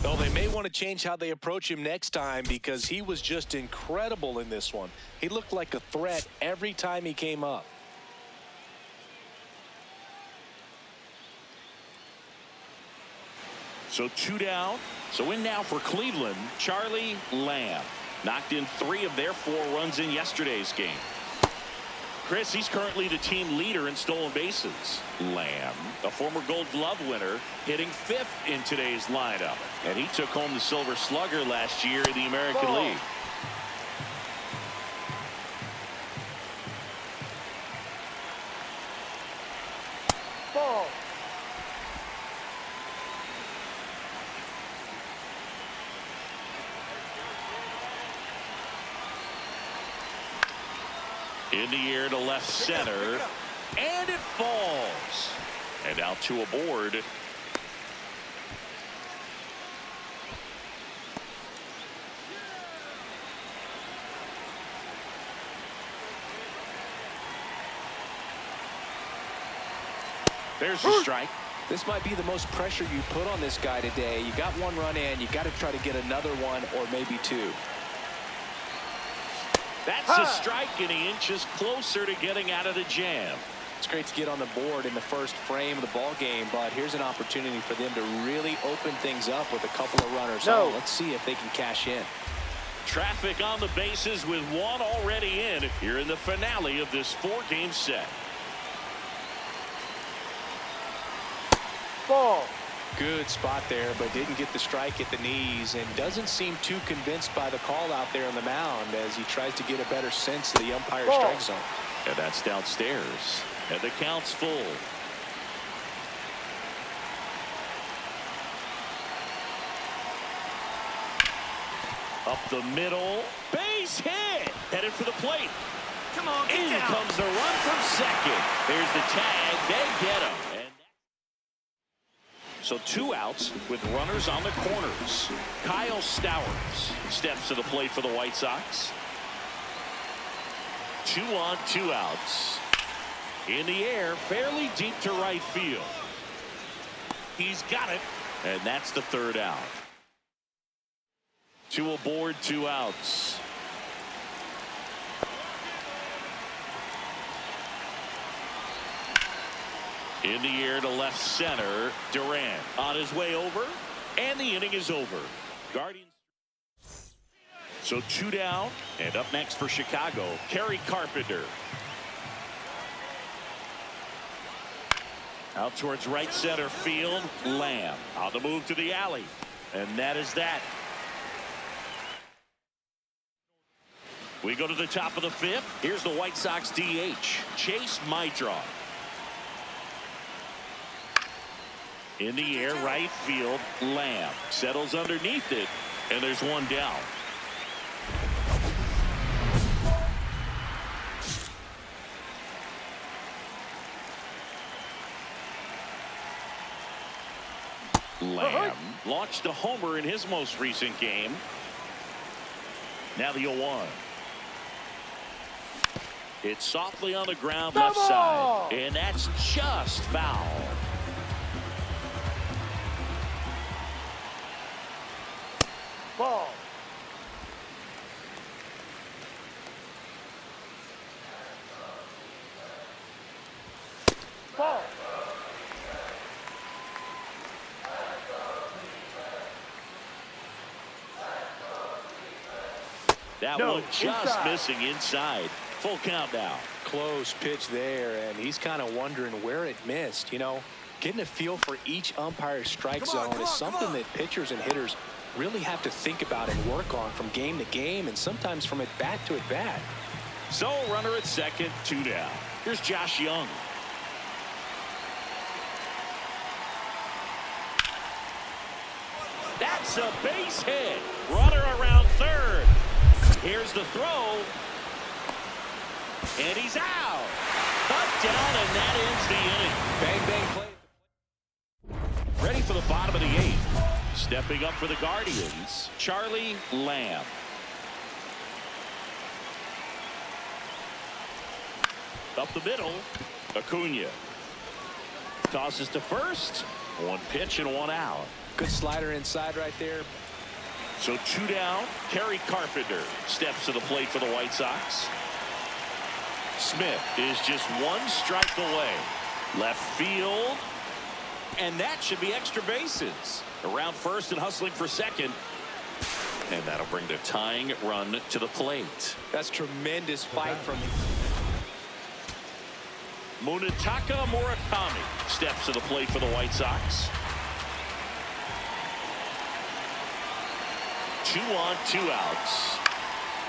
B: Well, they may want to change how they approach him next time because he was just incredible in this one. He looked like a threat every time he came up.
A: So 2 down. So in now for Cleveland, Charlie Lamb. Knocked in 3 of their 4 runs in yesterday's game. Chris, he's currently the team leader in stolen bases. Lamb, a former Gold Glove winner, hitting 5th in today's lineup. And he took home the Silver Slugger last year in the American League.
E: Ball.
A: In the air to left center, and it falls. And out to a board. There's the strike.
B: This might be the most pressure you put on this guy today. You got 1 run in, you got to try to get another 1 or maybe 2.
A: That's a strike, and he inches closer to getting out of the jam.
B: It's great to get on the board in the first frame of the ball game, but here's an opportunity for them to really open things up with a couple of runners.
E: No.
B: Let's see if they can cash in.
A: Traffic on the bases with 1 already in here in the finale of this 4-game set.
E: Ball.
B: Good spot there, but didn't get the strike at the knees and doesn't seem too convinced by the call out there on the mound as he tries to get a better sense of the umpire's strike zone.
A: And that's downstairs. And the count's full. Up the middle. Base hit. Headed for the plate.
C: Come on, get
A: In
C: down.
A: comes the run from second. There's the tag. They get him. And so 2 outs with runners on the corners. Kyle Stowers steps to the plate for the White Sox. 2 on, 2 outs. In the air, fairly deep to right field. He's got it, and that's the 3rd out. 2 aboard, 2 outs. In the air to left center, Durant on his way over, and the inning is over. Guardians. So 2 down, and up next for Chicago, Kerry Carpenter. Out towards right center field, Lamb on the move to the alley, and that is that. We go to the top of the 5th. Here's the White Sox DH, Chase Maidron. In the air, right field, Lamb settles underneath it, and there's 1 down. Lamb launched a homer in his most recent game. Now the 0-1. It's softly on the ground left side, and that's just foul.
E: Ball. Ball.
A: That one just missing inside. Full count now.
B: Close pitch there, and he's kind of wondering where it missed. You know, getting a feel for each umpire's strike zone is something that pitchers and hitters really have to think about and work on from game to game, and sometimes from at bat to at bat.
A: So runner at second, 2 down. Here's Josh Young. That's a base hit. Runner around third. Here's the throw. And he's out. Cut down, and that ends the inning. Bang, bang play. Ready for the bottom of the 8th. Stepping up for the Guardians, Charlie Lamb. Up the middle, Acuna. Tosses to first. 1 pitch and 1 out.
B: Good slider inside right there.
A: So 2 down. Kerry Carpenter steps to the plate for the White Sox. Smith is just 1 strike away. Left field. And that should be extra bases. Around first and hustling for second. And that'll bring the tying run to the plate.
B: That's tremendous fight from him.
A: Munetaka Murakami steps to the plate for the White Sox. 2 on, 2 outs.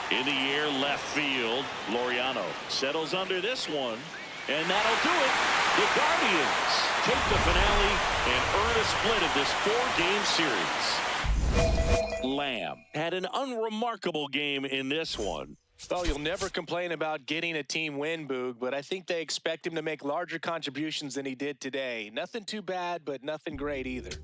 A: In the air, left field. Laureano settles under this one. And that'll do it. The Guardians take the finale and earn a split of this 4-game series. Lamb had an unremarkable game in this one.
B: Well, you'll never complain about getting a team win, Boog, but I think they expect him to make larger contributions than he did today. Nothing too bad, but nothing great either.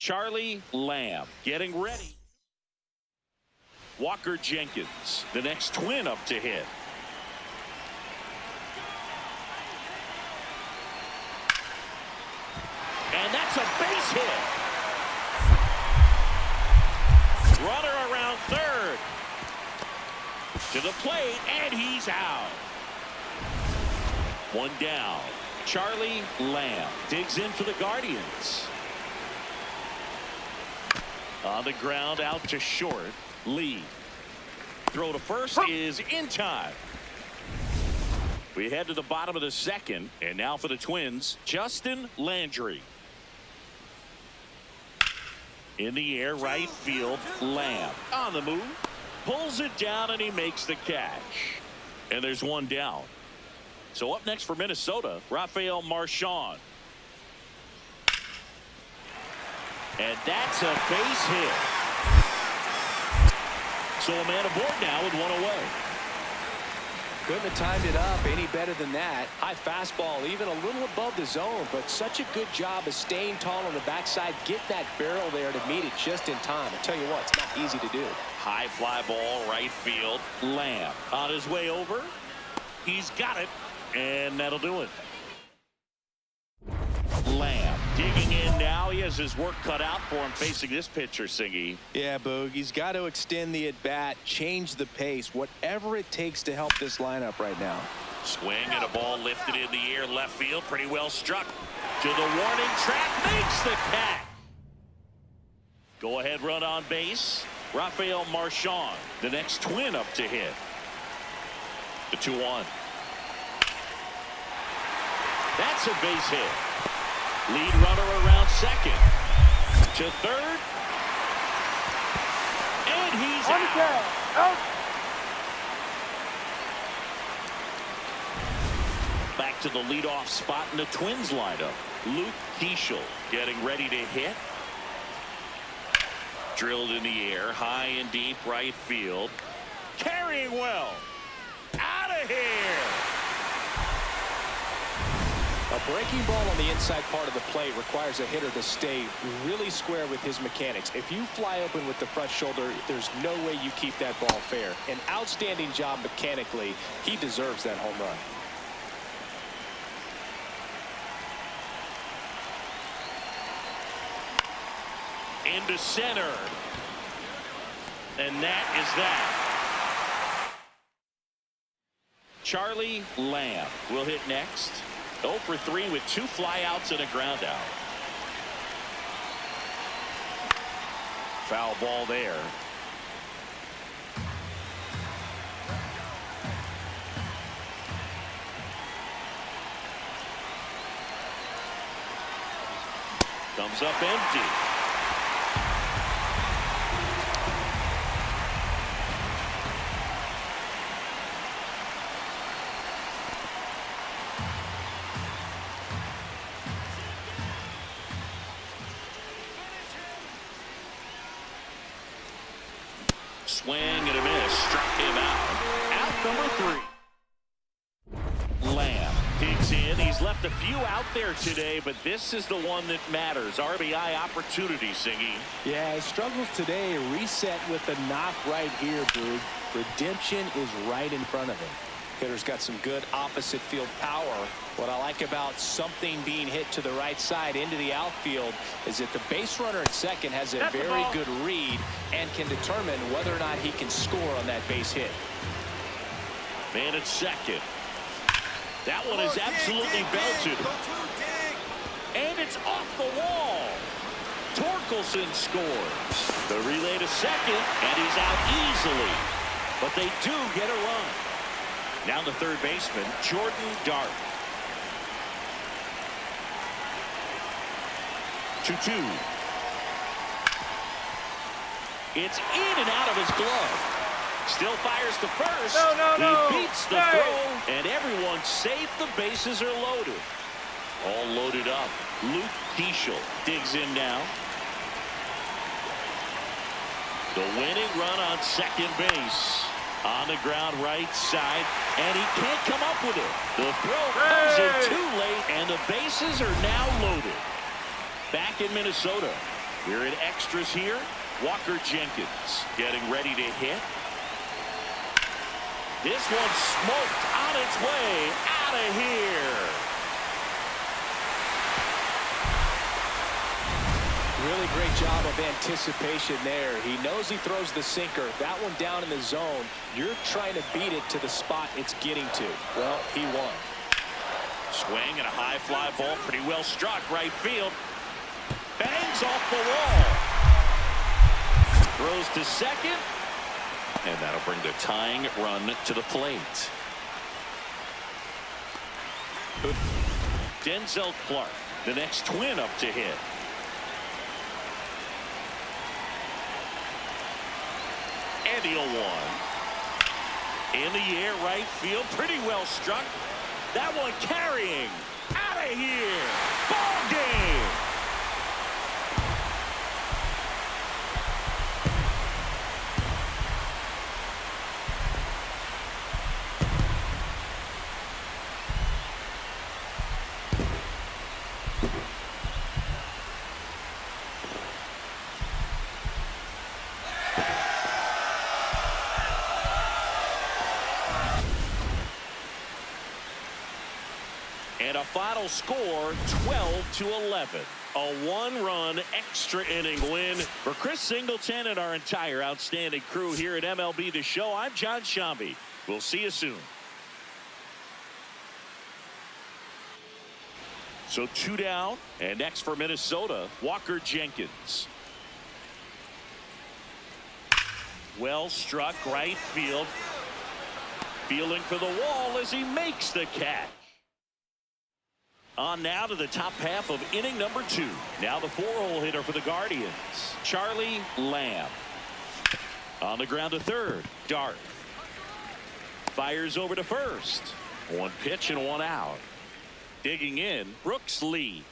A: Charlie Lamb getting ready. Walker Jenkins, the next twin up to hit. And that's a base hit. Runner around third. To the plate, and he's out. 1 down. Charlie Lamb digs in for the Guardians. On the ground, out to short. Lee. Throw to first is in time. We head to the bottom of the 2nd, and now for the Twins, Justin Landry. In the air, right field, Lamb. On the move, pulls it down, and he makes the catch. And there's 1 down. So up next for Minnesota, Rafael Marchand. And that's a base hit. So a man aboard now with 1 away.
B: Couldn't have timed it up any better than that. High fastball, even a little above the zone, but such a good job of staying tall on the backside, getting that barrel there to meet it just in time. I tell you what, it's not easy to do.
A: High fly ball, right field. Lamb on his way over. He's got it, and that'll do it. Lamb digging in now. He has his work cut out for him facing this pitcher, Singy.
B: Yeah, Boog, he's got to extend the at-bat, change the pace, whatever it takes to help this lineup right now.
A: Swing and a ball lifted in the air, left field, pretty well struck. To the warning track, makes the catch. Go ahead run on base. Rafael Marchand, the next Twin up to hit. The 2-1. That's a base hit. Lead runner around second. To third. And he's out. Back to the leadoff spot in the Twins lineup. Luke Keeschel getting ready to hit. Drilled in the air, high and deep right field. Carrying well. Out of here.
B: A breaking ball on the inside part of the plate requires a hitter to stay really square with his mechanics. If you fly open with the front shoulder, there's no way you keep that ball fair. An outstanding job mechanically. He deserves that home run.
A: Into center. And that is that. Charlie Lamb will hit next. 0 for 3 with 2 flyouts and a ground out. Foul ball there. Comes up empty. Swing and a miss. Struck him out. Out number 3. Lamb digs in. He's left a few out there today, but this is the one that matters. RBI opportunity, Singy.
B: Yeah, his struggles today reset with the knock right here, Boog. Redemption is right in front of him. Hitter's got some good opposite field power. What I like about something being hit to the right side into the outfield is that the base runner at second has a very good read and can determine whether or not he can score on that base hit.
A: Man at second. That one is absolutely belted. And it's off the wall. Torkelson scores. The relay to second, and he's out easily. But they do get a run. Now the third baseman, Jordan Dart. 2-2. It's in and out of his glove. Still fires to first.
E: No.
A: He beats the throw, and everyone's safe. The bases are loaded. All loaded up. Luke Keeschel digs in now. The winning run on second base. On the ground right side, and he can't come up with it. The throw comes in too late, and the bases are now loaded. Back in Minnesota. We're in extras here. Walker Jenkins getting ready to hit. This one smoked on its way out of here.
B: Really great job of anticipation there. He knows he throws the sinker. That one down in the zone. You're trying to beat it to the spot it's getting to. Well, he won.
A: Swing and a high fly ball. Pretty well struck right field. Bangs off the wall. Throws to second. And that'll bring the tying run to the plate. Denzel Clark, the next Twin up to hit. And the 0-1. In the air, right field, pretty well struck. That one carrying. Out of here. Ball game. final score 12-11. A one-run extra inning win for Chris Singleton and our entire outstanding crew here at MLB The Show. I'm John Shambi. We'll see you soon. So 2 down, and next for Minnesota, Walker Jenkins. Well struck, right field. Feeling for the wall as he makes the catch. On now to the top half of inning number 2. Now the 4-hole hitter for the Guardians, Charlie Lamb. On the ground to third, Dart. Fires over to first. One pitch and one out. Digging in, Brooks Lee.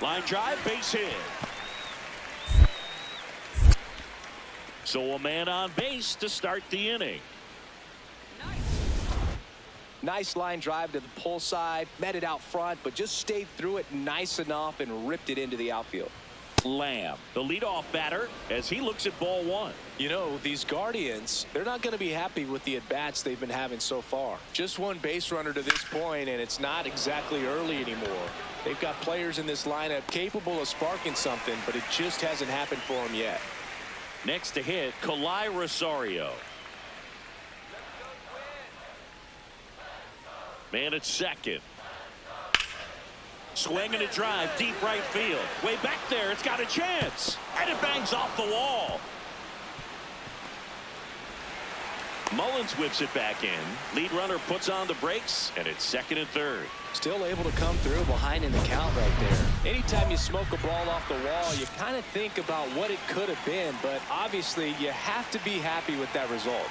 A: Line drive, base hit. So a man on base to start the inning.
B: Nice line drive to the pull side, met it out front, but just stayed through it nice enough and ripped it into the outfield.
A: Lamb, the leadoff batter, as he looks at ball one.
B: You know, these Guardians, they're not going to be happy with the at-bats they've been having so far. Just one base runner to this point, and it's not exactly early anymore. They've got players in this lineup capable of sparking something, but it just hasn't happened for them yet.
A: Next to hit, Kalai Rosario. Man at second. Swinging a drive, deep right field. Way back there, it's got a chance. And it bangs off the wall. Mullins whips it back in. Lead runner puts on the brakes, and it's second and third.
B: Still able to come through behind in the count right there. Anytime you smoke a ball off the wall, you kind of think about what it could have been, but obviously you have to be happy with that result.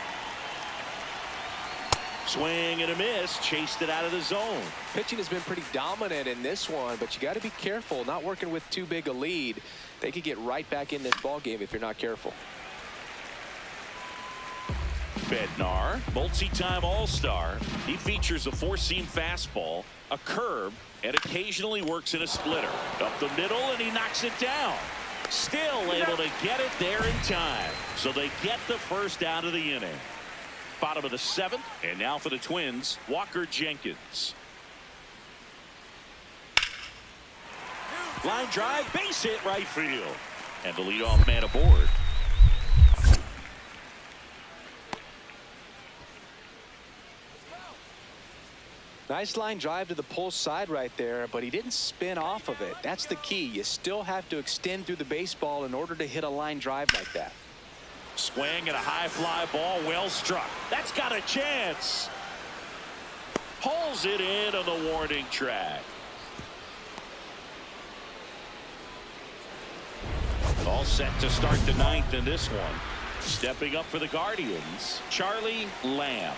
A: Swing and a miss, chased it out of the zone.
B: Pitching has been pretty dominant in this one, but you got to be careful, not working with too big a lead. They could get right back in this ball game if you're not careful.
A: Bednar, multi-time All-Star. He features a four-seam fastball, a curve, and occasionally works in a splitter. Up the middle, and he knocks it down. Still able to get it there in time. So they get the first out of the inning. Bottom of the 7th, and now for the Twins, Walker Jenkins. Line drive, base hit right field. And the leadoff man aboard.
B: Nice line drive to the pull side right there, but he didn't spin off of it. That's the key. You still have to extend through the baseball in order to hit a line drive like that.
A: Swing and a high fly ball, well struck. That's got a chance. Pulls it in on the warning track. All set to start the 9th in this one. Stepping up for the Guardians, Charlie Lamb.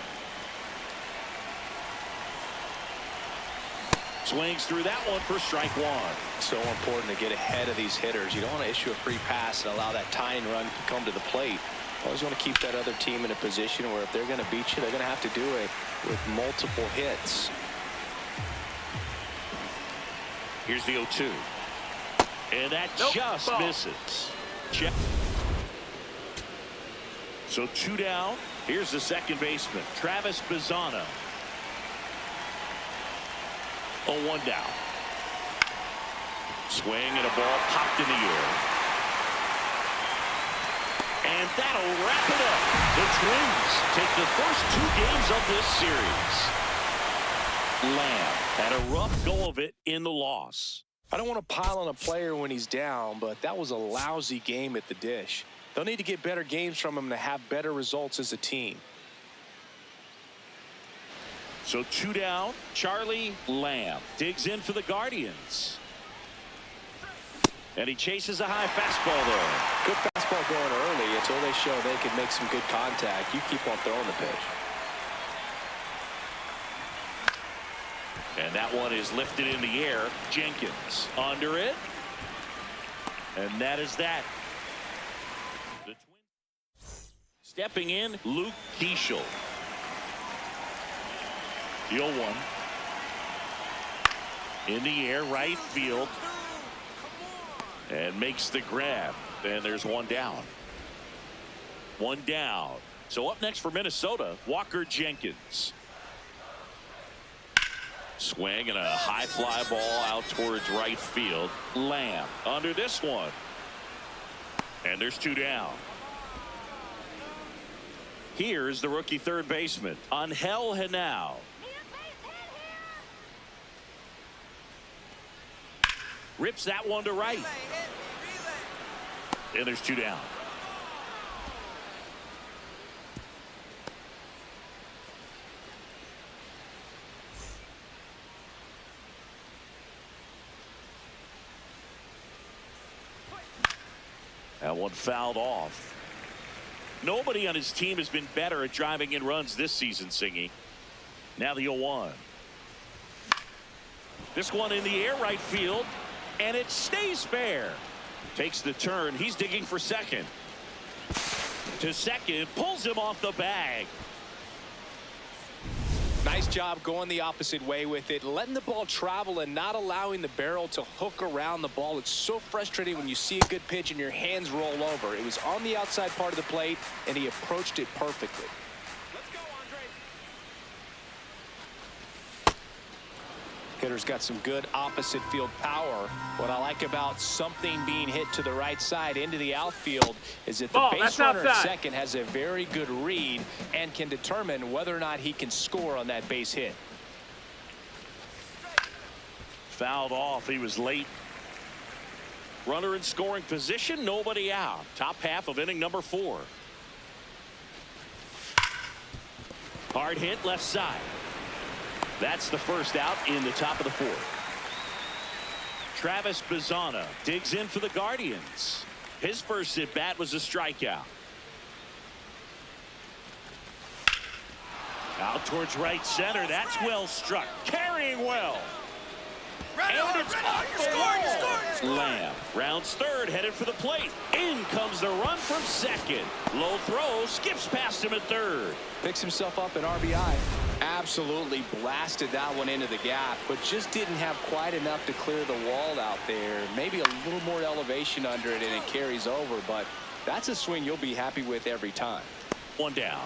A: Swings through that one for strike one.
B: So important to get ahead of these hitters. You don't want to issue a free pass and allow that tying run to come to the plate. Always want to keep that other team in a position where if they're going to beat you, they're going to have to do it with multiple hits.
A: Here's the 0-2. And that just misses. Check. So 2 down. Here's the second baseman, Travis Bazzana. 0-1 down. Swing and a ball popped in the air. And that'll wrap it up. The Twins take the first 2 games of this series. Lamb had a rough go of it in the loss.
B: I don't want to pile on a player when he's down, but that was a lousy game at the dish. They'll need to get better games from him to have better results as a team.
A: So 2 down, Charlie Lamb digs in for the Guardians. And he chases a high fastball there.
B: Good fastball going early until they show they can make some good contact. You keep on throwing the pitch.
A: And that one is lifted in the air. Jenkins under it. And that is that. The Twins stepping in, Luke Keeschel. The 0-1. In the air, right field. And makes the grab. And there's one down. One down. So up next for Minnesota, Walker Jenkins. Swing and a high fly ball out towards right field. Lamb under this one. And there's 2 down. Here's the rookie third baseman, Angel Henao. Rips that one to right. And there's 2 down. That one fouled off. Nobody on his team has been better at driving in runs this season, Singy. Now the 0-1. This one in the air right field, and it stays fair. Takes the turn. He's digging for second. To second, pulls him off the bag.
B: Nice job going the opposite way with it, letting the ball travel and not allowing the barrel to hook around the ball. It's so frustrating when you see a good pitch and your hands roll over. It was on the outside part of the plate, and he approached it perfectly.
C: Let's go, Andre.
B: Hitter's got some good opposite field power. What I like about something being hit to the right side into the outfield is that the base runner at second has a very good read and can determine whether or not he can score on that base hit.
A: Fouled off. He was late. Runner in scoring position, nobody out. Top half of inning number 4. Hard hit left side. That's the first out in the top of the 4th. Travis Bazzana digs in for the Guardians. His first at bat was a strikeout. Out towards right center. That's well struck. Carrying well. And it's off the wall. Lamb rounds third, headed for the plate. In comes the run from second. Low throw, skips past him at third.
B: Picks himself up an RBI. Absolutely blasted that one into the gap, but just didn't have quite enough to clear the wall out there. Maybe a little more elevation under it and it carries over, but that's a swing you'll be happy with every time.
A: 1 down.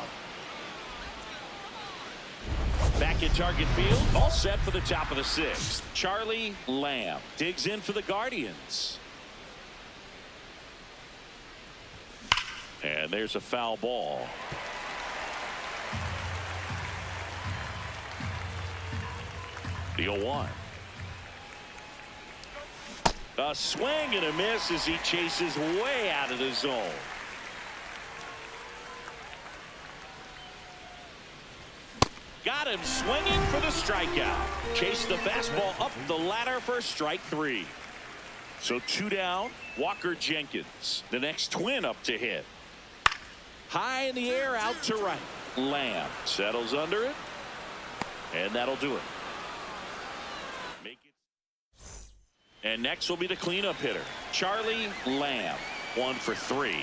A: Back in target field, all set for the top of the 6th. Charlie Lamb digs in for the Guardians. And there's a foul ball. The 0-1. A swing and a miss as he chases way out of the zone. Got him swinging for the strikeout. Chased the fastball up the ladder for strike 3. So 2 down. Walker Jenkins, the next twin up to hit. High in the air, out to right. Lamb settles under it, and that'll do it. And next will be the cleanup hitter, Charlie Lamb. 1 for 3.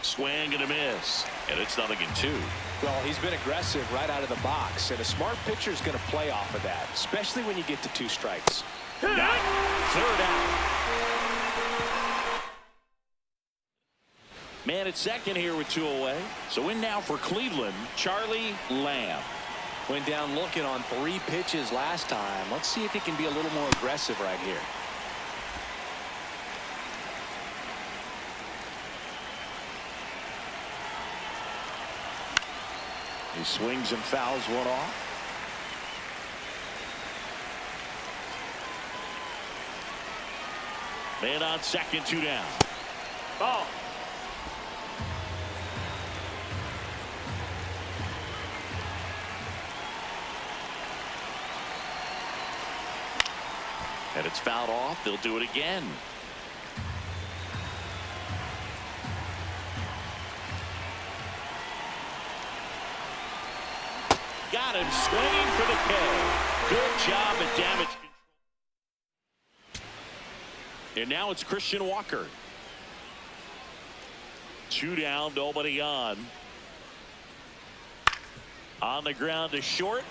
A: Swing and a miss, and it's 0-2.
B: Well, he's been aggressive right out of the box, and a smart pitcher is going to play off of that, especially when you get to 2 strikes.
A: Third out. Man at second here with 2 away. So in now for Cleveland, Charlie Lamb.
B: Went down looking on 3 pitches last time. Let's see if he can be a little more aggressive right here.
A: He swings and fouls one off. Man on second, 2 down.
E: Ball.
A: And it's fouled off. They'll do it again. Got him swinging for the K. Good job at damage control. And now it's Christian Walker. 2 down, nobody on. On the ground to short.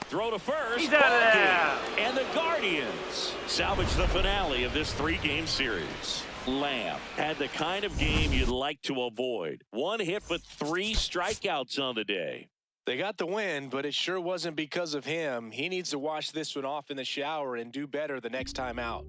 A: Throw to first.
E: He's out of
A: Ball
E: there.
A: game. And the Guardians salvage the finale of this 3-game series. Lamb had the kind of game you'd like to avoid. 1 hit but 3 strikeouts on the day.
B: They got the win, but it sure wasn't because of him. He needs to wash this one off in the shower and do better the next time out.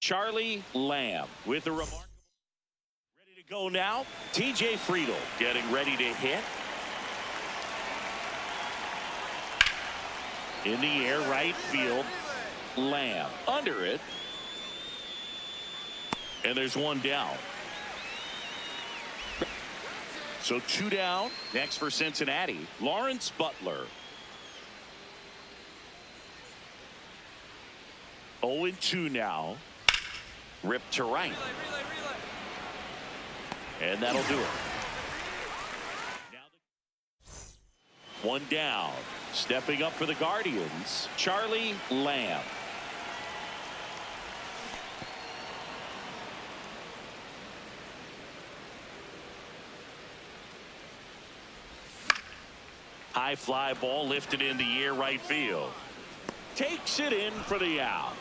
A: Charlie Lamb with a remarkable. Ready to go now. TJ Friedl getting ready to hit. In the air, right field. Lamb under it. And there's 1 down. So 2 down. Next for Cincinnati, Lawrence Butler. 0-2 now. Ripped to right. And that'll do it. Now 1 down. Stepping up for the Guardians, Charlie Lamb. High fly ball lifted in the air, right field. Takes it in for the out.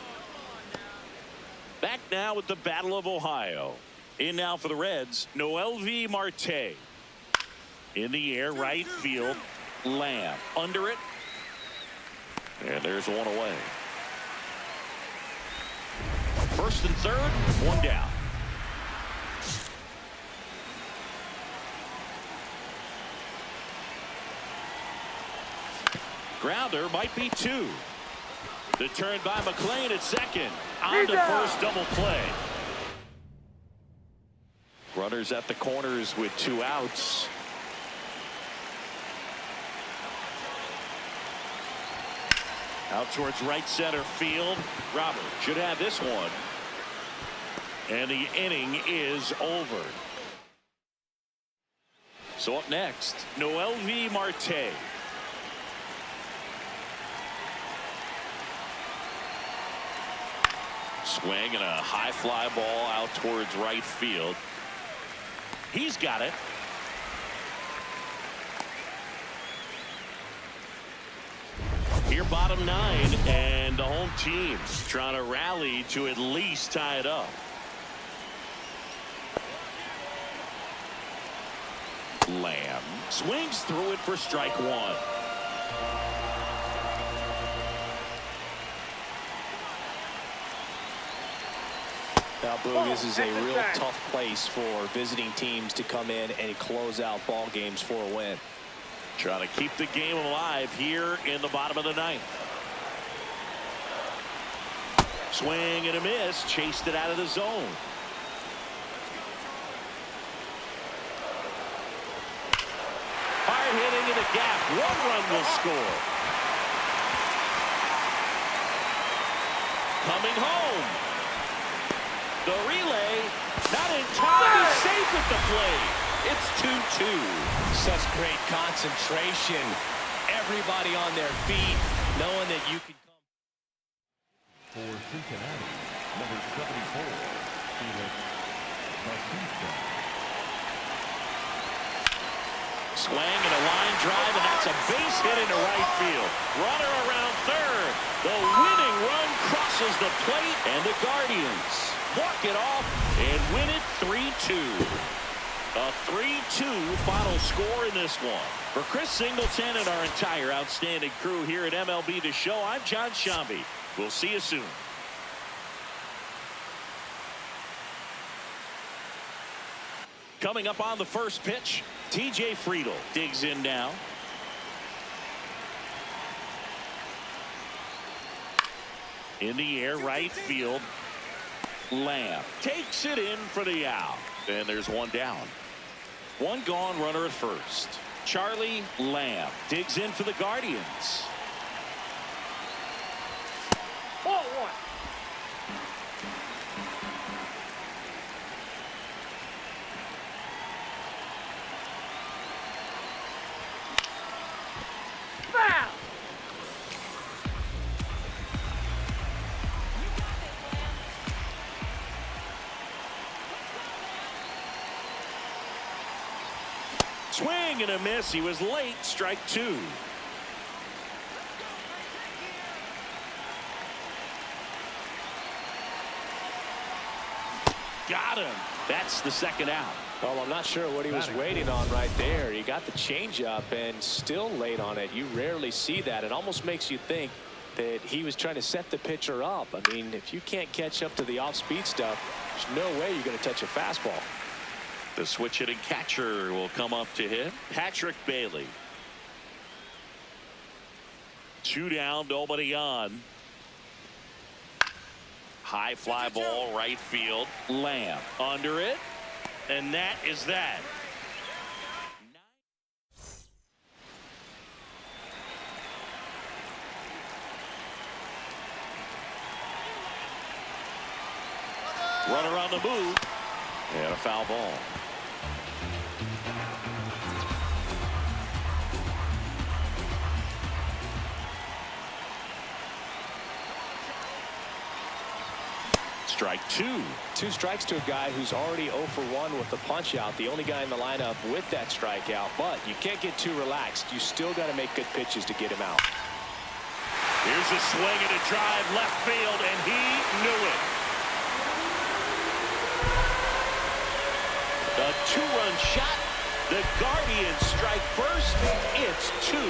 A: Back now with the Battle of Ohio. In now for the Reds, Noelvi Marte. In the air, right field, Lamb. Under it. And there's 1 away. First and third, 1 down. Grounder might be 2. The turn by McClain at second. On to first, double play. Runners at the corners with 2 outs. Out towards right center field. Robert should have this one. And the inning is over. So up next, Noelvi Marte. Swing and a high fly ball out towards right field. He's got it. Here bottom 9, and the home team trying to rally to at least tie it up. Lamb swings through it for strike 1.
B: Now, Boog, this is a real tough place for visiting teams to come in and close out ball games for a win.
A: Trying to keep the game alive here in the bottom of the 9th. Swing and a miss. Chased it out of the zone. Hard hit into the gap. 1 run will score. Coming home. The relay, not in time, he's safe at the plate. It's 2-2.
B: Such great concentration. Everybody on their feet, knowing that you can come.
D: For Cincinnati, number 74, Felix Bautista.
A: Swing and a line drive, and that's a base hit into right field. Runner around third. The winning run crosses the plate, and the Guardians walk it off and win it 3-2. A 3-2 final score in this one. For Chris Singleton and our entire outstanding crew here at MLB The Show, I'm John Shambi. We'll see you soon. Coming up on the first pitch, TJ Friedl digs in now. In the air, right field. Lamb takes it in for the out. And there's 1 down. One gone, runner at first. Charlie Lamb digs in for the Guardians.
E: Ball one. Foul.
A: Swing and a miss. He was late. Strike two. Got him. That's the second out.
B: Well, I'm not sure what he was waiting on right there. He got the changeup and still late on it. You rarely see that. It almost makes you think that he was trying to set the pitcher up. I mean, if you can't catch up to the off-speed stuff, there's no way you're going to touch a fastball.
A: The switch hitting catcher will come up to hit. Patrick Bailey. 2 down, nobody on. High fly ball, right field. Lamb under it. And that is that. Runner on the move. And a foul ball. Strike two.
B: 2 strikes to a guy who's already 0 for 1 with the punch out. The only guy in the lineup with that strikeout. But you can't get too relaxed. You still got to make good pitches to get him out.
A: Here's a swing and a drive left field, and he knew it. A 2-run shot. The Guardians strike first. It's 2-0.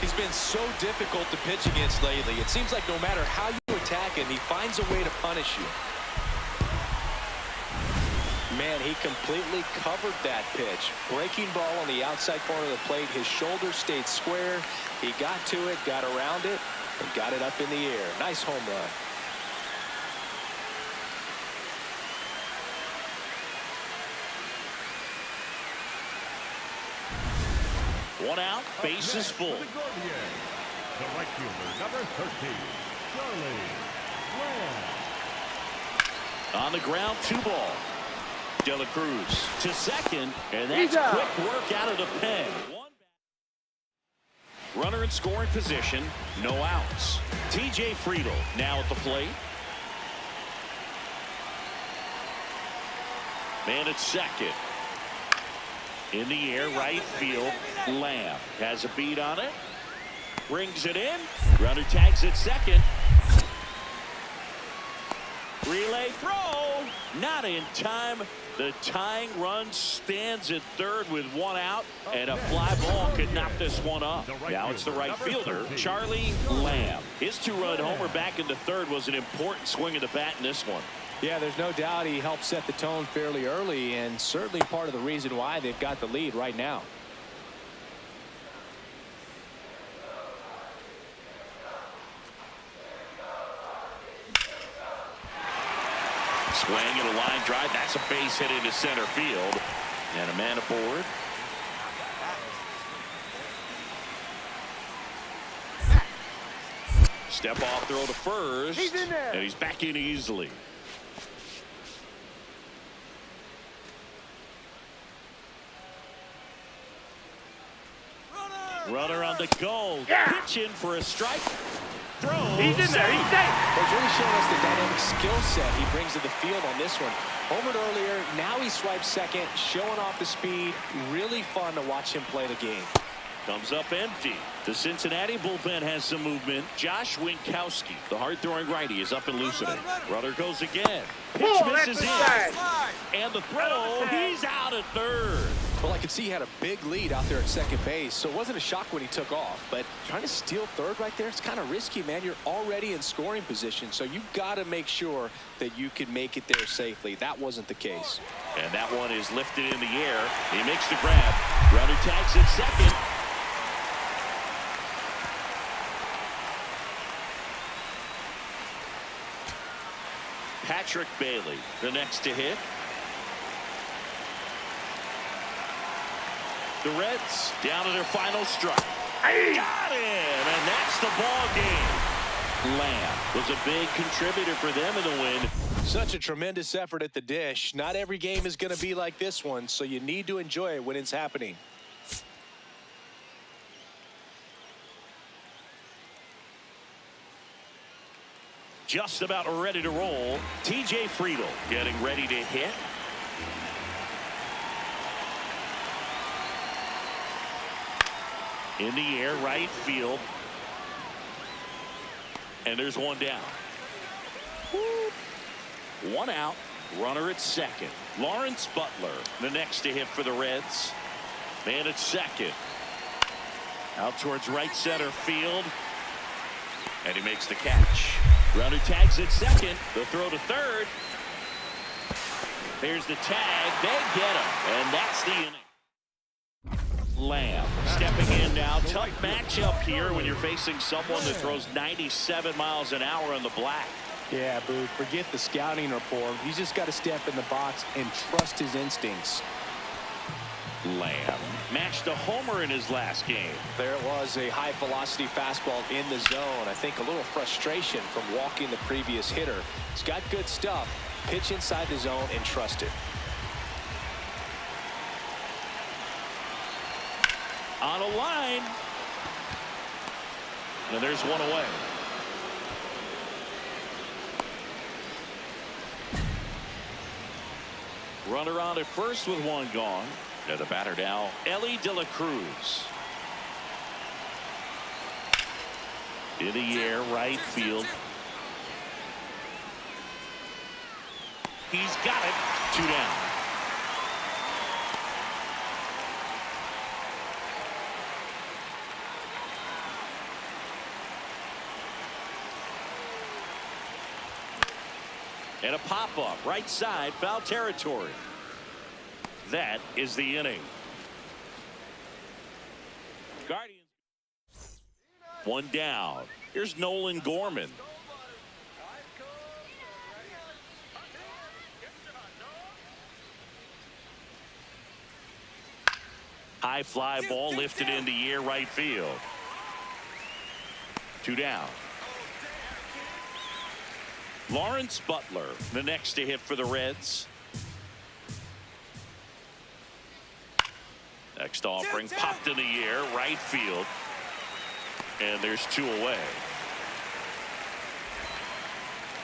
F: He's been so difficult to pitch against lately. It seems like no matter how you attack him, he finds a way to punish you.
B: Man, he completely covered that pitch. Breaking ball on the outside corner of the plate. His shoulder stayed square. He got to it, got around it, and got it up in the air. Nice home run.
A: One out, bases full.
D: The right fielder, number 13, Charlie Lamb.
A: On the ground, 2 ball. De La Cruz to second, and that's
E: He's out.
A: quick work out of the pen. Runner in scoring position, no outs. TJ Friedel now at the plate. Man at second. In the air, right field. Lamb has a beat on it. Brings it in. Runner tags at second. Relay throw. Not in time. The tying run stands at third with 1 out. And a fly ball could knock this one up. Now it's the right fielder, Charlie Lamb. His 2-run homer back into third was an important swing of the bat in this one.
B: Yeah, there's no doubt he helped set the tone fairly early, and certainly part of the reason why they've got the lead right now.
A: Swing and a line drive. That's a base hit into center field. And a man aboard. Step off throw to first.
E: He's in there.
A: And he's back in easily. Runner on the go.
E: Yeah.
A: Pitch in for a strike. Throw.
E: He's in there. He's safe.
B: He's really showing us the dynamic skill set he brings to the field on this one. Homered earlier, now he swipes second, showing off the speed. Really fun to watch him play the game.
A: Comes up empty. The Cincinnati bullpen has some movement. Josh Winkowski, the hard-throwing righty, is up and loosening. Runner goes again. Pitch
E: Oh,
A: misses
E: that's
A: in.
E: inside.
A: And the throw, he's out at third.
B: Well, I could see he had a big lead out there at second base, so it wasn't a shock when he took off. But trying to steal third right there, it's kind of risky, man. You're already in scoring position, so you've got to make sure that you can make it there safely. That wasn't the case.
A: And that one is lifted in the air. He makes the grab. Runner tags at second. Patrick Bailey, the next to hit. The Reds down to their final strike. Got him, and that's the ball game. Lamb was a big contributor for them in the win.
B: Such a tremendous effort at the dish. Not every game is going to be like this one, so you need to enjoy it when it's happening.
A: Just about ready to roll. TJ Friedel getting ready to hit. In the air, right field. And there's one down. One out. Runner at second. Lawrence Butler, the next to hit for the Reds. Man at second. Out towards right center field. And he makes the catch. Runner tags at second. The throw to third. There's the tag. They get him. And that's the inning. Lamb stepping in now. Tough matchup here when you're facing someone that throws 97 miles an hour on the black.
B: Yeah, Boog, forget the scouting report. He's just got to step in the box and trust his instincts.
A: Lamb matched a homer in his last game.
B: There it was, a high velocity fastball in the zone. I think a little frustration from walking the previous hitter. He's got good stuff. Pitch inside the zone and trust it.
A: On a line. And there's one away. Runner on at first with one gone. Now the batter now, Ellie De La Cruz. In the air, right field. He's got it. 2 down. And a pop-up, right side, foul territory. That is the inning. Guardians. One down. Here's Nolan Gorman. High fly ball lifted in the air, right field. 2 down. Lawrence Butler, the next to hit for the Reds. Next offering, popped in the air, right field. And there's 2 away.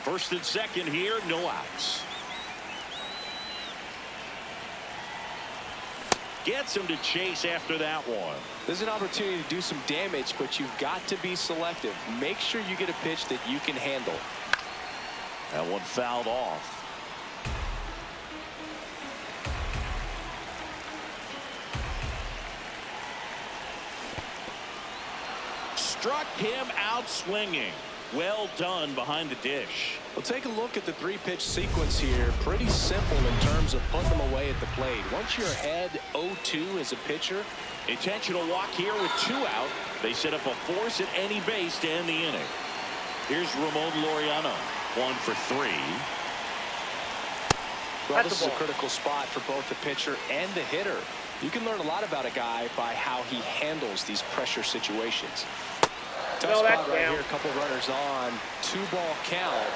A: First and second here, no outs. Gets him to chase after that one.
B: There's an opportunity to do some damage, but you've got to be selective. Make sure you get a pitch that you can handle.
A: That one fouled off. Struck him out swinging. Well done behind the dish.
B: Well, take a look at the 3-pitch sequence here. Pretty simple in terms of putting them away at the plate. Once you're ahead 0-2 as a pitcher.
A: Intentional walk here with 2 out. They set up a force at any base to end the inning. Here's Ramon Laureano. 1 for 3.
B: Well, this is a critical spot for both the pitcher and the hitter. You can learn a lot about a guy by how he handles these pressure situations. Tough spot right here. A couple runners on. 2-ball count.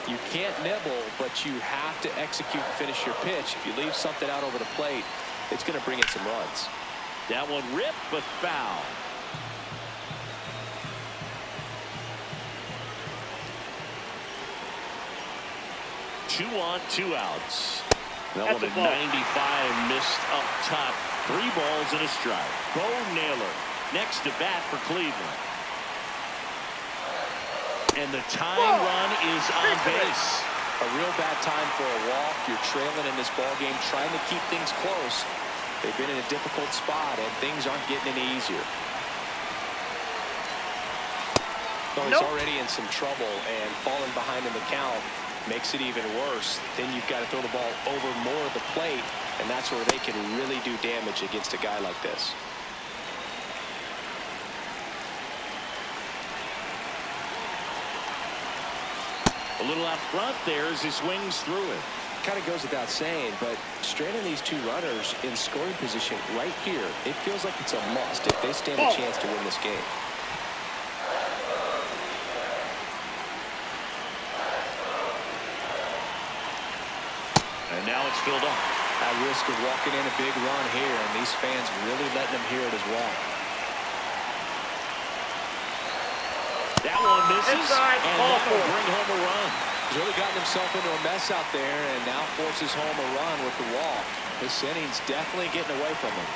B: You can't nibble, but you have to execute and finish your pitch. If you leave something out over the plate, it's going to bring in some runs.
A: That one ripped, but foul. Two on, 2 outs. That one at 95 missed up top. 3 balls and a strike. Bo Naylor next to bat for Cleveland. And the tying run is on base.
B: A real bad time for a walk. You're trailing in this ball game, trying to keep things close. They've been in a difficult spot, and things aren't getting any easier. So he's already in some trouble, and falling behind in the count makes it even worse. Then you've got to throw the ball over more of the plate, and that's where they can really do damage against a guy like this.
A: A little out front there as he swings through it.
B: kind of goes without saying, but straining these two runners in scoring position right here, it feels like it's a must if they stand a chance to win this game.
A: And now it's filled up.
B: At risk of walking in a big run here, and these fans really letting them hear it as well.
A: That one misses,
E: Inside,
A: and
E: ball
A: that'll
E: four.
A: bring home a run.
F: He's really gotten himself into a mess out there and now forces home a run with the walk.
B: This inning's definitely getting away from him.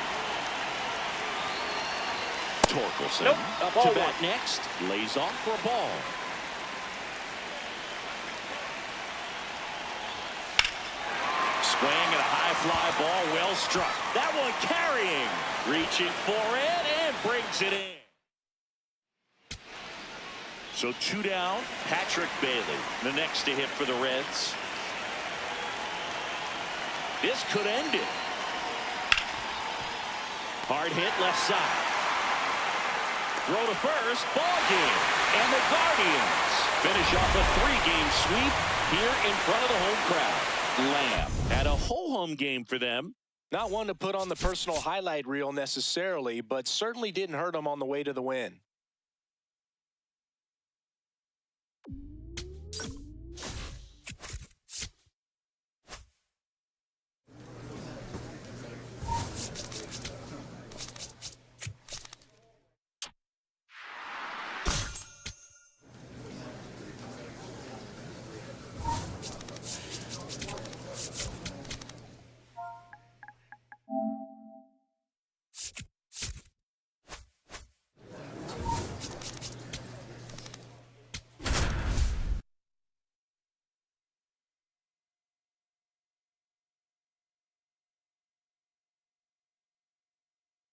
A: Torkelson
E: Nope,
A: up
E: ball
A: to bat
E: one.
A: next. Lays off for a ball. Swing and a high fly ball, well struck. That one carrying, reaching for it and brings it in. So 2 down. Patrick Bailey, the next to hit for the Reds. This could end it. Hard hit left side. Throw to first, ball game, and the Guardians finish off a 3-game sweep here in front of the home crowd. Lamb had a ho-hum game for them.
B: Not one to put on the personal highlight reel necessarily, but certainly didn't hurt them on the way to the win.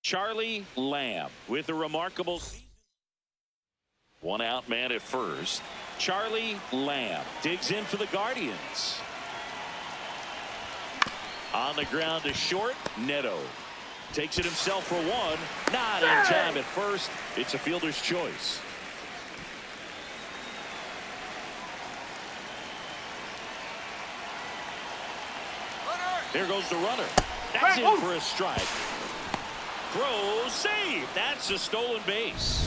A: Charlie Lamb with a remarkable season. 1 out man at first. Charlie Lamb digs in for the Guardians. On the ground to short. Neto takes it himself for 1. Not in time at first. It's a fielder's choice. There goes the runner. That's in for a strike. Throw, save. That's a stolen base.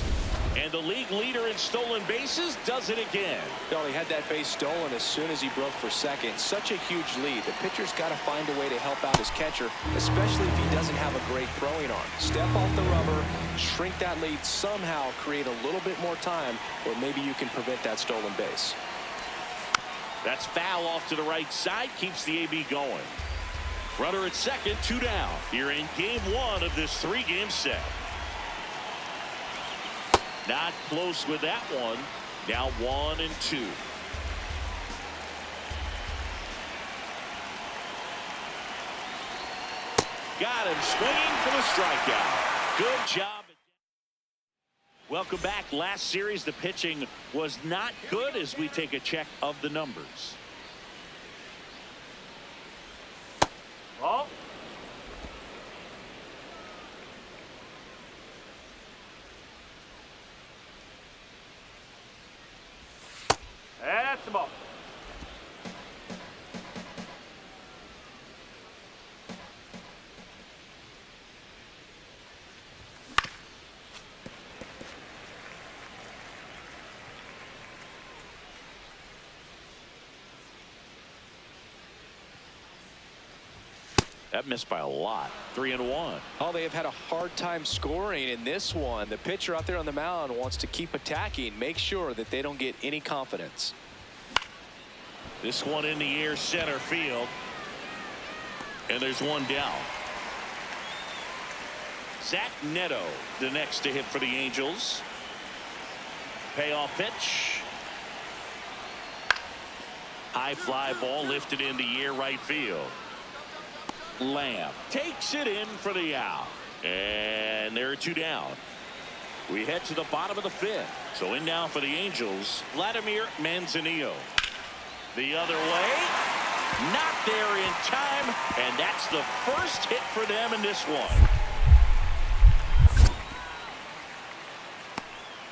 A: And the league leader in stolen bases does it again.
B: Well, he had that base stolen as soon as he broke for second. Such a huge lead. The pitcher's got to find a way to help out his catcher, especially if he doesn't have a great throwing arm. Step off the rubber, shrink that lead somehow, create a little bit more time, or maybe you can prevent that stolen base.
A: That's foul off to the right side. Keeps the AB going. Runner at second, 2 down. Here in game 1 of this 3-game set. Not close with that one. Now 1 and 2. Got him swinging for the strikeout. Good job. Welcome back. Last series, the pitching was not good as we take a check of the numbers.
E: Ball. That's the ball.
A: That missed by a lot. 3-1.
B: Oh, they have had a hard time scoring in this one. The pitcher out there on the mound wants to keep attacking, make sure that they don't get any confidence.
A: This one in the air, center field. And there's 1 down. Zach Neto, the next to hit for the Angels. Payoff pitch. High fly ball lifted in the air, right field. Lamb takes it in for the out. And there are 2 down. We head to the bottom of the 5th. So in now for the Angels, Vladimir Manzanillo. The other way. Not there in time. And that's the first hit for them in this one.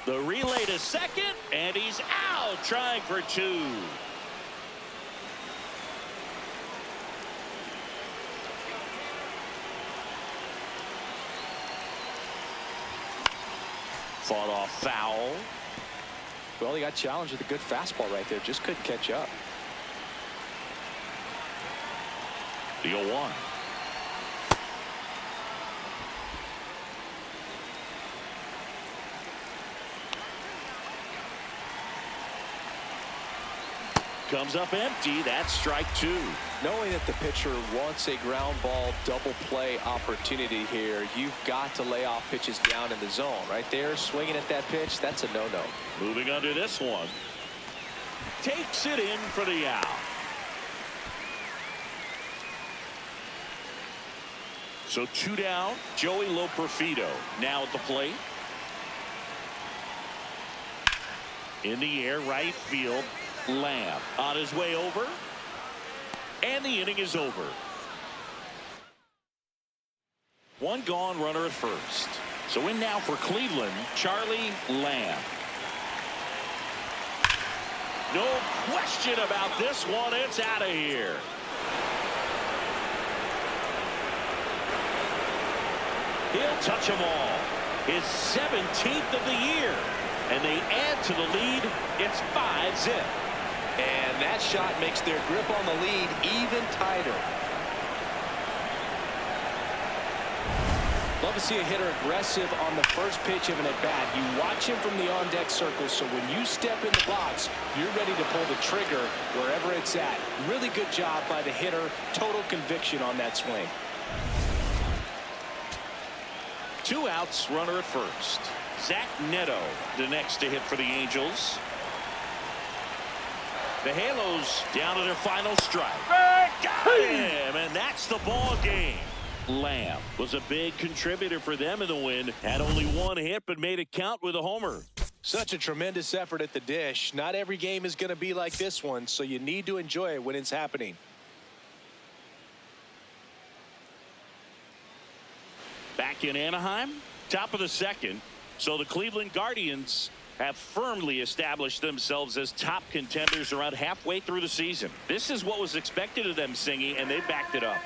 A: The relay to second. And he's out trying for 2. Fought off foul.
B: Well, he got challenged with a good fastball right there. Just couldn't catch up.
A: The 0-1. Comes up empty. That's strike 2.
B: Knowing that the pitcher wants a ground ball double play opportunity here, you've got to lay off pitches down in the zone. Right there, swinging at that pitch, that's a no-no.
A: Moving under this one. Takes it in for the out. So 2 down. Joey Loperfido now at the plate. In the air, right field. Lamb on his way over. And the inning is over. 1 gone, runner at first. So in now for Cleveland, Charlie Lamb. No question about this one. It's out of here. He'll touch them all. His 17th of the year. And they add to the lead. It's 5-zip.
F: And that shot makes their grip on the lead even tighter.
B: Love to see a hitter aggressive on the first pitch of an at-bat. You watch him from the on-deck circle, so when you step in the box, you're ready to pull the trigger wherever it's at. Really good job by the hitter. Total conviction on that swing.
A: 2 outs, runner at first. Zach Neto, the next to hit for the Angels. The Halos down to their final strike. Got him, and that's the ball game. Lamb was a big contributor for them in the win. Had only 1 hit, but made it count with a homer.
B: Such a tremendous effort at the dish. Not every game is going to be like this one, so you need to enjoy it when it's happening.
A: Back in Anaheim, top of the 2nd. So the Cleveland Guardians have firmly established themselves as top contenders around halfway through the season. This is what was expected of them, Singy, and they backed it up.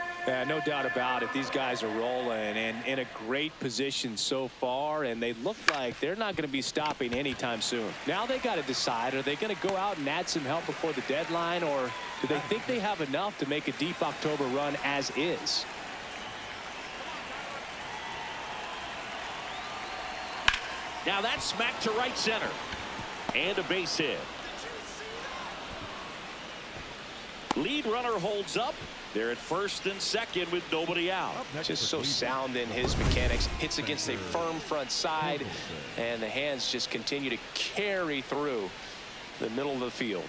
B: No doubt about it. These guys are rolling and in a great position so far, and they look like they're not going to be stopping anytime soon. Now they got to decide, are they going to go out and add some help before the deadline, or do they think they have enough to make a deep October run as is?
A: Now that's smacked to right center. And a base hit. Lead runner holds up. They're at first and second with nobody out.
B: Just so sound in his mechanics. Hits against a firm front side, and the hands just continue to carry through the middle of the field.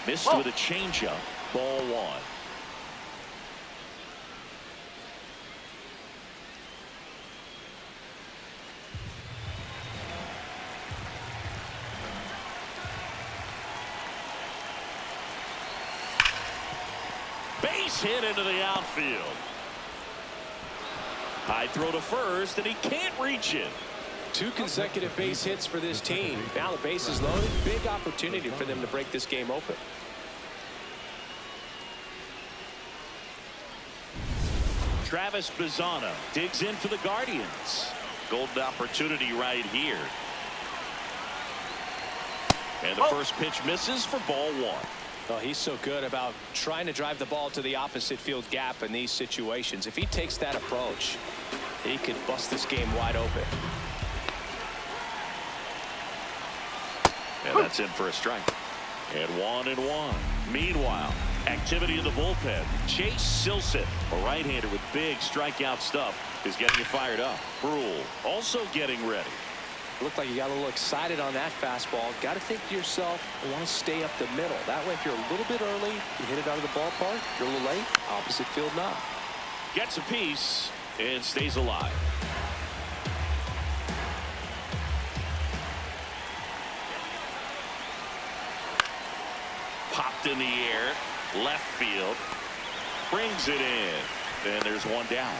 A: Missed with a changeup. Ball 1. Base hit into the outfield. High throw to first, and he can't reach it.
B: 2 consecutive base hits for this team. Now the base is loaded. Big opportunity for them to break this game open.
A: Travis Bazzana digs in for the Guardians. Golden opportunity right here. And the first pitch misses for ball 1.
B: Well, he's so good about trying to drive the ball to the opposite field gap in these situations. If he takes that approach, he could bust this game wide open.
A: And that's in for a strike. And 1-1. Meanwhile, activity in the bullpen. Chase Silseth, a right-hander with big strikeout stuff, is getting you fired up. Brule also getting ready.
B: Looked like you got a little excited on that fastball. Got to think to yourself, I want to stay up the middle. That way, if you're a little bit early, you hit it out of the ballpark. If you're a little late, opposite field knock.
A: Gets a piece and stays alive. Popped in the air, left field, brings it in, and there's 1 down.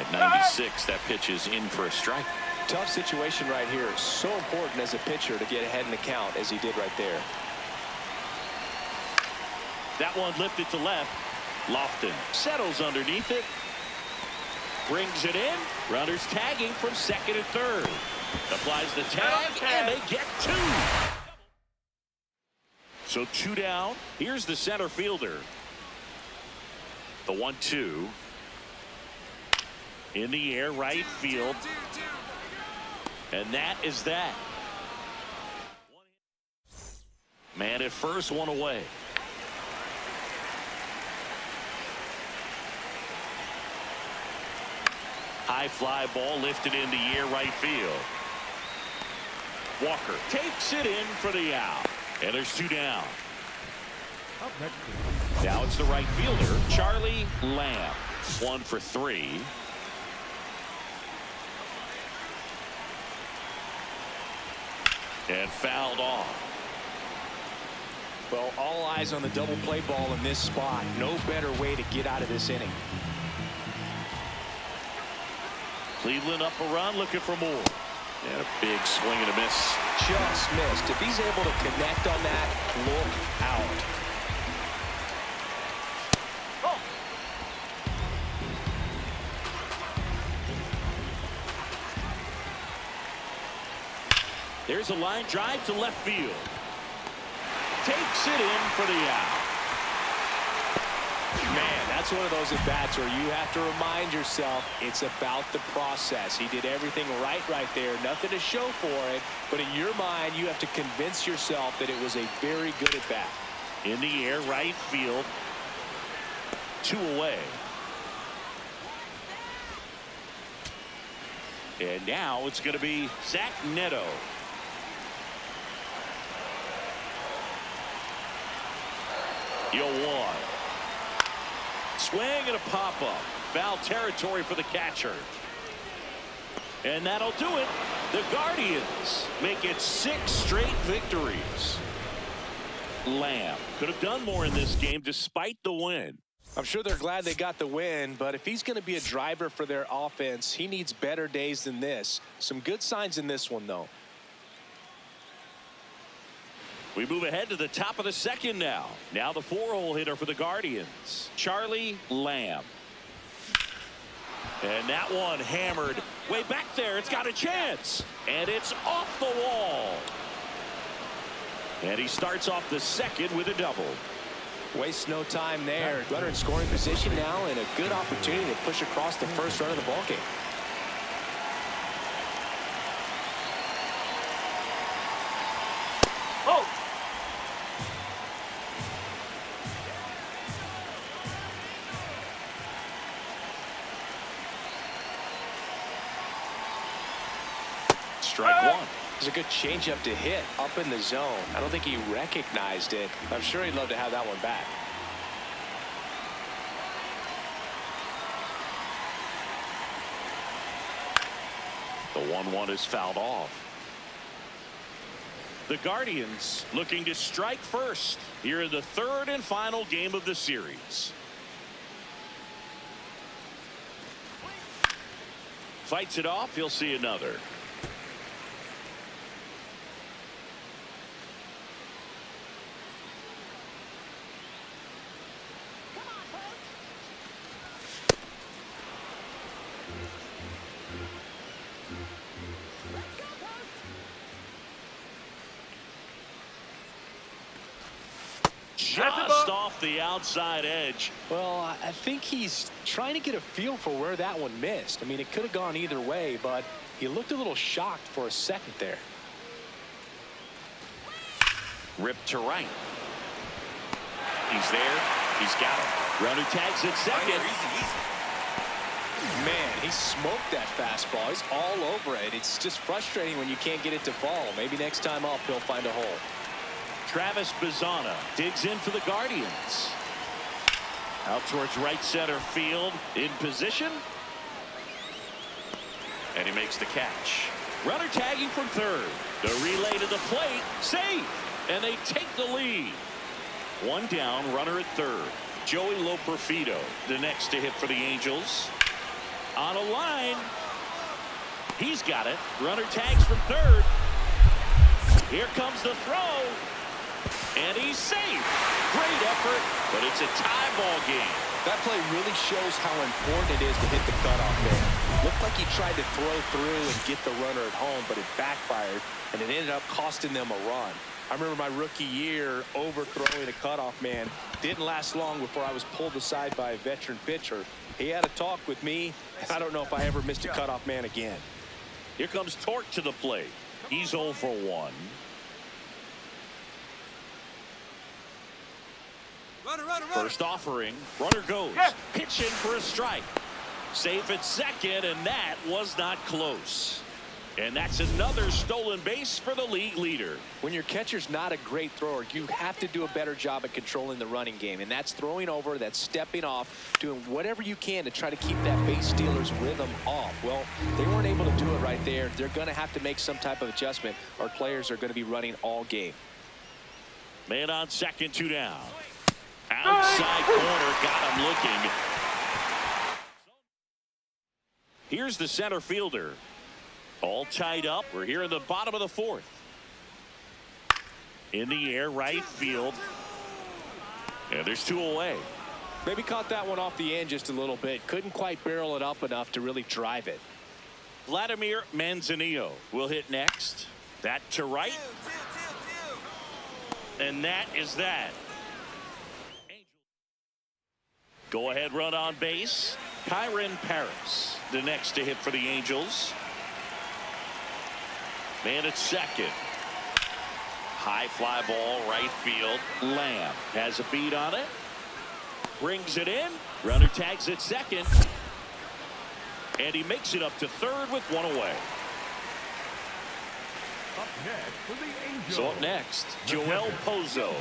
A: At 96, that pitch is in for a strike.
B: Tough situation right here. So important as a pitcher to get ahead in the count as he did right there.
A: That one lifted to left. Lofton settles underneath it. Brings it in. Runners tagging from second and third. Applies the tag, and they get two. So 2 down. Here's the center fielder. The 1-2. In the air, right field. And that is that. Man at first, one away. High fly ball lifted in the air, right field. Walker takes it in for the out. And there's 2 down.
D: Up next.
A: Now it's the right fielder, Charlie Lamb. 1 for 3. And fouled off.
B: Well, all eyes on the double play ball in this spot. No better way to get out of this inning.
A: Cleveland up a run, looking for more. And a big swing and a miss.
B: Just missed. If he's able to connect on that, look out.
E: Oh.
A: There's a line drive to left field. Takes it in for the out.
B: Man, that's one of those at-bats where you have to remind yourself it's about the process. He did everything right there. Nothing to show for it. But in your mind, you have to convince yourself that it was a very good at-bat.
A: In the air, right field. 2 away. And now it's going to be Zach Neto. Yo, 1. Swing and a pop-up. Foul territory for the catcher. And that'll do it. The Guardians make it 6 straight victories. Lamb could have done more in this game despite the win.
B: I'm sure they're glad they got the win, but if he's going to be a driver for their offense, he needs better days than this. Some good signs in this one, though.
A: We move ahead to the top of the second now. Now the 4-hole hitter for the Guardians, Charlie Lamb. And that one hammered way back there. It's got a chance. And it's off the wall. And he starts off the second with a double.
B: Wastes no time there. Runner in scoring position now and a good opportunity to push across the first run of the ballgame.
E: Oh.
A: Strike 1.
B: It's a good changeup to hit up in the zone. I don't think he recognized it. I'm sure he'd love to have that one back.
A: The 1-1 is fouled off. The Guardians looking to strike first here in the 3rd and final game of the series. Fights it off. He'll see another. Just off the outside edge.
B: Well, I think he's trying to get a feel for where that one missed. I mean, it could have gone either way, but he looked a little shocked for a second there.
A: Ripped to right. He's there. He's got him. Runner tags at second.
B: Man, he smoked that fastball. He's all over it. It's just frustrating when you can't get it to fall. Maybe next time up he'll find a hole.
A: Travis Bazzana digs in for the Guardians. Out towards right center field. In position. And he makes the catch. Runner tagging from third. The relay to the plate. Safe. And they take the lead. 1 down. Runner at third. Joey Loperfido the next to hit for the Angels. On a line. He's got it. Runner tags from third. Here comes the throw. And he's safe. Great effort, but it's a tie ball game.
F: That play really shows how important it is to hit the cutoff man. Looked like he tried to throw through and get the runner at home, but it backfired, and it ended up costing them a run. I remember my rookie year overthrowing a cutoff man. Didn't last long before I was pulled aside by a veteran pitcher. He had a talk with me, and I don't know if I ever missed a cutoff man again.
A: Here comes Torque to the plate. He's 0 for 1. First offering. Runner goes. Pitch in for a strike. Safe at second, and that was not close. And that's another stolen base for the league leader.
B: When your catcher's not a great thrower, you have to do a better job at controlling the running game. And that's throwing over, that's stepping off, doing whatever you can to try to keep that base stealer's rhythm off. Well, they weren't able to do it right there. They're going to have to make some type of adjustment, or players are going to be running all game.
A: Man on second, 2 down. Outside corner, got him looking. Here's the center fielder. All tied up. We're here in the bottom of the 4th. In the air, right field. And there's 2 away.
B: Maybe caught that one off the end just a little bit. Couldn't quite barrel it up enough to really drive it.
A: Vladimir Manzanillo will hit next. That to right. And that is that. Go ahead run on base. Kyron Paris, the next to hit for the Angels. Man at second. High fly ball, right field. Lamb has a beat on it. Brings it in. Runner tags at second. And he makes it up to third with 1 away.
D: Up next for the Angels.
A: So up next, Joel Pozo.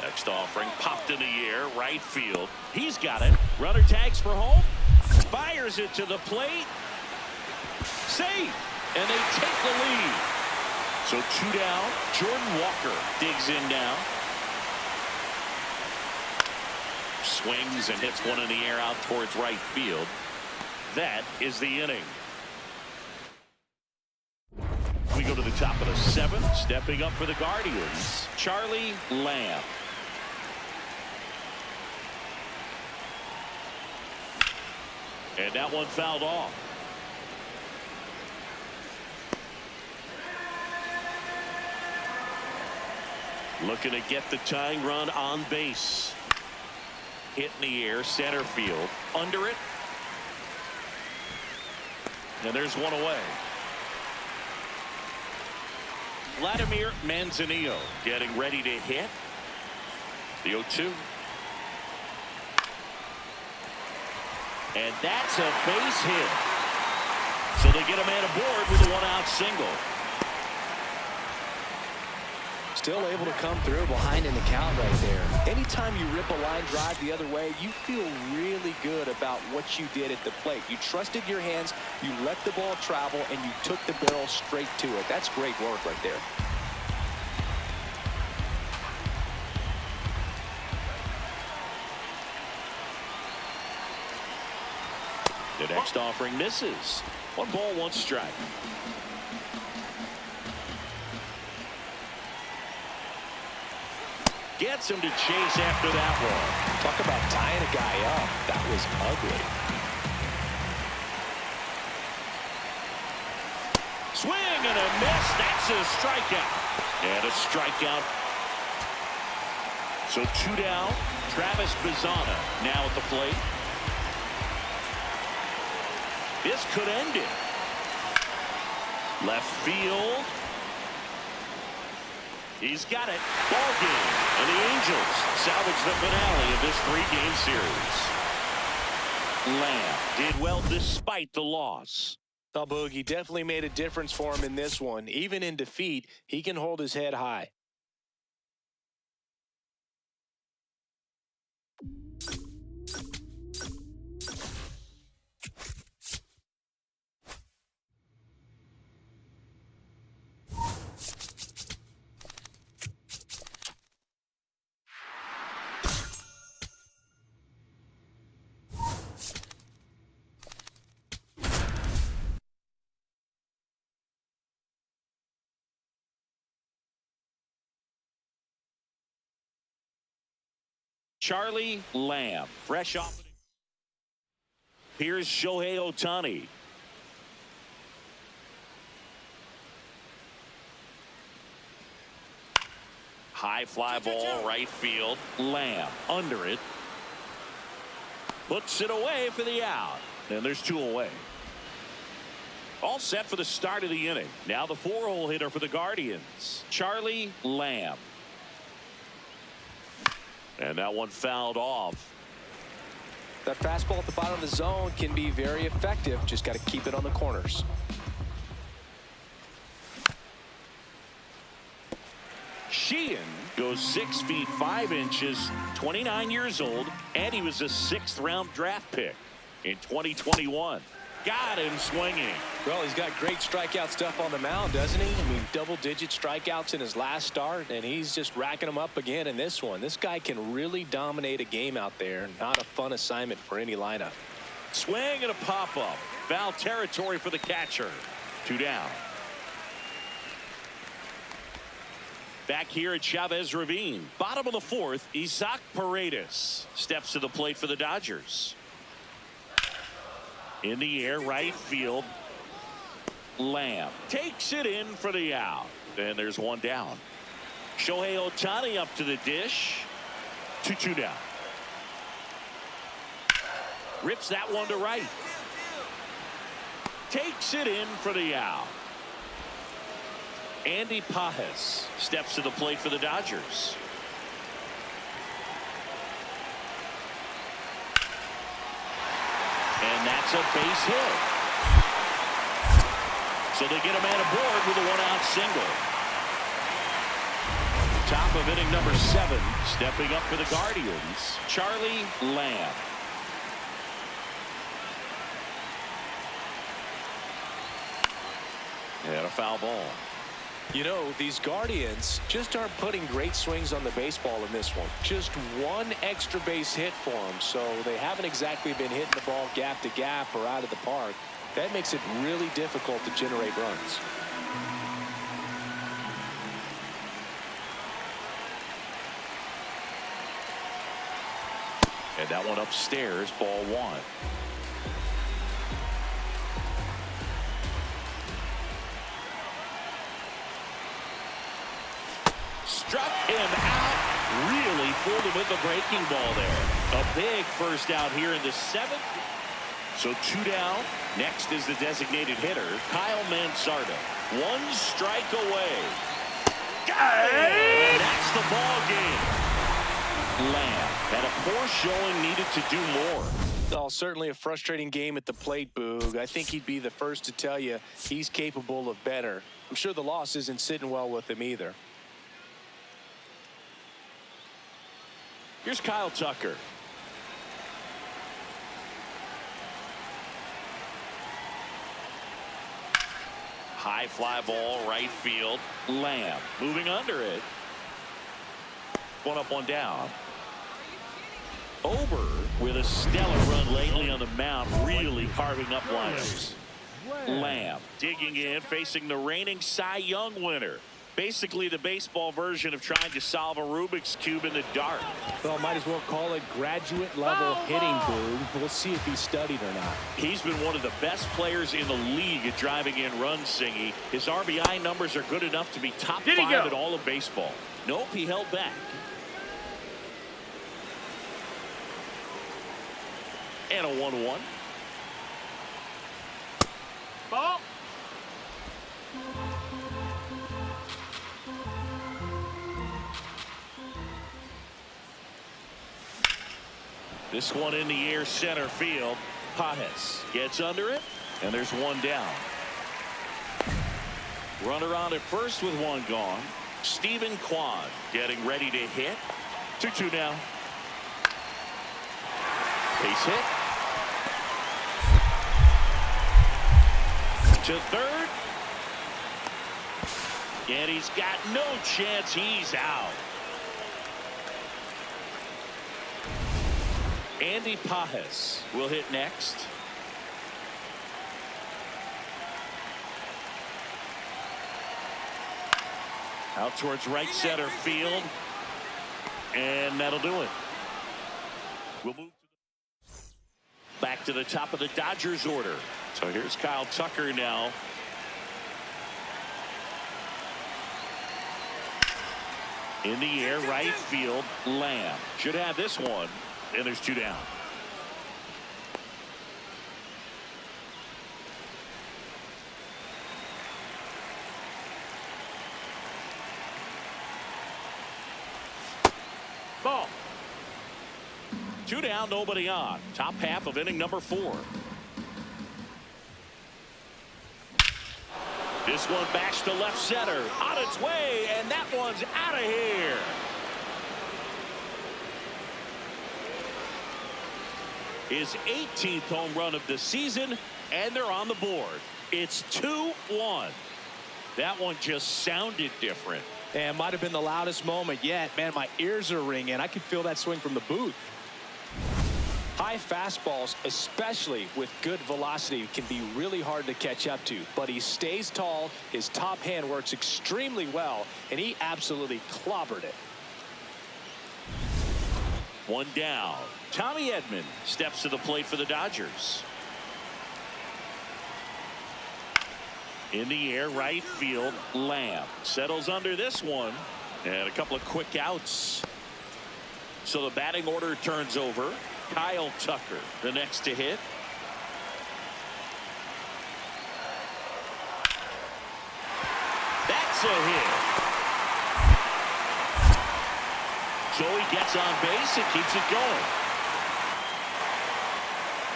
A: Next offering, popped in the air, right field. He's got it. Runner tags for home. Fires it to the plate. Safe. And they take the lead. So 2 down. Jordan Walker digs in now. Swings and hits one in the air out towards right field. That is the inning. We go to the top of the 7th. Stepping up for the Guardians, Charlie Lamb. And that one fouled off. Looking to get the tying run on base. Hit in the air, center field. Under it. And there's 1 away. Vladimir Manzanillo getting ready to hit. The 0-2. And that's a base hit. So they get a man aboard with a 1-out single.
B: Still able to come through behind in the count right there. Anytime you rip a line drive the other way, you feel really good about what you did at the plate. You trusted your hands, you let the ball travel, and you took the barrel straight to it. That's great work right there.
A: The next offering misses. 1 ball, 1 strike. Gets him to chase after that one.
B: Talk about tying a guy up. That was ugly.
A: Swing and a miss. That's a strikeout. And a strikeout. So 2 down. Travis Bazzana now at the plate. This could end it. Left field. He's got it. Ball game. And the Angels salvage the finale of this 3-game series. Lamb did well despite the loss.
B: Oh, Boogie definitely made a difference for him in this one. Even in defeat, he can hold his head high.
A: Charlie Lamb, fresh off. Here's Shohei Ohtani. High fly ball, right field. Lamb under it. Puts it away for the out. And there's 2 away. All set for the start of the inning. Now the 4-hole hitter for the Guardians, Charlie Lamb. And that one fouled off.
B: That fastball at the bottom of the zone can be very effective. Just got to keep it on the corners.
A: Sheehan goes 6 feet 5 inches, 29 years old, and he was a 6th-round draft pick in 2021. Got him swinging.
B: Well, he's got great strikeout stuff on the mound, doesn't he? I mean, double-digit strikeouts in his last start, and he's just racking them up again in this one. This guy can really dominate a game out there. Not a fun assignment for any lineup.
A: Swing and a pop-up. Foul territory for the catcher. 2 down. Back here at Chavez Ravine. Bottom of the 4th, Isaac Paredes steps to the plate for the Dodgers. In the air, right field. Lamb takes it in for the out. And there's 1 down. Shohei Ohtani up to the dish. 2-2 down. Rips that one to right. Takes it in for the out. Andy Pajes steps to the plate for the Dodgers. And that's a base hit. So they get a man aboard with a 1-out single. Top of inning number 7, stepping up for the Guardians, Charlie Lamb. And a foul ball.
B: You know, these Guardians just aren't putting great swings on the baseball in this one. Just 1 extra base hit for them, so they haven't exactly been hitting the ball gap to gap or out of the park. That makes it really difficult to generate runs.
A: And that one upstairs, ball 1. Struck him out. Really fooled him with the breaking ball there. A big first out here in the 7th. So 2 down. Next is the designated hitter, Kyle Mansardo. 1 strike away. And that's the ball game. Lamb had a poor showing, needed to do more.
B: Oh, certainly a frustrating game at the plate, Boog. I think he'd be the first to tell you he's capable of better. I'm sure the loss isn't sitting well with him either.
A: Here's Kyle Tucker. High fly ball, right field. Lamb moving under it. 1 up, 1 down. Ober with a stellar run lately on the mound, really carving up liners. Lamb digging in, facing the reigning Cy Young winner. Basically the baseball version of trying to solve a Rubik's Cube in the dark.
B: Well, might as well call it graduate level hitting, Boog. We'll see if he's studied or not.
A: He's been one of the best players in the league at driving in runs, Singy. His RBI numbers are good enough to be top 5 in all of baseball. Nope, he held back. And a 1-1.
E: Ball.
A: This one in the air, center field. Pajes gets under it, and there's 1 down. Runner on at first with 1 gone. Stephen Kwan getting ready to hit. 2-2 now. Base hit. To third. And he's got no chance. He's out. Andy Pajes will hit next. Out towards right center field. And that'll do it. We'll move back to the top of the Dodgers order. So here's Kyle Tucker now. In the air, right field, Lamb. Should have this one, and there's 2 down.
E: Ball.
A: 2 down, nobody on. Top half of inning number 4. This one bashed to left center. On its way, and that one's out of here. His 18th home run of the season, and they're on the board. It's 2-1. That one just sounded different.
B: And might have been the loudest moment yet. Man, my ears are ringing. I could feel that swing from the booth. High fastballs, especially with good velocity, can be really hard to catch up to. But he stays tall, his top hand works extremely well, and he absolutely clobbered it.
A: 1 down. Tommy Edman steps to the plate for the Dodgers. In the air, right field, Lamb settles under this one, and a couple of quick outs. So the batting order turns over. Kyle Tucker, the next to hit. That's a hit. So he gets on base and keeps it going.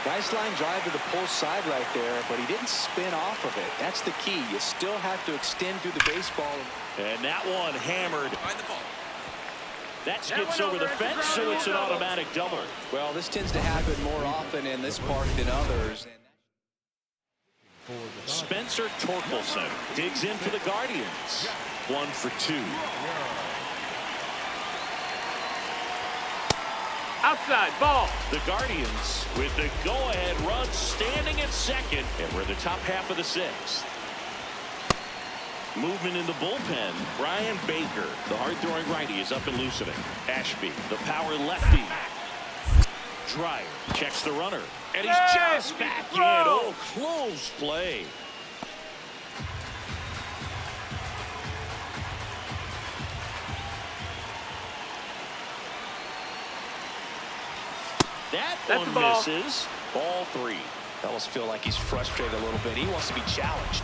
B: Nice line drive to the pull side right there, but he didn't spin off of it. That's the key. You still have to extend through the baseball.
A: And that one hammered. That skips over the fence, so it's an automatic double.
B: Well, this tends to happen more often in this park than others.
A: Spencer Torkelson digs in for the Guardians. 1 for 2.
E: Outside, ball.
A: The Guardians with the go-ahead run standing at second, and we're in the top half of the 6th. Movement in the bullpen. Brian Baker, the hard-throwing righty, is up and loosening. Ashby, the power lefty. Dryer checks the runner, and he's just back in. Oh, close play. That one misses. Ball 3.
B: I almost feel like he's frustrated a little bit. He wants to be challenged.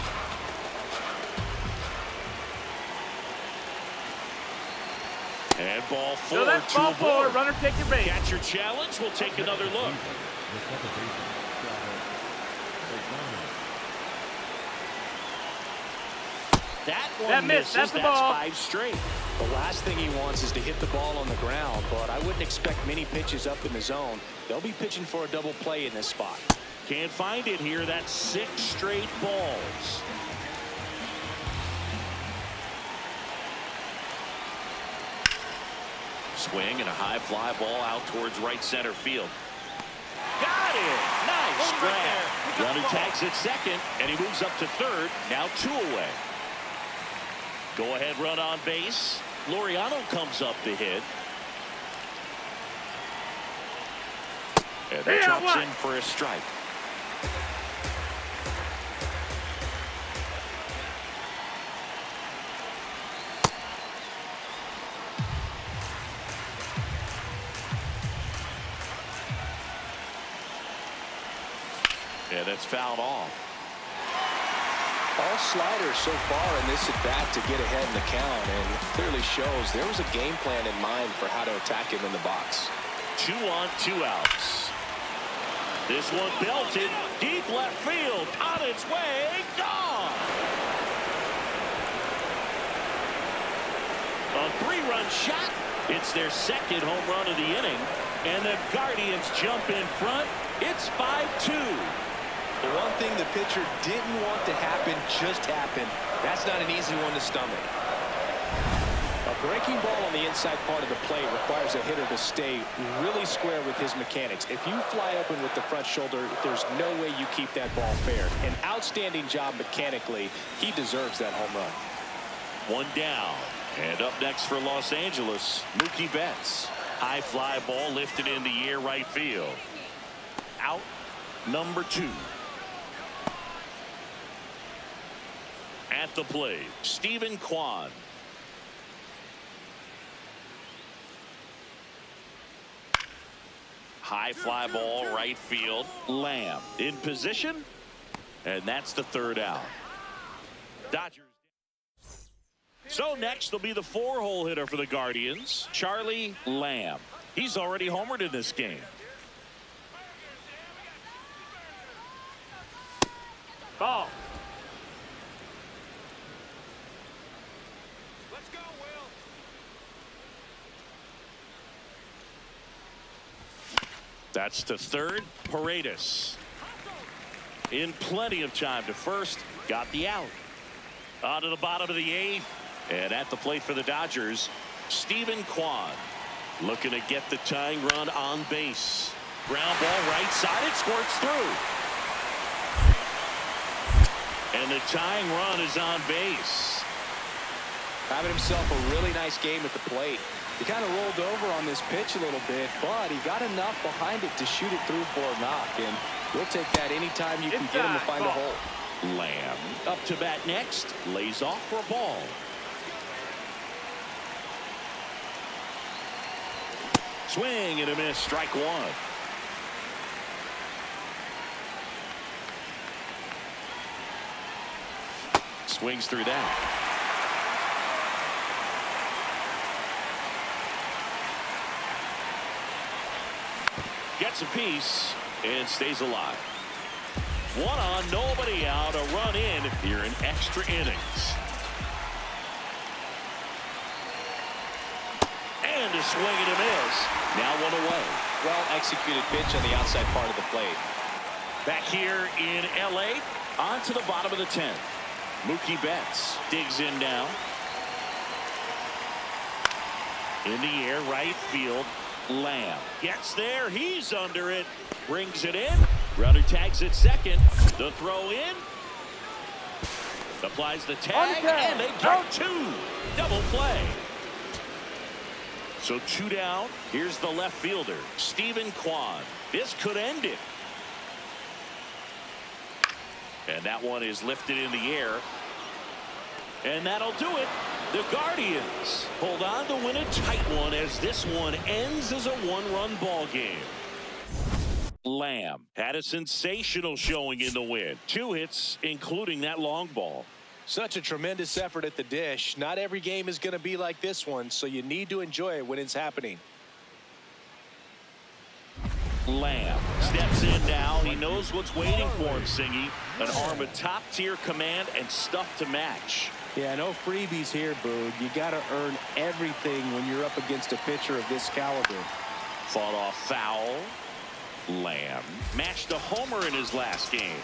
A: And ball 4.
E: So that's ball 4. Runner take your base.
A: Catcher challenge. We'll take another look. That one misses.
E: That's the ball.
A: 5 straight.
B: The last thing he wants is to hit the ball on the ground, but I wouldn't expect many pitches up in the zone. They'll be pitching for a double play in this spot.
A: Can't find it here. That's 6 straight balls. Swing and a high fly ball out towards right center field. Got it. Nice grab. Runner tags at second, and he moves up to third. Now 2 away. Go ahead run on base. Laureano comes up to hit. And that drops in for a strike. And it's fouled off.
B: All sliders so far in this at-bat to get ahead in the count, and it clearly shows there was a game plan in mind for how to attack him in the box.
A: 2 on, 2 outs. This one belted deep left field. On its way, gone. A 3-run shot. It's their 2nd home run of the inning, and the Guardians jump in front. It's 5-2.
B: The one thing the pitcher didn't want to happen just happened. That's not an easy one to stomach. A breaking ball on the inside part of the plate requires a hitter to stay really square with his mechanics. If you fly open with the front shoulder, there's no way you keep that ball fair. An outstanding job mechanically. He deserves that home run.
A: 1 down. And up next for Los Angeles, Mookie Betts. High fly ball lifted in the air right field. Out number 2. At the plate, Stephen Kwan. High fly ball right field. Lamb in position, and that's the 3rd out. Dodgers. So next will be the 4-hole hitter for the Guardians, Charlie Lamb. He's already homered in this game.
E: Ball.
C: Let's go, Will.
A: That's to 3rd. Paredes in plenty of time to 1st. Got the out. On to the bottom of the 8th. And at the plate for the Dodgers, Stephen Kwan. Looking to get the tying run on base. Ground ball right side. It squirts through. And the tying run is on base.
B: Having himself a really nice game at the plate. He kind of rolled over on this pitch a little bit, but he got enough behind it to shoot it through for a knock. And we'll take that anytime you can get him to find a hole.
A: Lamb up to bat next. Lays off for a ball. Swing and a miss. Strike 1. Swings through that. Gets a piece and stays alive. 1 on, nobody out. A run in here in extra innings. And a swing and a miss. Now 1 away.
B: Well executed pitch on the outside part of the plate.
A: Back here in L.A. On to the bottom of the 10th. Mookie Betts digs in now. In the air, right field. Lamb gets there. He's under it. Brings it in. Runner tags at 2nd. The throw in. Applies the tag. And they get 2. Double play. So 2 down. Here's the left fielder, Stephen Kwan. This could end it. And that one is lifted in the air. And that'll do it. The Guardians hold on to win a tight one as this one ends as a 1-run ball game. Lamb had a sensational showing in the win. 2 hits, including that long ball.
B: Such a tremendous effort at the dish. Not every game is going to be like this one, so you need to enjoy it when it's happening.
A: Lamb steps in now. He knows what's waiting for him, Singy. An arm of top-tier command and stuff to match.
B: Yeah, no freebies here, Boog. You got to earn everything when you're up against a pitcher of this caliber.
A: Fought off foul. Lamb matched a homer in his last game.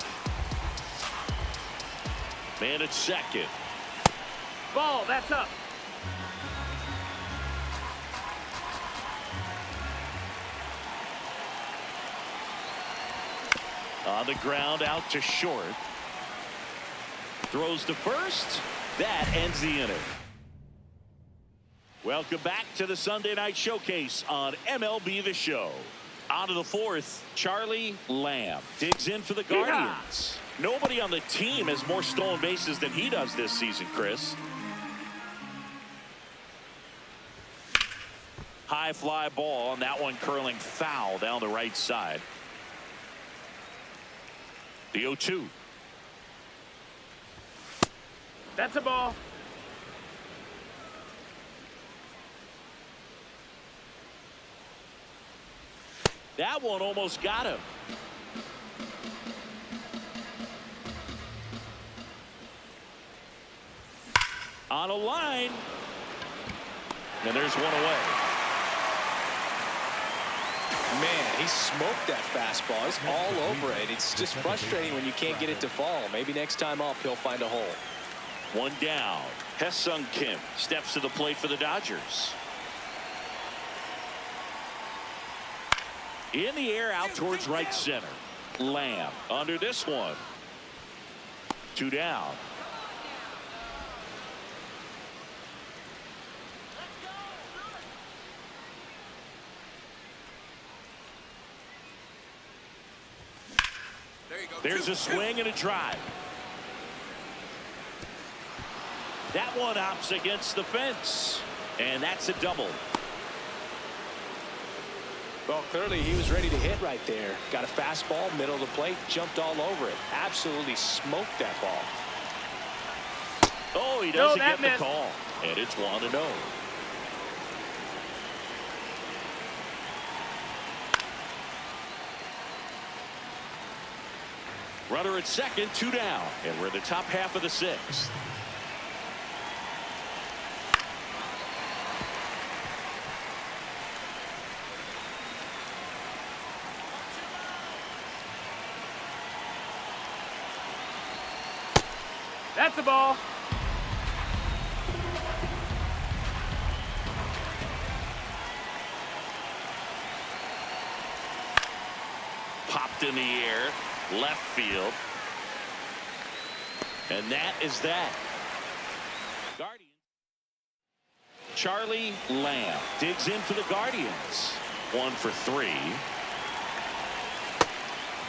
A: Man at 2nd.
E: Ball. That's up.
A: On the ground, out to short. Throws to 1st. That ends the inning. Welcome back to the Sunday Night Showcase on MLB The Show. On to the 4th, Charlie Lamb digs in for the Guardians. Nobody on the team has more stolen bases than he does this season, Chris. High fly ball, and that one curling foul down the right side. The 0-2.
E: That's a ball.
A: That one almost got him. On a line. And there's 1 away.
B: Man, he smoked that fastball. He's all over it. It's just frustrating when you can't get it to fall. Maybe next time up, he'll find a hole.
A: 1 down. Hesung Kim steps to the plate for the Dodgers. In the air, out towards right center. Lamb under this one. 2 down. There's a swing and a drive. That one hops against the fence. And that's a double.
B: Well, clearly he was ready to hit right there. Got a fastball, middle of the plate, jumped all over it. Absolutely smoked that ball.
A: Oh, he doesn't
E: that
A: get the
E: missed.
A: call. And it's 1-0. Runner at second, 2 down. And we're in the top half of the 6th.
E: That's a ball.
A: Popped in the air, left field. And that is that. Guardians. Charlie Lamb digs in for the Guardians. 1 for 3.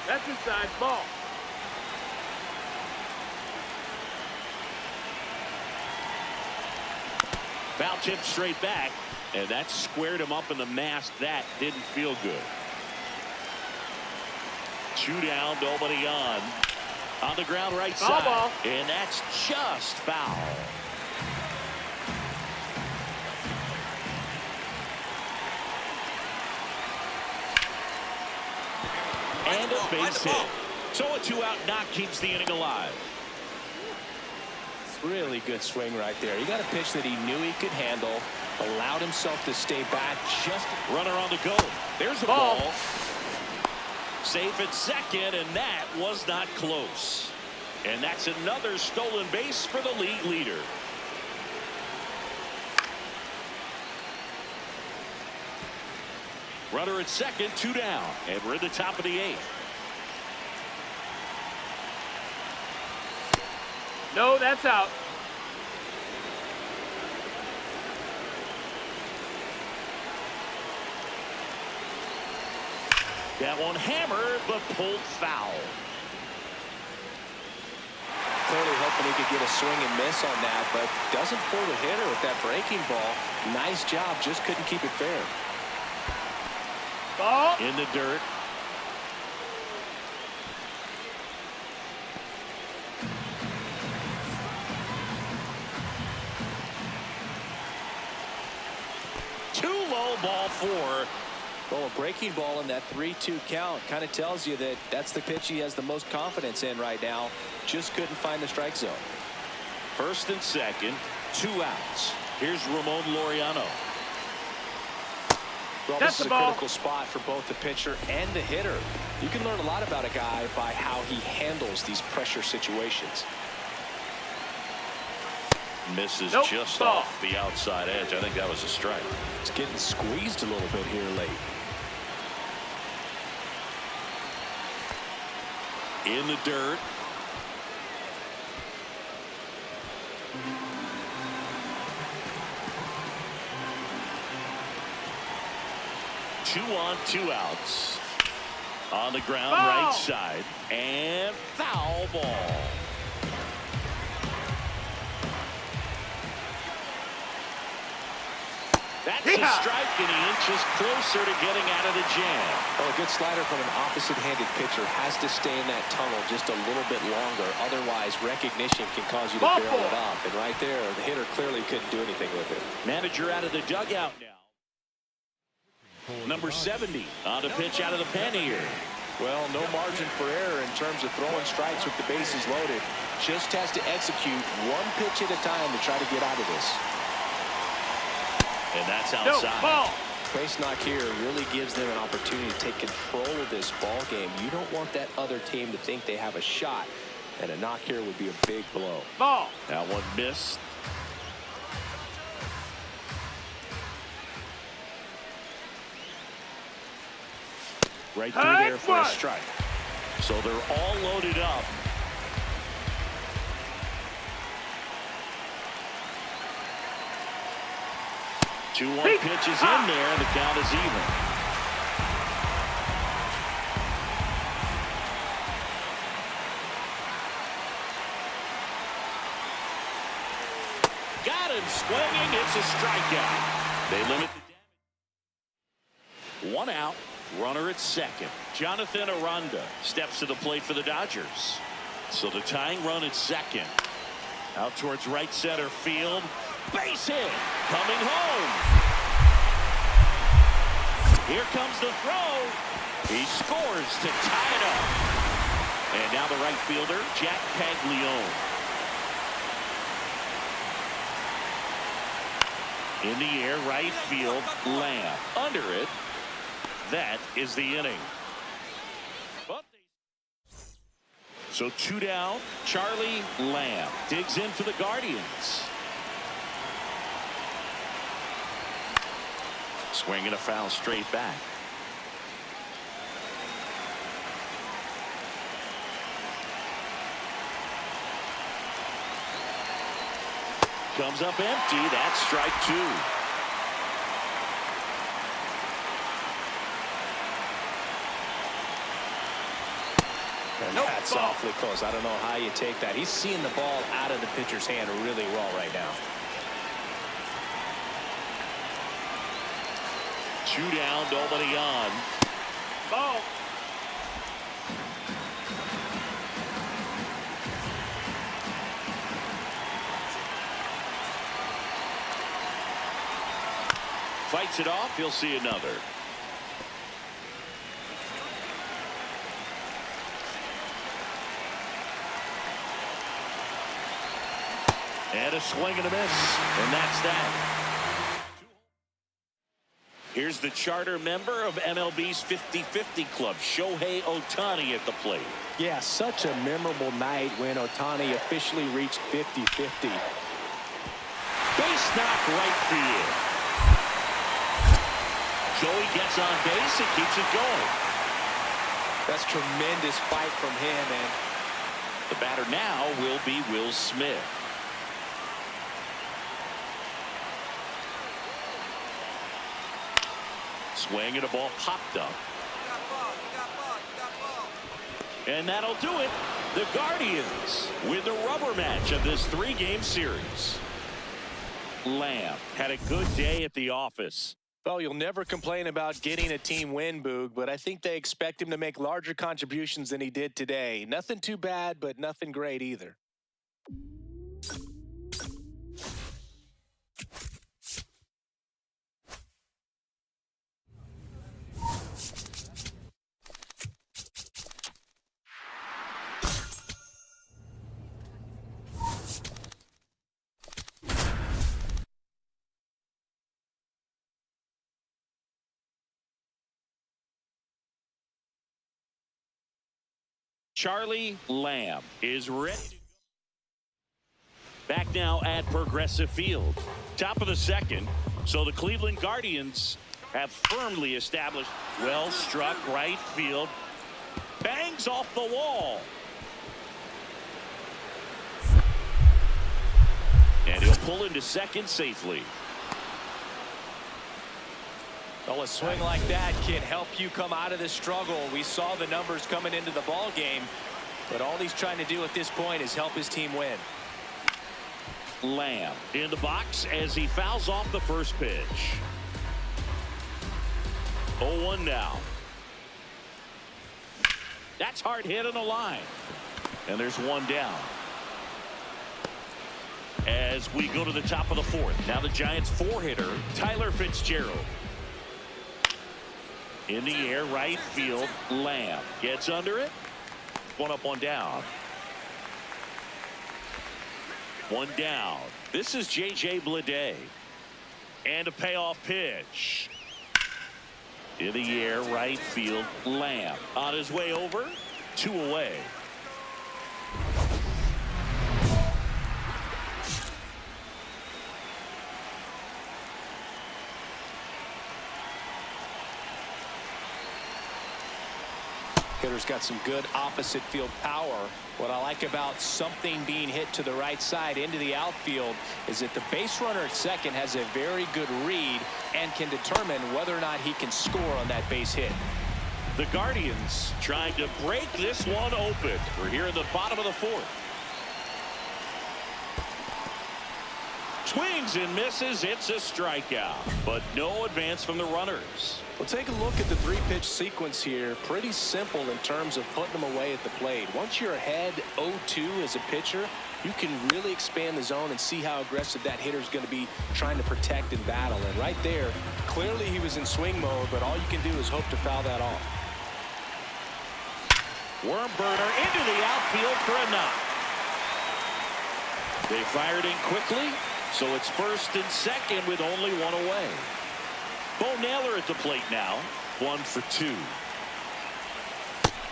E: That's inside. Ball.
A: Foul tip straight back, and that squared him up in the mask. That didn't feel good. 2 down, nobody on. On the ground right side.
E: Ball.
A: And that's just foul. And a base hit. So a 2-out knock keeps the inning alive.
B: Really good swing right there. He got a pitch that he knew he could handle, allowed himself to stay back. Just
A: runner on the go. There's the
E: Ball.
A: ball. Safe at second, and that was not close. And that's another stolen base for the league leader. Runner at second, 2 down, and we're at the top of the 8th.
E: No, that's out.
A: That one hammered, but pulled foul.
B: clearly hoping he could get a swing and miss on that, but doesn't pull the hitter with that breaking ball. Nice job, just couldn't keep it fair.
E: Ball.
A: In the dirt. Low, ball 4.
B: Well, a breaking ball in that 3-2 count kind of tells you that that's the pitch he has the most confidence in right now. Just couldn't find the strike zone.
A: First and second, 2 outs. Here's Ramon Laureano.
B: Well,
E: That's
B: this is
E: the
B: a
E: ball.
B: critical spot for both the pitcher and the hitter. You can learn a lot about a guy by how he handles these pressure situations.
A: Misses
E: Nope,
A: just
E: ball.
A: off the outside edge. I think that was a strike.
B: It's getting squeezed a little bit here late.
A: In the dirt. Two on, 2 outs. On the ground,
E: Ball.
A: right side. And foul ball. That's a strike, and he inches closer to getting out of the jam.
B: Well, a good slider from an opposite-handed pitcher has to stay in that tunnel just a little bit longer. Otherwise, recognition can cause you to
E: Ball
B: barrel it
E: four.
B: up. And right there, the hitter clearly couldn't do anything with it.
A: Manager out of the dugout now. Number 70 on the pitch out of the pen here.
B: Well, no margin for error in terms of throwing strikes with the bases loaded. Just has to execute one pitch at a time to try to get out of this.
A: And that's
E: No,
A: outside.
E: ball.
B: Base knock here really gives them an opportunity to take control of this ball game. You don't want that other team to think they have a shot, and a knock here would be a big blow.
E: Ball.
A: That one missed. Right through there for a strike. So they're all loaded up. Two 1 pitches in there, and the count is even. got him swinging. It's a strikeout. They limit the damage. One out. Runner at second. Jonathan Aranda steps to the plate for the Dodgers. So the tying run at second. Out towards right center field. Base hit. Coming home. Here comes the throw. He scores to tie it up. And now the right fielder, Jack Caglione. In the air, right field, Lamb. Under it. That is the inning. So two down. Charlie Lamb digs in for the Guardians. Swinging a foul straight back. Comes up empty. That's strike two.
F: And that's awfully close. I don't know how you take that. He's seeing the ball out of the pitcher's hand really well right now.
A: Two down, nobody on.
E: Ball.
A: Fights it off. He'll see another. And a swing and a miss. And that's that. Here's the charter member of MLB's 50-50 club, Shohei Ohtani at the plate.
B: Yeah, such a memorable night when Ohtani officially reached 50-50.
A: Base knock right field. Joey gets on base and keeps it going.
F: That's tremendous fight from him. And
A: the batter now will be Will Smith. Swing and a ball popped up. And that'll do it. The Guardians with the rubber match of this three-game series. Lamb had a good day at the office.
B: Well, you'll never complain about getting a team win, Boog, but I think they expect him to make larger contributions than he did today. Nothing too bad, but nothing great either.
A: Charlie Lamb is ready to go. Back now at Progressive Field. Top of the second. So the Cleveland Guardians have firmly established. Well struck right field. Bangs off the wall. And he'll pull into second safely.
B: Well, a swing like that can help you come out of this struggle. We saw the numbers coming into the ball game, but all he's trying to do at this point is help his team win.
A: Lamb in the box as he fouls off the first pitch. 0-1 now. That's hard hit on the line. And there's one down. As we go to the top of the fourth. Now the Giants four-hitter, Tyler Fitzgerald. In the air, right field, Lamb gets under it. One up, one down. One down. This is J.J. Bleday. And a payoff pitch. In the air, right field, Lamb. On his way over, two away.
B: Hitter's got some good opposite field power. What I like about something being hit to the right side into the outfield is that the base runner at second has a very good read and can determine whether or not he can score on that base hit.
A: The Guardians trying to break this one open. We're here in the bottom of the fourth. Swings and misses. It's a strikeout, but no advance from the runners.
F: Well, take a look at the three-pitch sequence here. Pretty simple in terms of putting them away at the plate. Once you're ahead 0-2 as a pitcher, you can really expand the zone and see how aggressive that hitter is going to be trying to protect and battle. And right there, clearly he was in swing mode, but all you can do is hope to foul that off.
A: Worm burner into the outfield for a knock. They fired in quickly, so it's first and second with only one away. Bo Naylor at the plate now, 1 for 2.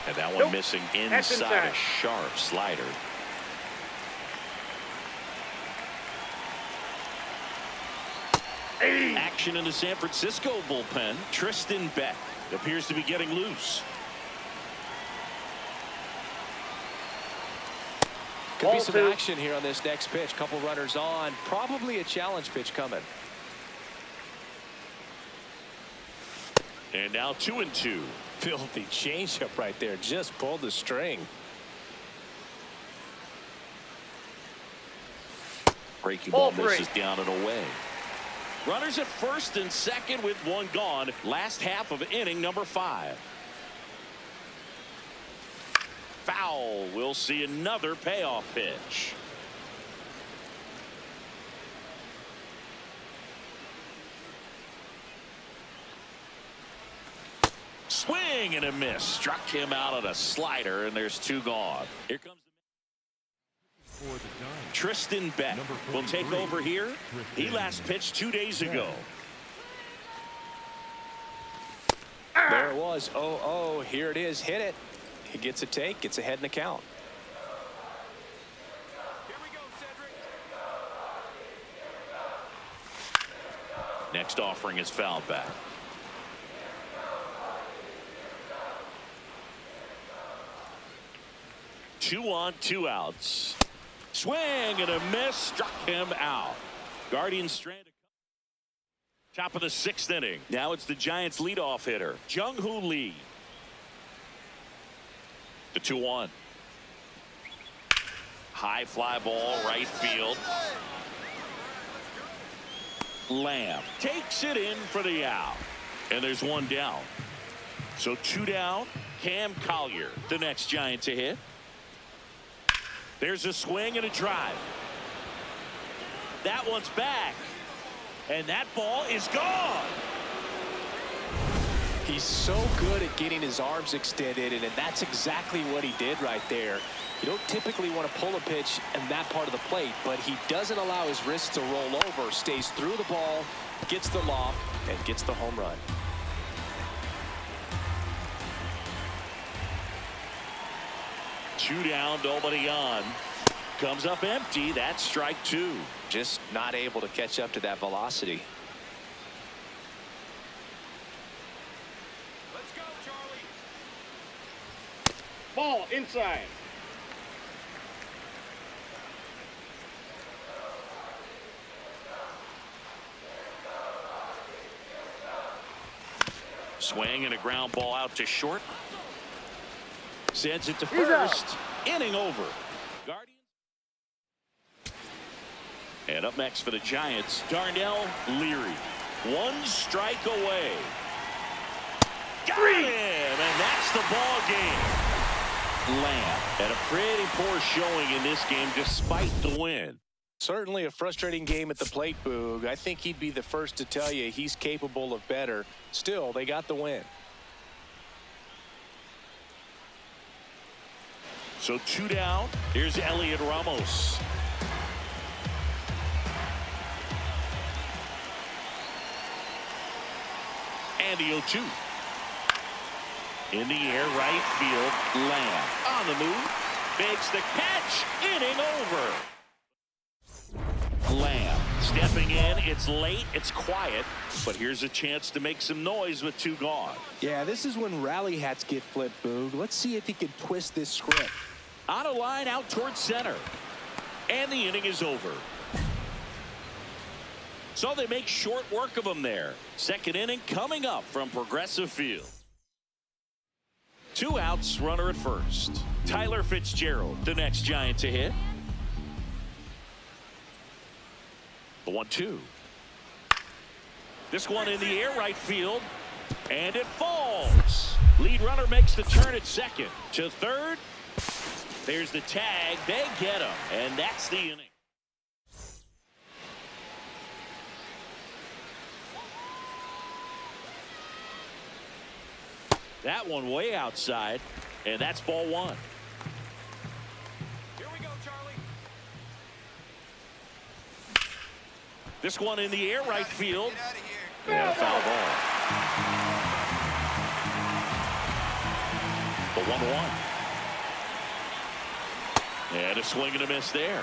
A: And that one missing inside a sharp slider. Action in the San Francisco bullpen. Tristan Beck appears to be getting loose.
F: Could be some action here on this next pitch. Couple runners on. Probably a challenge pitch coming.
A: And now 2-2.
F: Filthy changeup right there. Just pulled the string.
A: Breaking ball misses down and away. Runners at first and second with one gone. Last half of inning number 5. Foul. We'll see another payoff pitch. Swing and a miss. Struck him out on a slider, and there's 2 gone. Here comes Tristan Beck will take over here. He last pitched 2 days ago.
F: There it was. 0-0. Here it is. Hit it. He gets a take. Gets ahead in the count.
C: Here we go, Cedric.
A: Next offering is fouled back. Two on, 2 outs. Swing and a miss. Struck him out. Guardians stranded. Top of the 6th inning. Now it's the Giants leadoff hitter, Jung-Hoo Lee. The 2-1. High fly ball, right field. Lamb takes it in for the out. And there's 1 down. So 2 down. Cam Collier, the next Giant to hit. There's a swing and a drive. That one's back. And that ball is gone.
F: He's so good at getting his arms extended, and that's exactly what he did right there. You don't typically want to pull a pitch in that part of the plate, but he doesn't allow his wrist to roll over, stays through the ball, gets the loft, and gets the home run.
A: Two down, nobody on. Comes up empty. That's strike 2.
F: Just not able to catch up to that velocity.
C: Let's go, Charlie. Ball inside.
A: Swing and a ground ball out to short. Sends it to first. Inning over. Guardians. And up next for the Giants, Darnell Leary. 1 strike away. Got him, and that's the ball game. Lamb had a pretty poor showing in this game despite the win.
F: Certainly a frustrating game at the plate, Boog. I think he'd be the first to tell you he's capable of better. Still, they got the win.
A: So 2 down. Here's Elliot Ramos. And the 0-2. In the air, right field. Lamb on the move. Makes the catch. Inning over. Lamb stepping in. It's late. It's quiet. But here's a chance to make some noise with 2 gone.
F: Yeah, this is when rally hats get flipped, Boog. Let's see if he can twist this script.
A: On a line out towards center. And the inning is over. So they make short work of him there. Second inning coming up from Progressive Field. 2 outs, runner at first. Tyler Fitzgerald, the next Giant to hit. The 1-2. This one in the air right field. And it falls. Lead runner makes the turn at second. To third. There's the tag. They get him. And that's the inning. That one way outside. And that's ball one.
C: Here we go, Charlie.
A: This one in the air right field.
C: Get out of here.
A: Yeah, foul ball. The 1-1. And a swing and a miss there.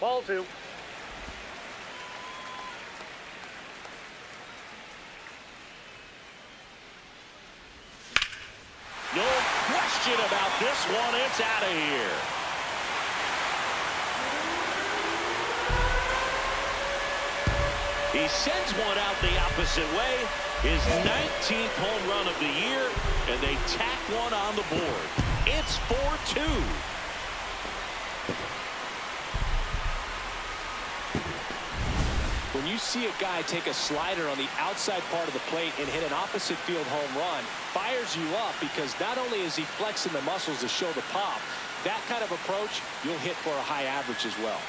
E: Ball 2.
A: No question about this one. It's out of here. He sends one out the opposite way. His 19th home run of the year, and they tack one on the board. It's 4-2.
B: When you see a guy take a slider on the outside part of the plate and hit an opposite field home run, fires you up because not only is he flexing the muscles to show the pop, that kind of approach, you'll hit for a high average as well.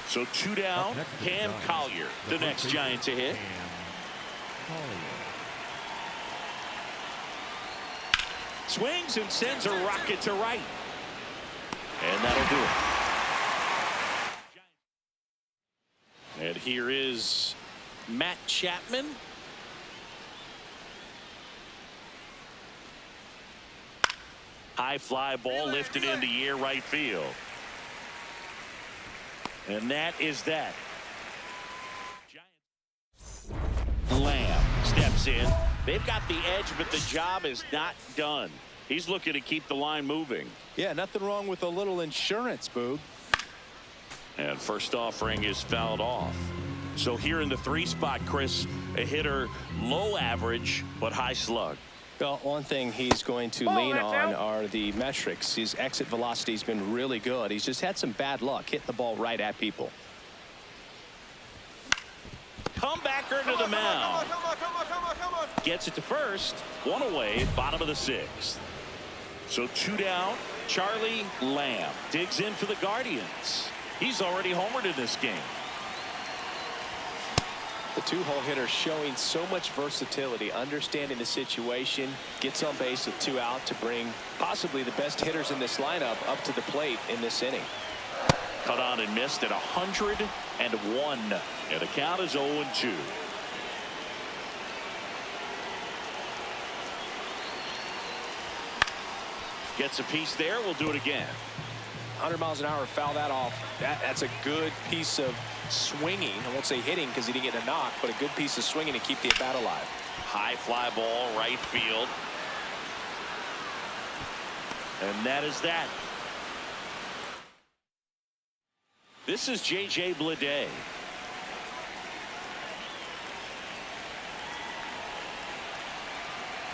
A: So 2 down, Cam Collier, the next Giant to hit. Swings and sends a rocket to right. And that'll do it. And here is Matt Chapman. High fly ball lifted in the air right field. And that is that. Lamb steps in. They've got the edge, but the job is not done. He's looking to keep the line moving.
B: Yeah, nothing wrong with a little insurance, Boog.
A: And first offering is fouled off. So here in the 3 spot, Chris, a hitter low average but high slug.
B: Well, one thing he's going to lean on are the metrics. His exit velocity has been really good. He's just had some bad luck hitting the ball right at people.
A: Comebacker to the mound. Gets it to first. One away, bottom of the 6th. So 2 down. Charlie Lamb digs in for the Guardians. He's already homered in this game.
B: The 2-hole hitter showing so much versatility, understanding the situation, gets on base with 2 out to bring possibly the best hitters in this lineup up to the plate in this inning.
A: Cut on and missed at 101. And the count is 0-2. Gets a piece there. We'll do it again.
B: 100 miles an hour, foul that off. That's a good piece of swinging. I won't say hitting because he didn't get a knock, but a good piece of swinging to keep the at bat alive.
A: High fly ball, right field. And that is that. This is J.J. Bleday.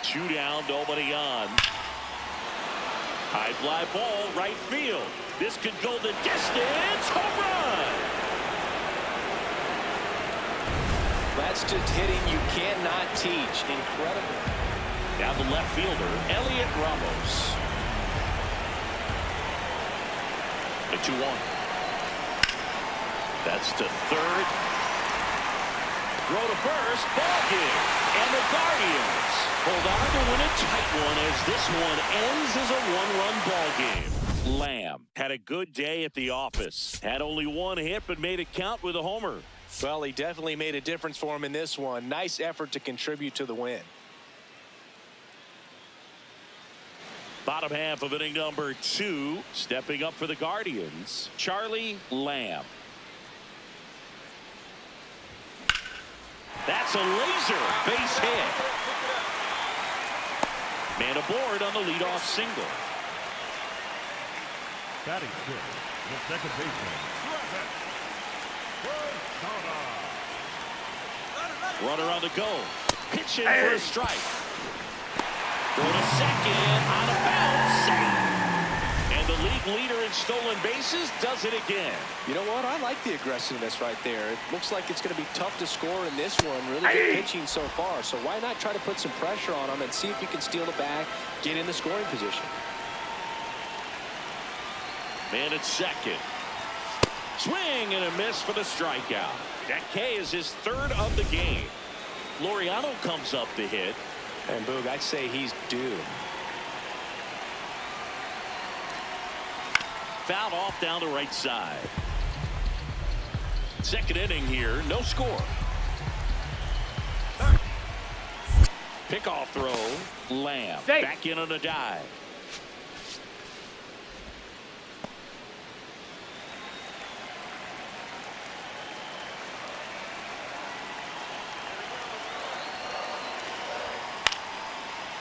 A: Two down, nobody on. High fly ball, right field. This could go the distance. Home run!
B: That's just hitting you cannot teach. Incredible.
A: Now the left fielder, Elliot Ramos. The 2-1. That's to third. Throw to first. Ball game. And the Guardians hold on to win a tight one as this one ends as a 1-run ball game. Lamb had a good day at the office. Had only 1 hit, but made it count with a homer.
B: Well, he definitely made a difference for him in this one. Nice effort to contribute to the win.
A: Bottom half of inning number 2. Stepping up for the Guardians, Charlie Lamb. That's a laser base hit. Man aboard on the leadoff single.
D: Batting 6, the second baseman,
A: Runner on the go. Pitching for a strike. Go to second. Out of bounds. Safe. And the league leader in stolen bases does it again.
F: You know what? I like the aggressiveness right there. It looks like it's going to be tough to score in this one. Really good pitching so far. So why not try to put some pressure on him and see if you can steal the bag, get in the scoring position.
A: Man at second. Swing and a miss for the strikeout. That K is his third of the game. Laureano comes up to hit.
B: And Boog, I'd say he's due.
A: Fouled off down the right side. Second inning here, no score. Pickoff throw. Lamb
E: Safe.
A: back in on a dive.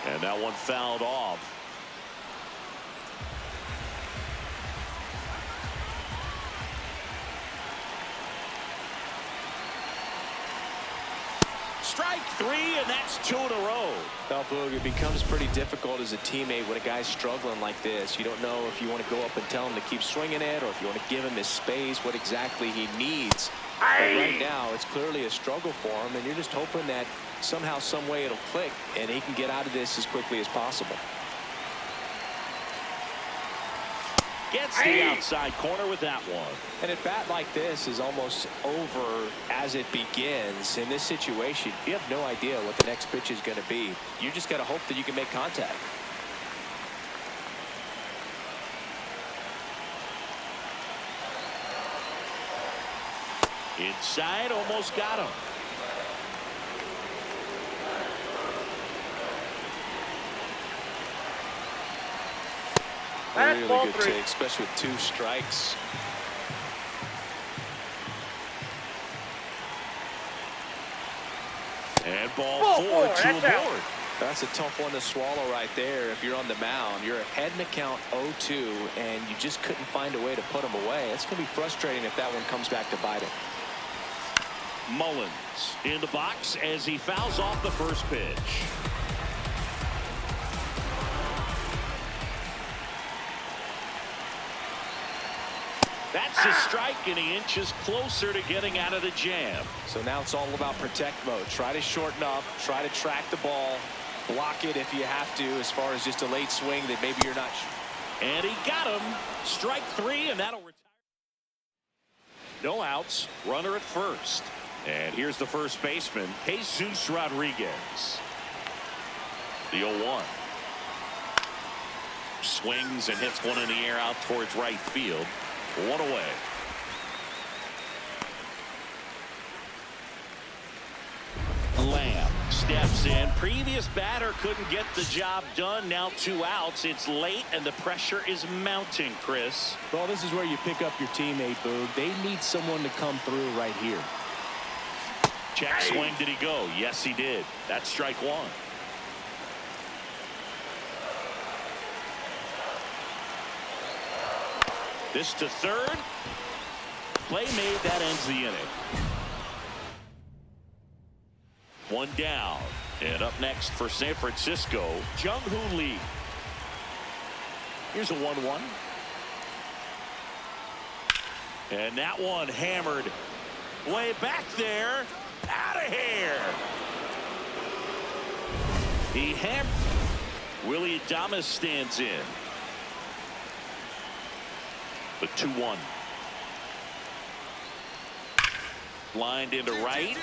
A: And that one fouled off. Strike three, and that's 2 in a row.
F: Well, Boog, it becomes pretty difficult as a teammate when a guy's struggling like this. You don't know if you want to go up and tell him to keep swinging it or if you want to give him his space, what exactly he needs. But right now, it's clearly a struggle for him, and you're just hoping that somehow, some way it'll click, and he can get out of this as quickly as possible.
A: Gets the outside corner with that one.
F: And a bat like this is almost over as it begins. In this situation, you have no idea what the next pitch is going to be. You just got to hope that you can make contact.
A: Inside, almost got him.
E: That's
F: Really
E: ball
F: good
E: 3.
F: take, especially with 2 strikes.
A: And ball
E: Ball
A: 4, 2
E: 4, that's out.
A: aboard.
F: That's a tough one to swallow right there. If you're on the mound, you're ahead in the count 0-2, and you just couldn't find a way to put him away. It's going to be frustrating if that one comes back to bite him.
A: Mullins in the box as he fouls off the first pitch. That's a strike, and he inches closer to getting out of the jam.
F: So now it's all about protect mode. Try to shorten up, try to track the ball, block it if you have to, as far as just a late swing that maybe you're not.
A: And he got him. Strike 3, and that'll retire. No outs. Runner at first. And here's the first baseman, Jesus Rodriguez. The 0-1. Swings and hits one in the air out towards right field. 1 away. Lamb steps in. Previous batter couldn't get the job done. Now 2 outs. It's late, and the pressure is mounting, Chris.
B: Well, this is where you pick up your teammate, Boog. They need someone to come through right here.
A: Check swing. Did he go? Yes, he did. That's strike 1. This to third. Play made. That ends the inning. 1 down. And up next for San Francisco, Jung-Hoo Lee. Here's a 1-1. And that one hammered way back there. Out of here. He hammered. Willie Adames stands in. The 2-1. Lined into right.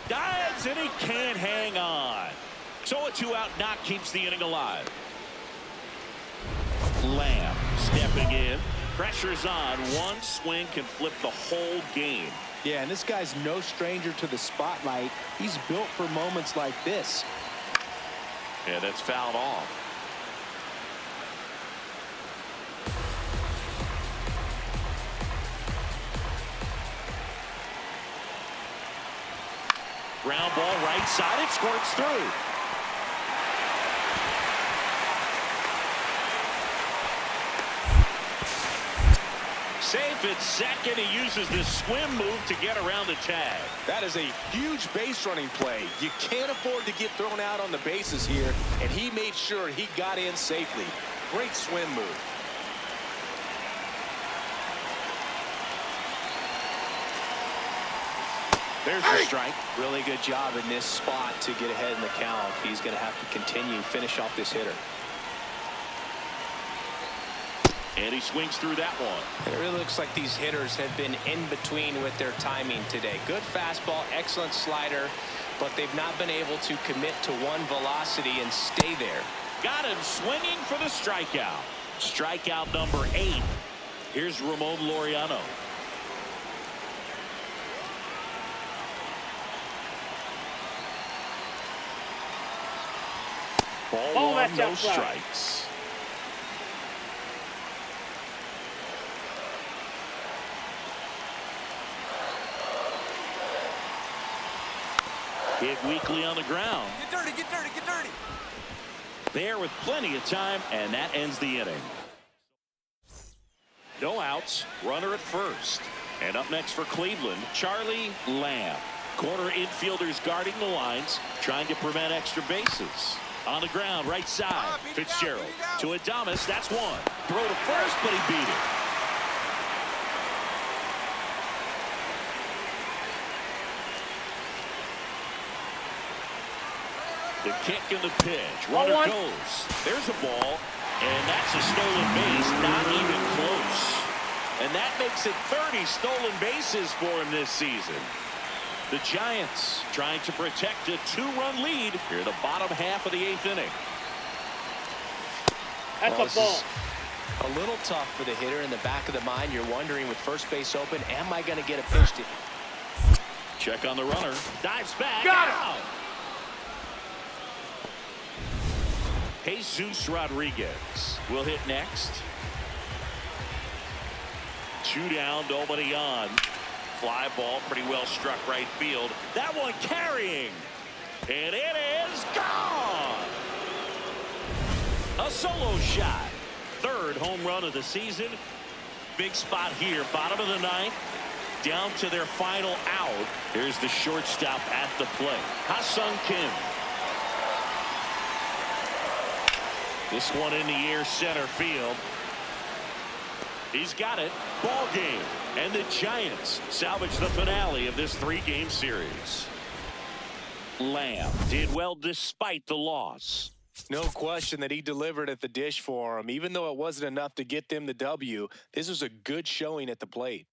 A: Dives, and he can't hang on. So a 2-out knock keeps the inning alive. Lamb stepping in. Pressure's on. One swing can flip the whole game.
B: Yeah, and this guy's no stranger to the spotlight. He's built for moments like this.
A: Yeah, that's fouled off. Ground ball right side. It squirts through. Safe at second. He uses this swim move to get around the tag.
F: That is a huge base running play. You can't afford to get thrown out on the bases here, and he made sure he got in safely. Great swim move.
A: There's the strike.
B: Really good job in this spot to get ahead in the count. He's going to have to continue finish off this hitter.
A: And he swings through that one.
B: It really looks like these hitters have been in between with their timing today. Good fastball, excellent slider, but they've not been able to commit to one velocity and stay there.
A: Got him swinging for the strikeout. Strikeout number 8. Here's Ramon Laureano. Ball one,
C: that's
A: no
C: outside.
A: strikes. Hit weakly on the ground.
C: Get dirty, get dirty, get dirty.
A: There with plenty of time, and that ends the inning. No outs, runner at first. And up next for Cleveland, Charlie Lamb. Corner infielders guarding the lines, trying to prevent extra bases. On the ground, right side, Fitzgerald to Adames, that's one. Throw to first, but he beat it. The kick and the pitch. Runner goes. There's a ball, and that's a stolen base, not even close. And that makes it 30 stolen bases for him this season. The Giants trying to protect a 2-run lead here in the bottom half of the 8th inning.
C: That's a ball.
B: A little tough for the hitter in the back of the mind. You're wondering with first base open, am I going to get a pinch hit?
A: Check on the runner. Dives back.
C: Got it.
A: Out. Jesus Rodriguez will hit next. 2 down, nobody on. Fly ball, pretty well struck right field. That one carrying. And it is gone. A solo shot. 3rd home run of the season. Big spot here, bottom of the 9th. Down to their final out. Here's the shortstop at the plate. Ha-Sung Kim. This one in the air, center field. He's got it. Ball game. And the Giants salvage the finale of this 3-game series. Lamb did well despite the loss.
F: No question that he delivered at the dish for him. Even though it wasn't enough to get them the W, this was a good showing at the plate.